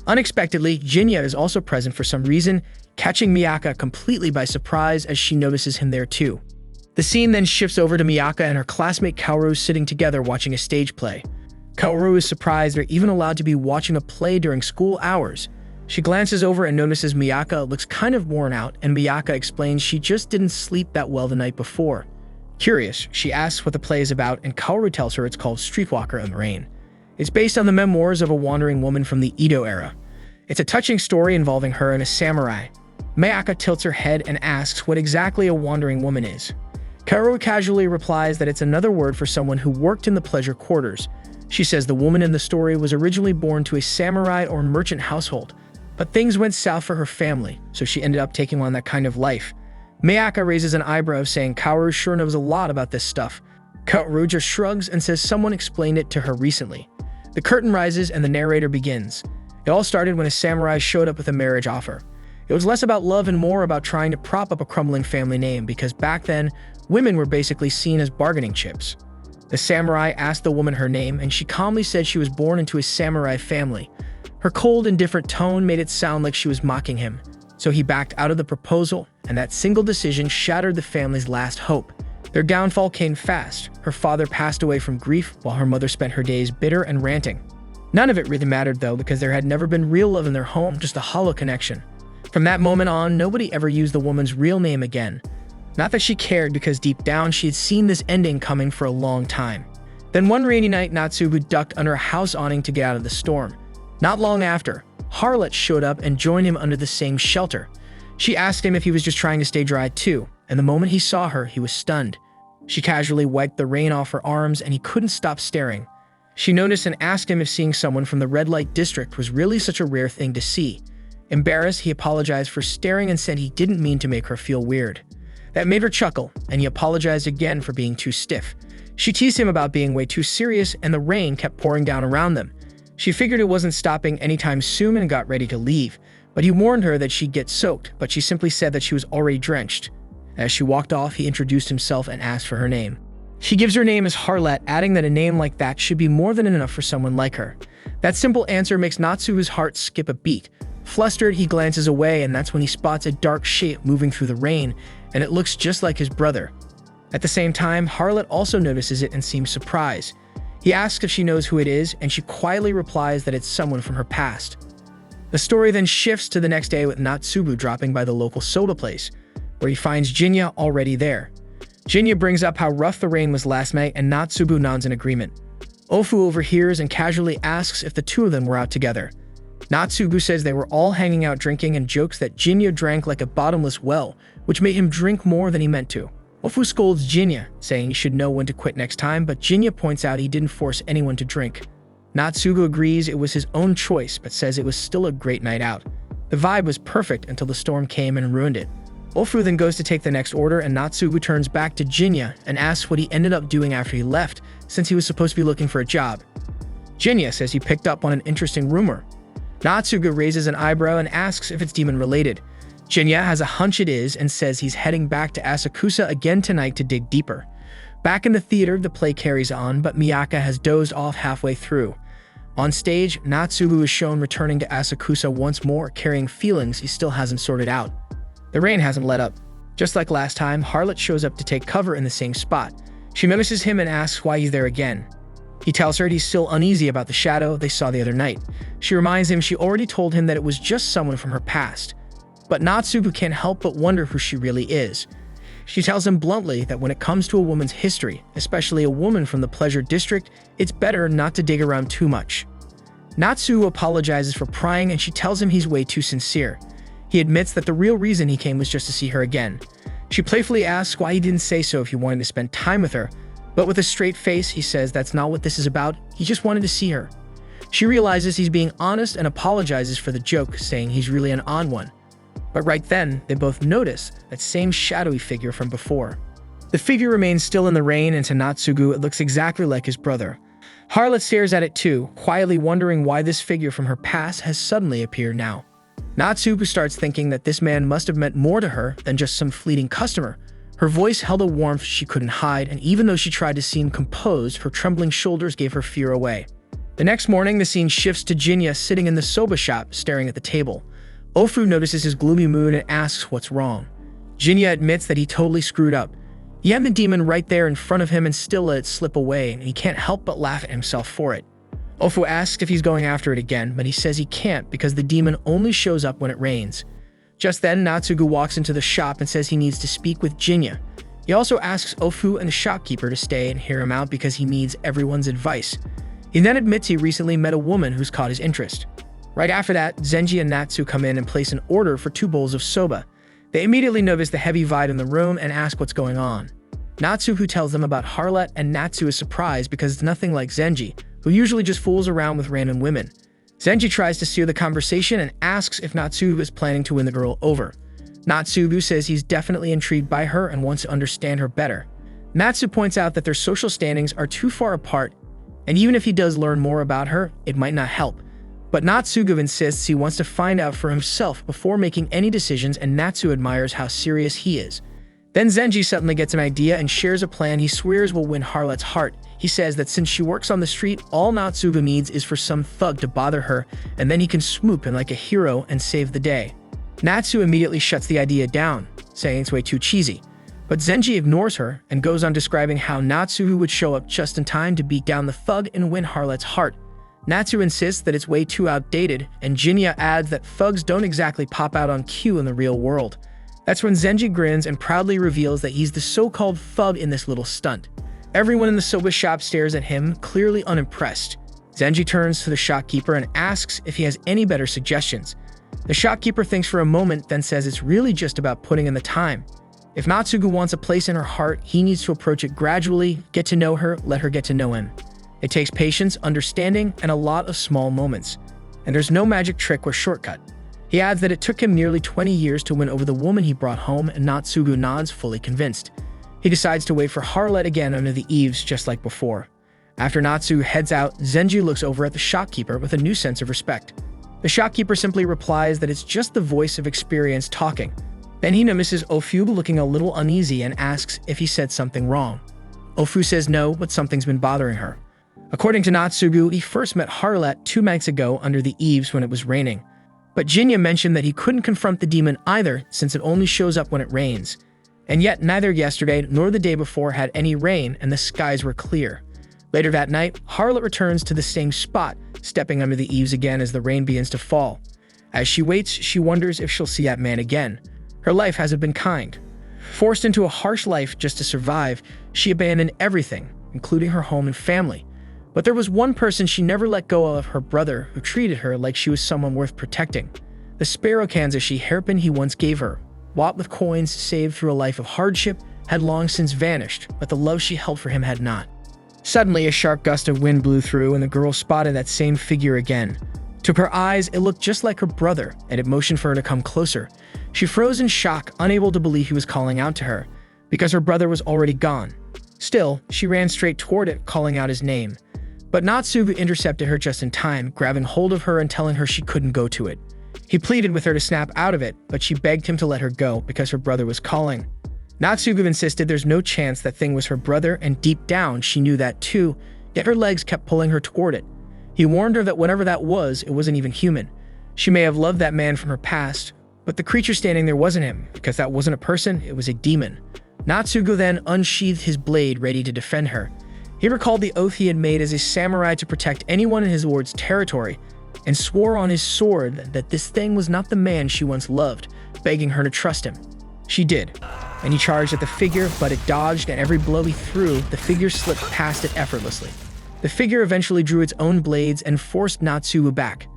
Unexpectedly, Jinya is also present for some reason, catching Miyaka completely by surprise as she notices him there too. The scene then shifts over to Miyaka and her classmate Kaoru sitting together watching a stage play. Kaoru is surprised they're even allowed to be watching a play during school hours. She glances over and notices Miyaka looks kind of worn out, and Miyaka explains she just didn't sleep that well the night before. Curious, she asks what the play is about, and Kaoru tells her it's called Streetwalker in the Rain. It's based on the memoirs of a wandering woman from the Edo era. It's a touching story involving her and a samurai. Miyaka tilts her head and asks what exactly a wandering woman is. Kaoru casually replies that it's another word for someone who worked in the pleasure quarters. She says the woman in the story was originally born to a samurai or merchant household, but things went south for her family, so she ended up taking on that kind of life. Miyaka raises an eyebrow, saying Kaoru sure knows a lot about this stuff. Kaoru just shrugs and says someone explained it to her recently. The curtain rises and the narrator begins. It all started when a samurai showed up with a marriage offer. It was less about love and more about trying to prop up a crumbling family name, because back then, women were basically seen as bargaining chips. The samurai asked the woman her name, and she calmly said she was born into a samurai family. Her cold, indifferent tone made it sound like she was mocking him, so he backed out of the proposal, and that single decision shattered the family's last hope. Their downfall came fast. Her father passed away from grief, while her mother spent her days bitter and ranting. None of it really mattered though, because there had never been real love in their home, just a hollow connection. From that moment on, nobody ever used the woman's real name again. Not that she cared, because deep down she had seen this ending coming for a long time. Then one rainy night, Natsubu ducked under a house awning to get out of the storm. Not long after, Harlot showed up and joined him under the same shelter. She asked him if he was just trying to stay dry too, and the moment he saw her, he was stunned. She casually wiped the rain off her arms, and he couldn't stop staring. She noticed and asked him if seeing someone from the red light district was really such a rare thing to see. Embarrassed, he apologized for staring and said he didn't mean to make her feel weird. That made her chuckle, and he apologized again for being too stiff. She teased him about being way too serious, and the rain kept pouring down around them. She figured it wasn't stopping anytime soon and got ready to leave, but he warned her that she'd get soaked, but she simply said that she was already drenched. As she walked off, he introduced himself and asked for her name. She gives her name as Harlot, adding that a name like that should be more than enough for someone like her. That simple answer makes Natsubu's heart skip a beat. Flustered, he glances away, and that's when he spots a dark shape moving through the rain, and it looks just like his brother. At the same time, Harlot also notices it and seems surprised. He asks if she knows who it is, and she quietly replies that it's someone from her past. The story then shifts to the next day with Natsubu dropping by the local soda place, where he finds Jinya already there. Jinya brings up how rough the rain was last night, and Natsubu nods in agreement. Ofu overhears and casually asks if the two of them were out together. Natsubu says they were all hanging out drinking and jokes that Jinya drank like a bottomless well, which made him drink more than he meant to. Ofu scolds Jinya, saying he should know when to quit next time, but Jinya points out he didn't force anyone to drink. Natsubu agrees it was his own choice, but says it was still a great night out. The vibe was perfect until the storm came and ruined it. Ofu then goes to take the next order, and Natsubu turns back to Jinya and asks what he ended up doing after he left, since he was supposed to be looking for a job. Jinya says he picked up on an interesting rumor. Natsubu raises an eyebrow and asks if it's demon-related. Jinya has a hunch it is and says he's heading back to Asakusa again tonight to dig deeper. Back in the theater, the play carries on, but Miyaka has dozed off halfway through. On stage, Natsubu is shown returning to Asakusa once more, carrying feelings he still hasn't sorted out. The rain hasn't let up. Just like last time, Harlot shows up to take cover in the same spot. She notices him and asks why he's there again. He tells her he's still uneasy about the shadow they saw the other night. She reminds him she already told him that it was just someone from her past. But Natsubu can't help but wonder who she really is. She tells him bluntly that when it comes to a woman's history, especially a woman from the pleasure district, it's better not to dig around too much. Natsubu apologizes for prying, and she tells him he's way too sincere. He admits that the real reason he came was just to see her again. She playfully asks why he didn't say so if he wanted to spend time with her, but with a straight face, he says that's not what this is about, he just wanted to see her. She realizes he's being honest and apologizes for the joke, saying he's really an odd one. But right then, they both notice that same shadowy figure from before. The figure remains still in the rain, and to Natsugu, it looks exactly like his brother. Harlot stares at it too, quietly wondering why this figure from her past has suddenly appeared now. Natsugu starts thinking that this man must have meant more to her than just some fleeting customer. Her voice held a warmth she couldn't hide, and even though she tried to seem composed, her trembling shoulders gave her fear away. The next morning, the scene shifts to Jinya sitting in the soba shop, staring at the table. Ofu notices his gloomy mood and asks what's wrong. Jinya admits that he totally screwed up. He had the demon right there in front of him and still let it slip away, and he can't help but laugh at himself for it. Ofu asks if he's going after it again, but he says he can't because the demon only shows up when it rains. Just then, Natsugu walks into the shop and says he needs to speak with Jinya. He also asks Ofu and the shopkeeper to stay and hear him out because he needs everyone's advice. He then admits he recently met a woman who's caught his interest. Right after that, Zenji and Natsu come in and place an order for 2 bowls of soba. They immediately notice the heavy vibe in the room and ask what's going on. Natsugu tells them about Harlot, and Natsu is surprised because it's nothing like Zenji, who usually just fools around with random women. Zenji tries to steer the conversation and asks if Natsugu is planning to win the girl over. Natsugu says he's definitely intrigued by her and wants to understand her better. Natsu points out that their social standings are too far apart, and even if he does learn more about her, it might not help. But Natsugu insists he wants to find out for himself before making any decisions, and Natsu admires how serious he is. Then Zenji suddenly gets an idea and shares a plan he swears will win Harlot's heart. He says that since she works on the street, all Natsugu needs is for some thug to bother her, and then he can swoop in like a hero and save the day. Natsu immediately shuts the idea down, saying it's way too cheesy. But Zenji ignores her and goes on describing how Natsugu would show up just in time to beat down the thug and win Harlot's heart. Natsu insists that it's way too outdated, and Jinya adds that thugs don't exactly pop out on cue in the real world. That's when Zenji grins and proudly reveals that he's the so-called thug in this little stunt. Everyone in the soba shop stares at him, clearly unimpressed. Zenji turns to the shopkeeper and asks if he has any better suggestions. The shopkeeper thinks for a moment, then says it's really just about putting in the time. If Natsugu wants a place in her heart, he needs to approach it gradually, get to know her, let her get to know him. It takes patience, understanding, and a lot of small moments. And there's no magic trick or shortcut. He adds that it took him nearly 20 years to win over the woman he brought home, and Natsugu nods, fully convinced. He decides to wait for Harlot again under the eaves, just like before. After Natsugu heads out, Zenji looks over at the shopkeeper with a new sense of respect. The shopkeeper simply replies that it's just the voice of experience talking. Then he notices Ofu looking a little uneasy and asks if he said something wrong. Ofu says no, but something's been bothering her. According to Natsugu, he first met Harlot 2 nights ago under the eaves when it was raining. But Jinya mentioned that he couldn't confront the demon either since it only shows up when it rains. And yet neither yesterday nor the day before had any rain and the skies were clear. Later that night, Harlot returns to the same spot, stepping under the eaves again as the rain begins to fall. As she waits, she wonders if she'll see that man again. Her life hasn't been kind. Forced into a harsh life just to survive, she abandoned everything, including her home and family. But there was one person she never let go of, her brother, who treated her like she was someone worth protecting. The sparrow Kanzashi hairpin he once gave her, bought with coins saved through a life of hardship, had long since vanished, but the love she held for him had not. Suddenly, a sharp gust of wind blew through, and the girl spotted that same figure again. To her eyes, it looked just like her brother, and it motioned for her to come closer. She froze in shock, unable to believe he was calling out to her, because her brother was already gone. Still, she ran straight toward it, calling out his name. But Natsugu intercepted her just in time, grabbing hold of her and telling her she couldn't go to it. He pleaded with her to snap out of it, but she begged him to let her go because her brother was calling. Natsugu insisted there's no chance that thing was her brother, and deep down she knew that too, yet her legs kept pulling her toward it. He warned her that whatever that was, it wasn't even human. She may have loved that man from her past, but the creature standing there wasn't him, because that wasn't a person, it was a demon. Natsugu then unsheathed his blade, ready to defend her. He recalled the oath he had made as a samurai to protect anyone in his lord's territory, and swore on his sword that this thing was not the man she once loved, begging her to trust him. She did, and he charged at the figure, but it dodged, and every blow he threw, the figure slipped past it effortlessly. The figure eventually drew its own blades and forced Natsugu back.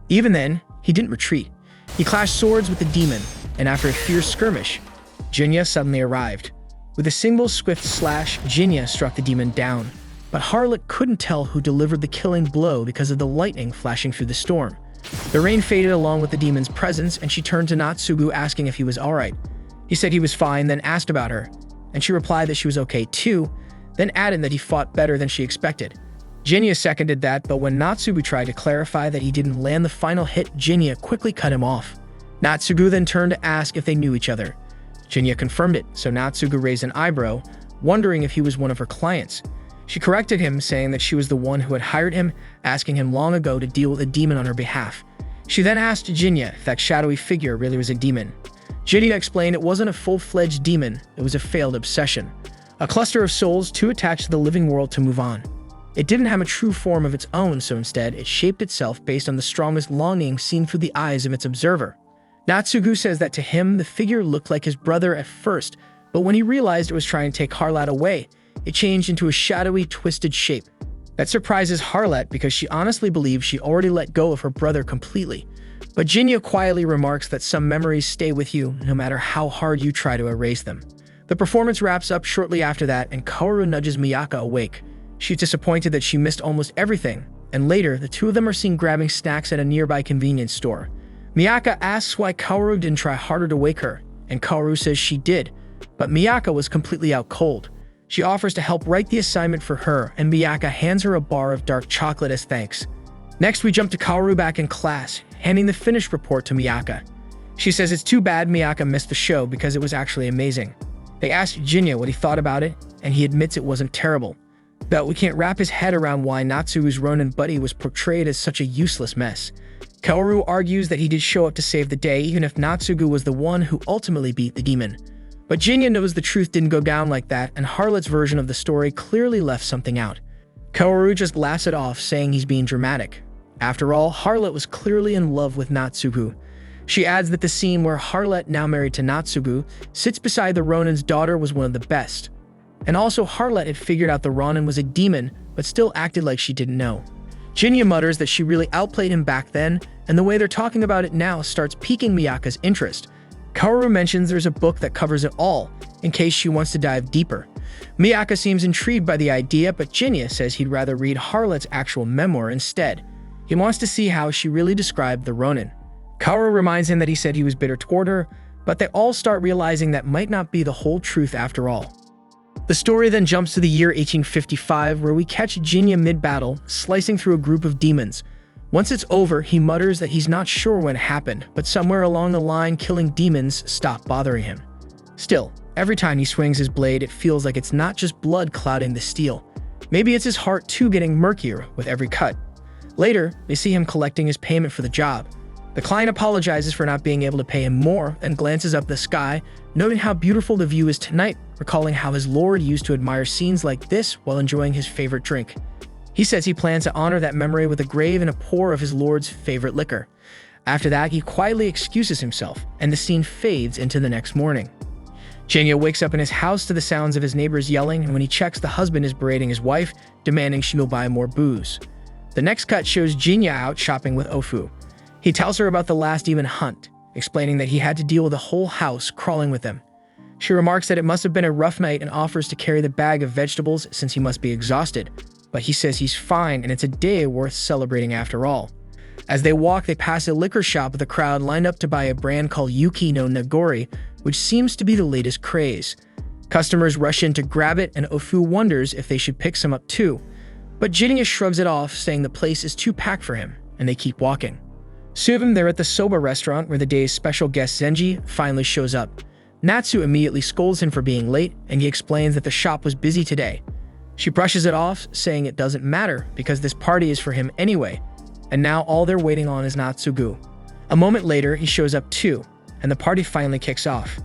Even then, he didn't retreat. He clashed swords with the demon, and after a fierce skirmish, Jinya suddenly arrived. With a single swift slash, Jinya struck the demon down, but Harlot couldn't tell who delivered the killing blow because of the lightning flashing through the storm. The rain faded along with the demon's presence, and she turned to Natsugu asking if he was alright. He said he was fine, then asked about her, and she replied that she was okay too, then added that he fought better than she expected. Jinya seconded that, but when Natsugu tried to clarify that he didn't land the final hit, Jinya quickly cut him off. Natsugu then turned to ask if they knew each other. Jinya confirmed it, so Natsugu raised an eyebrow, wondering if he was one of her clients. She corrected him, saying that she was the one who had hired him, asking him long ago to deal with a demon on her behalf. She then asked Jinya if that shadowy figure really was a demon. Jinya explained it wasn't a full-fledged demon, it was a failed obsession. A cluster of souls too attached to the living world to move on. It didn't have a true form of its own, so instead, it shaped itself based on the strongest longing seen through the eyes of its observer. Natsugu says that to him, the figure looked like his brother at first, but when he realized it was trying to take Harlot away, it changed into a shadowy, twisted shape. That surprises Harlot because she honestly believes she already let go of her brother completely. But Jinya quietly remarks that some memories stay with you no matter how hard you try to erase them. The performance wraps up shortly after that, and Kaoru nudges Miyaka awake. She's disappointed that she missed almost everything, and later, the two of them are seen grabbing snacks at a nearby convenience store. Miyaka asks why Kaoru didn't try harder to wake her, and Kaoru says she did, but Miyaka was completely out cold. She offers to help write the assignment for her, and Miyaka hands her a bar of dark chocolate as thanks. Next, we jump to Kaoru back in class, handing the finished report to Miyaka. She says it's too bad Miyaka missed the show because it was actually amazing. They asked Jinya what he thought about it, and he admits it wasn't terrible. But we can't wrap his head around why Natsugu's Ronin buddy was portrayed as such a useless mess. Kaoru argues that he did show up to save the day even if Natsugu was the one who ultimately beat the demon. But Jinya knows the truth didn't go down like that, and Harlot's version of the story clearly left something out. Kaoru just laughs it off, saying he's being dramatic. After all, Harlot was clearly in love with Natsugu. She adds that the scene where Harlot, now married to Natsugu, sits beside the Ronin's daughter was one of the best. And also, Harlot had figured out the Ronin was a demon, but still acted like she didn't know. Jinya mutters that she really outplayed him back then, and the way they're talking about it now starts piquing Miyaka's interest. Kaoru mentions there's a book that covers it all, in case she wants to dive deeper. Miyaka seems intrigued by the idea, but Jinya says he'd rather read Harlot's actual memoir instead. He wants to see how she really described the Ronin. Kaoru reminds him that he said he was bitter toward her, but they all start realizing that might not be the whole truth after all. The story then jumps to the year 1855, where we catch Jinya mid-battle, slicing through a group of demons. Once it's over, he mutters that he's not sure when it happened, but somewhere along the line, killing demons stopped bothering him. Still, every time he swings his blade, it feels like it's not just blood clouding the steel. Maybe it's his heart too getting murkier with every cut. Later, they see him collecting his payment for the job. The client apologizes for not being able to pay him more and glances up the sky, noting how beautiful the view is tonight, recalling how his lord used to admire scenes like this while enjoying his favorite drink. He says he plans to honor that memory with a grave and a pour of his lord's favorite liquor. After that, he quietly excuses himself, and the scene fades into the next morning. Jinya wakes up in his house to the sounds of his neighbors yelling, and when he checks, the husband is berating his wife, demanding she go buy more booze. The next cut shows Jinya out shopping with Ofu. He tells her about the last demon hunt, explaining that he had to deal with the whole house crawling with them. She remarks that it must have been a rough night and offers to carry the bag of vegetables since he must be exhausted, but he says he's fine and it's a day worth celebrating after all. As they walk, they pass a liquor shop with a crowd lined up to buy a brand called Yuki no Nagori, which seems to be the latest craze. Customers rush in to grab it, and Ofu wonders if they should pick some up too, but Jinya shrugs it off, saying the place is too packed for him, and they keep walking. Soon they're at the soba restaurant where the day's special guest Zenji finally shows up. Natsu immediately scolds him for being late, and he explains that the shop was busy today. She brushes it off, saying it doesn't matter because this party is for him anyway, and now all they're waiting on is Natsugu. A moment later, he shows up too, and the party finally kicks off.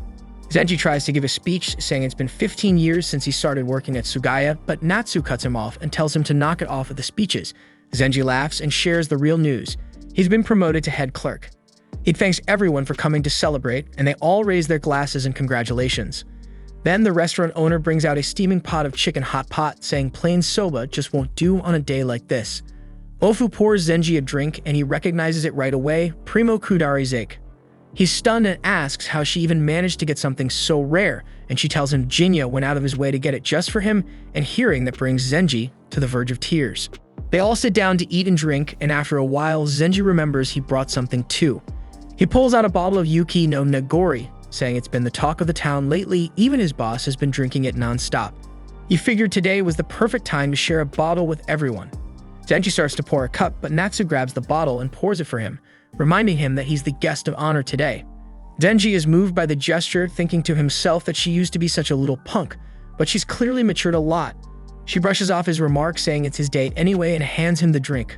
Zenji tries to give a speech, saying it's been 15 years since he started working at Sugaya, but Natsu cuts him off and tells him to knock it off with the speeches. Zenji laughs and shares the real news. He's been promoted to head clerk. He thanks everyone for coming to celebrate, and they all raise their glasses in congratulations. Then the restaurant owner brings out a steaming pot of chicken hot pot, saying plain soba just won't do on a day like this. Ofu pours Zenji a drink, and he recognizes it right away, Primo Kudari Zake. He's stunned and asks how she even managed to get something so rare, and she tells him Jinya went out of his way to get it just for him, and hearing that brings Zenji to the verge of tears. They all sit down to eat and drink, and after a while, Zenji remembers he brought something too. He pulls out a bottle of Yuki no Nagori, saying it's been the talk of the town lately, even his boss has been drinking it non-stop. He figured today was the perfect time to share a bottle with everyone. Zenji starts to pour a cup, but Natsu grabs the bottle and pours it for him, reminding him that he's the guest of honor today. Zenji is moved by the gesture, thinking to himself that she used to be such a little punk, but she's clearly matured a lot. She brushes off his remark, saying it's his date anyway, and hands him the drink.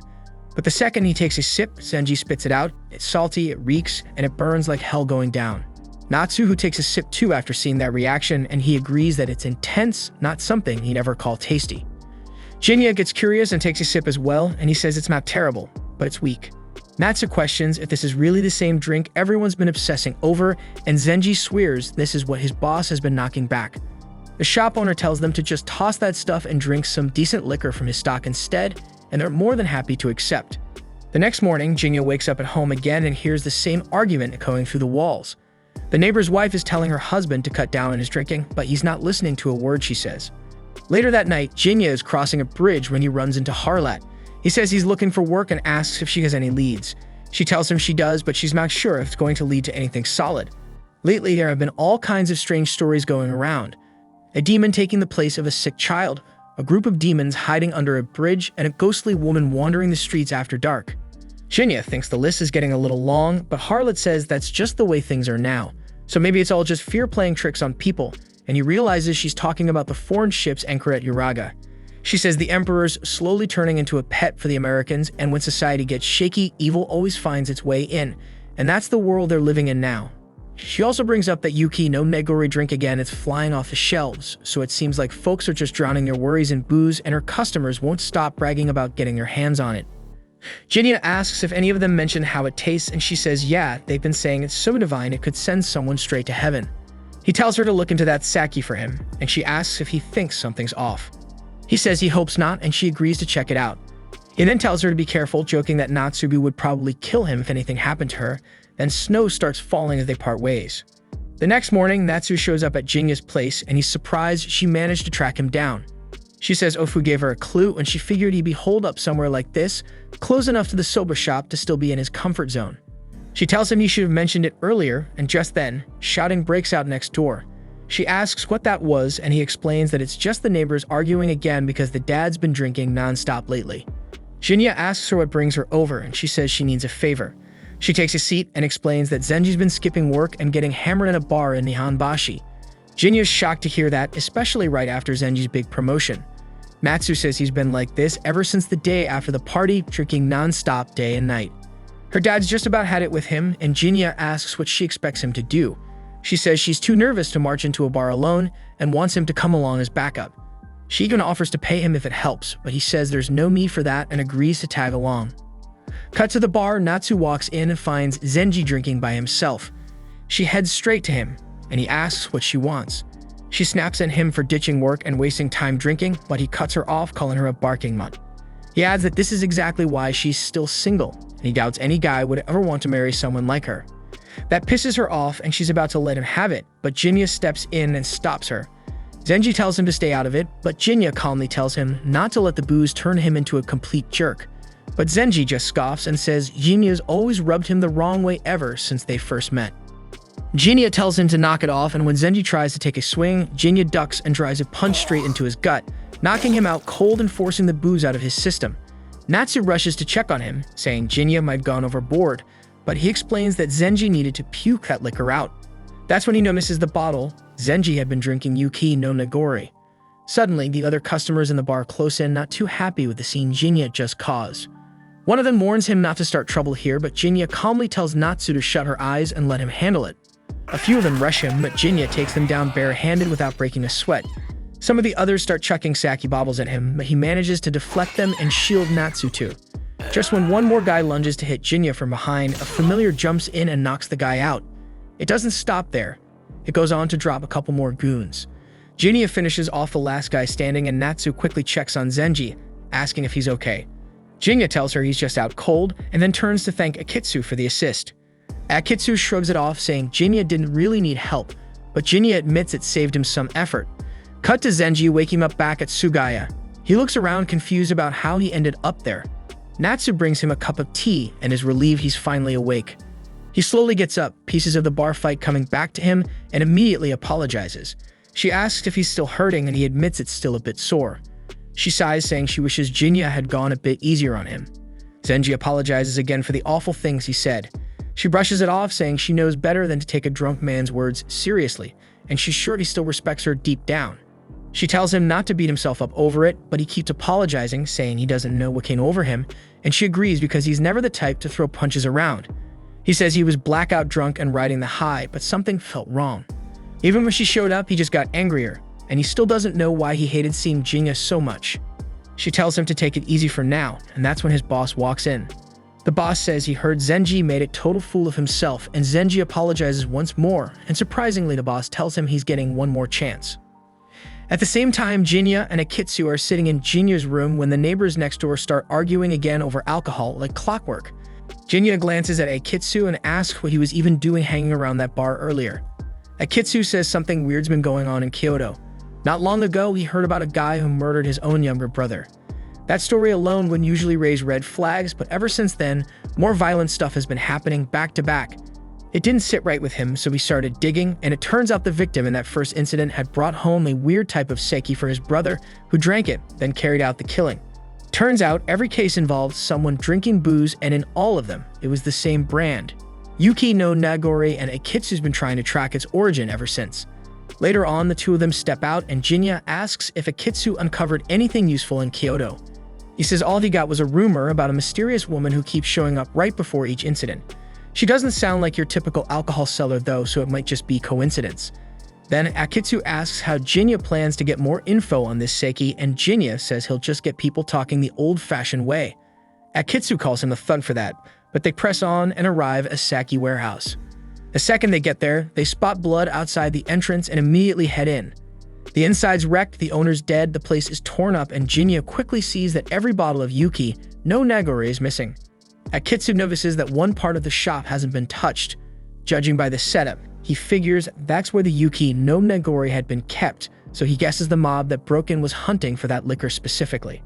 But the second he takes a sip, Zenji spits it out. It's salty, it reeks, and it burns like hell going down. Natsu, who takes a sip too after seeing that reaction, and he agrees that it's intense, not something he'd ever call tasty. Jinya gets curious and takes a sip as well, and he says it's not terrible, but it's weak. Natsu questions if this is really the same drink everyone's been obsessing over, and Zenji swears this is what his boss has been knocking back. The shop owner tells them to just toss that stuff and drink some decent liquor from his stock instead, and they're more than happy to accept. The next morning, Jinya wakes up at home again and hears the same argument echoing through the walls. The neighbor's wife is telling her husband to cut down on his drinking, but he's not listening to a word she says. Later that night, Jinya is crossing a bridge when he runs into Harlat. He says he's looking for work and asks if she has any leads. She tells him she does, but she's not sure if it's going to lead to anything solid. Lately, there have been all kinds of strange stories going around. A demon taking the place of a sick child, a group of demons hiding under a bridge, and a ghostly woman wandering the streets after dark. Jinya thinks the list is getting a little long, but Harlat says that's just the way things are now. So maybe it's all just fear playing tricks on people, and he realizes she's talking about the foreign ships anchored at Uraga. She says the Emperor's slowly turning into a pet for the Americans, and when society gets shaky, evil always finds its way in, and that's the world they're living in now. She also brings up that Yuki no Negori drink again is flying off the shelves, so it seems like folks are just drowning their worries in booze, and her customers won't stop bragging about getting their hands on it. Jinya asks if any of them mention how it tastes, and she says yeah, they've been saying it's so divine it could send someone straight to heaven. He tells her to look into that sake for him, and she asks if he thinks something's off. He says he hopes not, and she agrees to check it out. He then tells her to be careful, joking that Natsubi would probably kill him if anything happened to her. Then snow starts falling as they part ways. The next morning, Natsu shows up at Jinya's place, and he's surprised she managed to track him down. She says Ofu gave her a clue, and she figured he'd be holed up somewhere like this, close enough to the soba shop to still be in his comfort zone. She tells him he should have mentioned it earlier, and just then, shouting breaks out next door. She asks what that was, and he explains that it's just the neighbors arguing again because the dad's been drinking non-stop lately. Jinya asks her what brings her over, and she says she needs a favor. She takes a seat and explains that Zenji's been skipping work and getting hammered in a bar in Nihonbashi. Jinya's shocked to hear that, especially right after Zenji's big promotion. Natsu says he's been like this ever since the day after the party, drinking non-stop day and night. Her dad's just about had it with him, and Jinya asks what she expects him to do. She says she's too nervous to march into a bar alone and wants him to come along as backup. She even offers to pay him if it helps, but he says there's no need for that and agrees to tag along. Cut to the bar, Natsu walks in and finds Zenji drinking by himself. She heads straight to him, and he asks what she wants. She snaps at him for ditching work and wasting time drinking, but he cuts her off, calling her a barking mutt. He adds that this is exactly why she's still single, and he doubts any guy would ever want to marry someone like her. That pisses her off, and she's about to let him have it, but Jinya steps in and stops her. Zenji tells him to stay out of it, but Jinya calmly tells him not to let the booze turn him into a complete jerk. But Zenji just scoffs and says Jinya's always rubbed him the wrong way ever since they first met. Jinya tells him to knock it off, and when Zenji tries to take a swing, Jinya ducks and drives a punch straight into his gut, knocking him out cold and forcing the booze out of his system. Natsu rushes to check on him, saying Jinya might have gone overboard, but he explains that Zenji needed to puke that liquor out. That's when he notices the bottle. Zenji had been drinking Yuki no Nagori. Suddenly, the other customers in the bar close in, not too happy with the scene Jinya just caused. One of them warns him not to start trouble here, but Jinya calmly tells Natsu to shut her eyes and let him handle it. A few of them rush him, but Jinya takes them down barehanded without breaking a sweat. Some of the others start chucking sake baubles at him, but he manages to deflect them and shield Natsu too. Just when one more guy lunges to hit Jinya from behind, a familiar jumps in and knocks the guy out. It doesn't stop there. It goes on to drop a couple more goons. Jinya finishes off the last guy standing, and Natsu quickly checks on Zenji, asking if he's okay. Jinya tells her he's just out cold, and then turns to thank Akitsu for the assist. Akitsu shrugs it off, saying Jinya didn't really need help, but Jinya admits it saved him some effort. Cut to Zenji waking up back at Sugaya. He looks around confused about how he ended up there. Natsu brings him a cup of tea and is relieved he's finally awake. He slowly gets up, pieces of the bar fight coming back to him, and immediately apologizes. She asks if he's still hurting and he admits it's still a bit sore. She sighs, saying she wishes Jinya had gone a bit easier on him. Zenji apologizes again for the awful things he said. She brushes it off, saying she knows better than to take a drunk man's words seriously, and she's sure he still respects her deep down. She tells him not to beat himself up over it, but he keeps apologizing, saying he doesn't know what came over him, and she agrees because he's never the type to throw punches around. He says he was blackout drunk and riding the high, but something felt wrong. Even when she showed up, he just got angrier, and he still doesn't know why he hated seeing Jinya so much. She tells him to take it easy for now, and that's when his boss walks in. The boss says he heard Zenji made a total fool of himself, and Zenji apologizes once more, and surprisingly the boss tells him he's getting one more chance. At the same time, Jinya and Akitsu are sitting in Jinya's room when the neighbors next door start arguing again over alcohol like clockwork. Jinya glances at Akitsu and asks what he was even doing hanging around that bar earlier. Akitsu says something weird's been going on in Kyoto. Not long ago, he heard about a guy who murdered his own younger brother. That story alone wouldn't usually raise red flags, but ever since then, more violent stuff has been happening back to back. It didn't sit right with him, so he started digging, and it turns out the victim in that first incident had brought home a weird type of sake for his brother, who drank it, then carried out the killing. Turns out every case involved someone drinking booze, and in all of them, it was the same brand. Yuki no Nagori, and Akitsu's been trying to track its origin ever since. Later on, the two of them step out, and Jinya asks if Akitsu uncovered anything useful in Kyoto. He says all he got was a rumor about a mysterious woman who keeps showing up right before each incident. She doesn't sound like your typical alcohol seller though, so it might just be coincidence. Then Akitsu asks how Jinya plans to get more info on this Seiki, and Jinya says he'll just get people talking the old-fashioned way. Akitsu calls him a thug for that, but they press on and arrive at a Saki warehouse. The second they get there, they spot blood outside the entrance and immediately head in. The inside's wrecked, the owner's dead, the place is torn up, and Jinya quickly sees that every bottle of Yuki no Nagori is missing. Akitsu notices that one part of the shop hasn't been touched. Judging by the setup, he figures that's where the Yuki no Nagori had been kept, so he guesses the mob that broke in was hunting for that liquor specifically.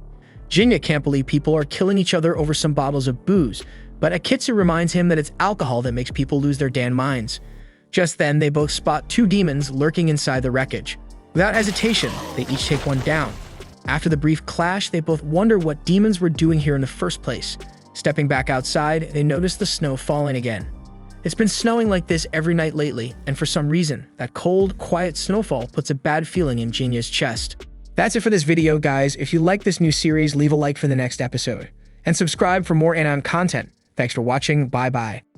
Jinya can't believe people are killing each other over some bottles of booze, but Akitsu reminds him that it's alcohol that makes people lose their damn minds. Just then, they both spot two demons lurking inside the wreckage. Without hesitation, they each take one down. After the brief clash, they both wonder what demons were doing here in the first place. Stepping back outside, they notice the snow falling again. It's been snowing like this every night lately, and for some reason, that cold, quiet snowfall puts a bad feeling in Jinya's chest. That's it for this video, guys. If you like this new series, leave a like for the next episode. And subscribe for more anon content. Thanks for watching. Bye-bye.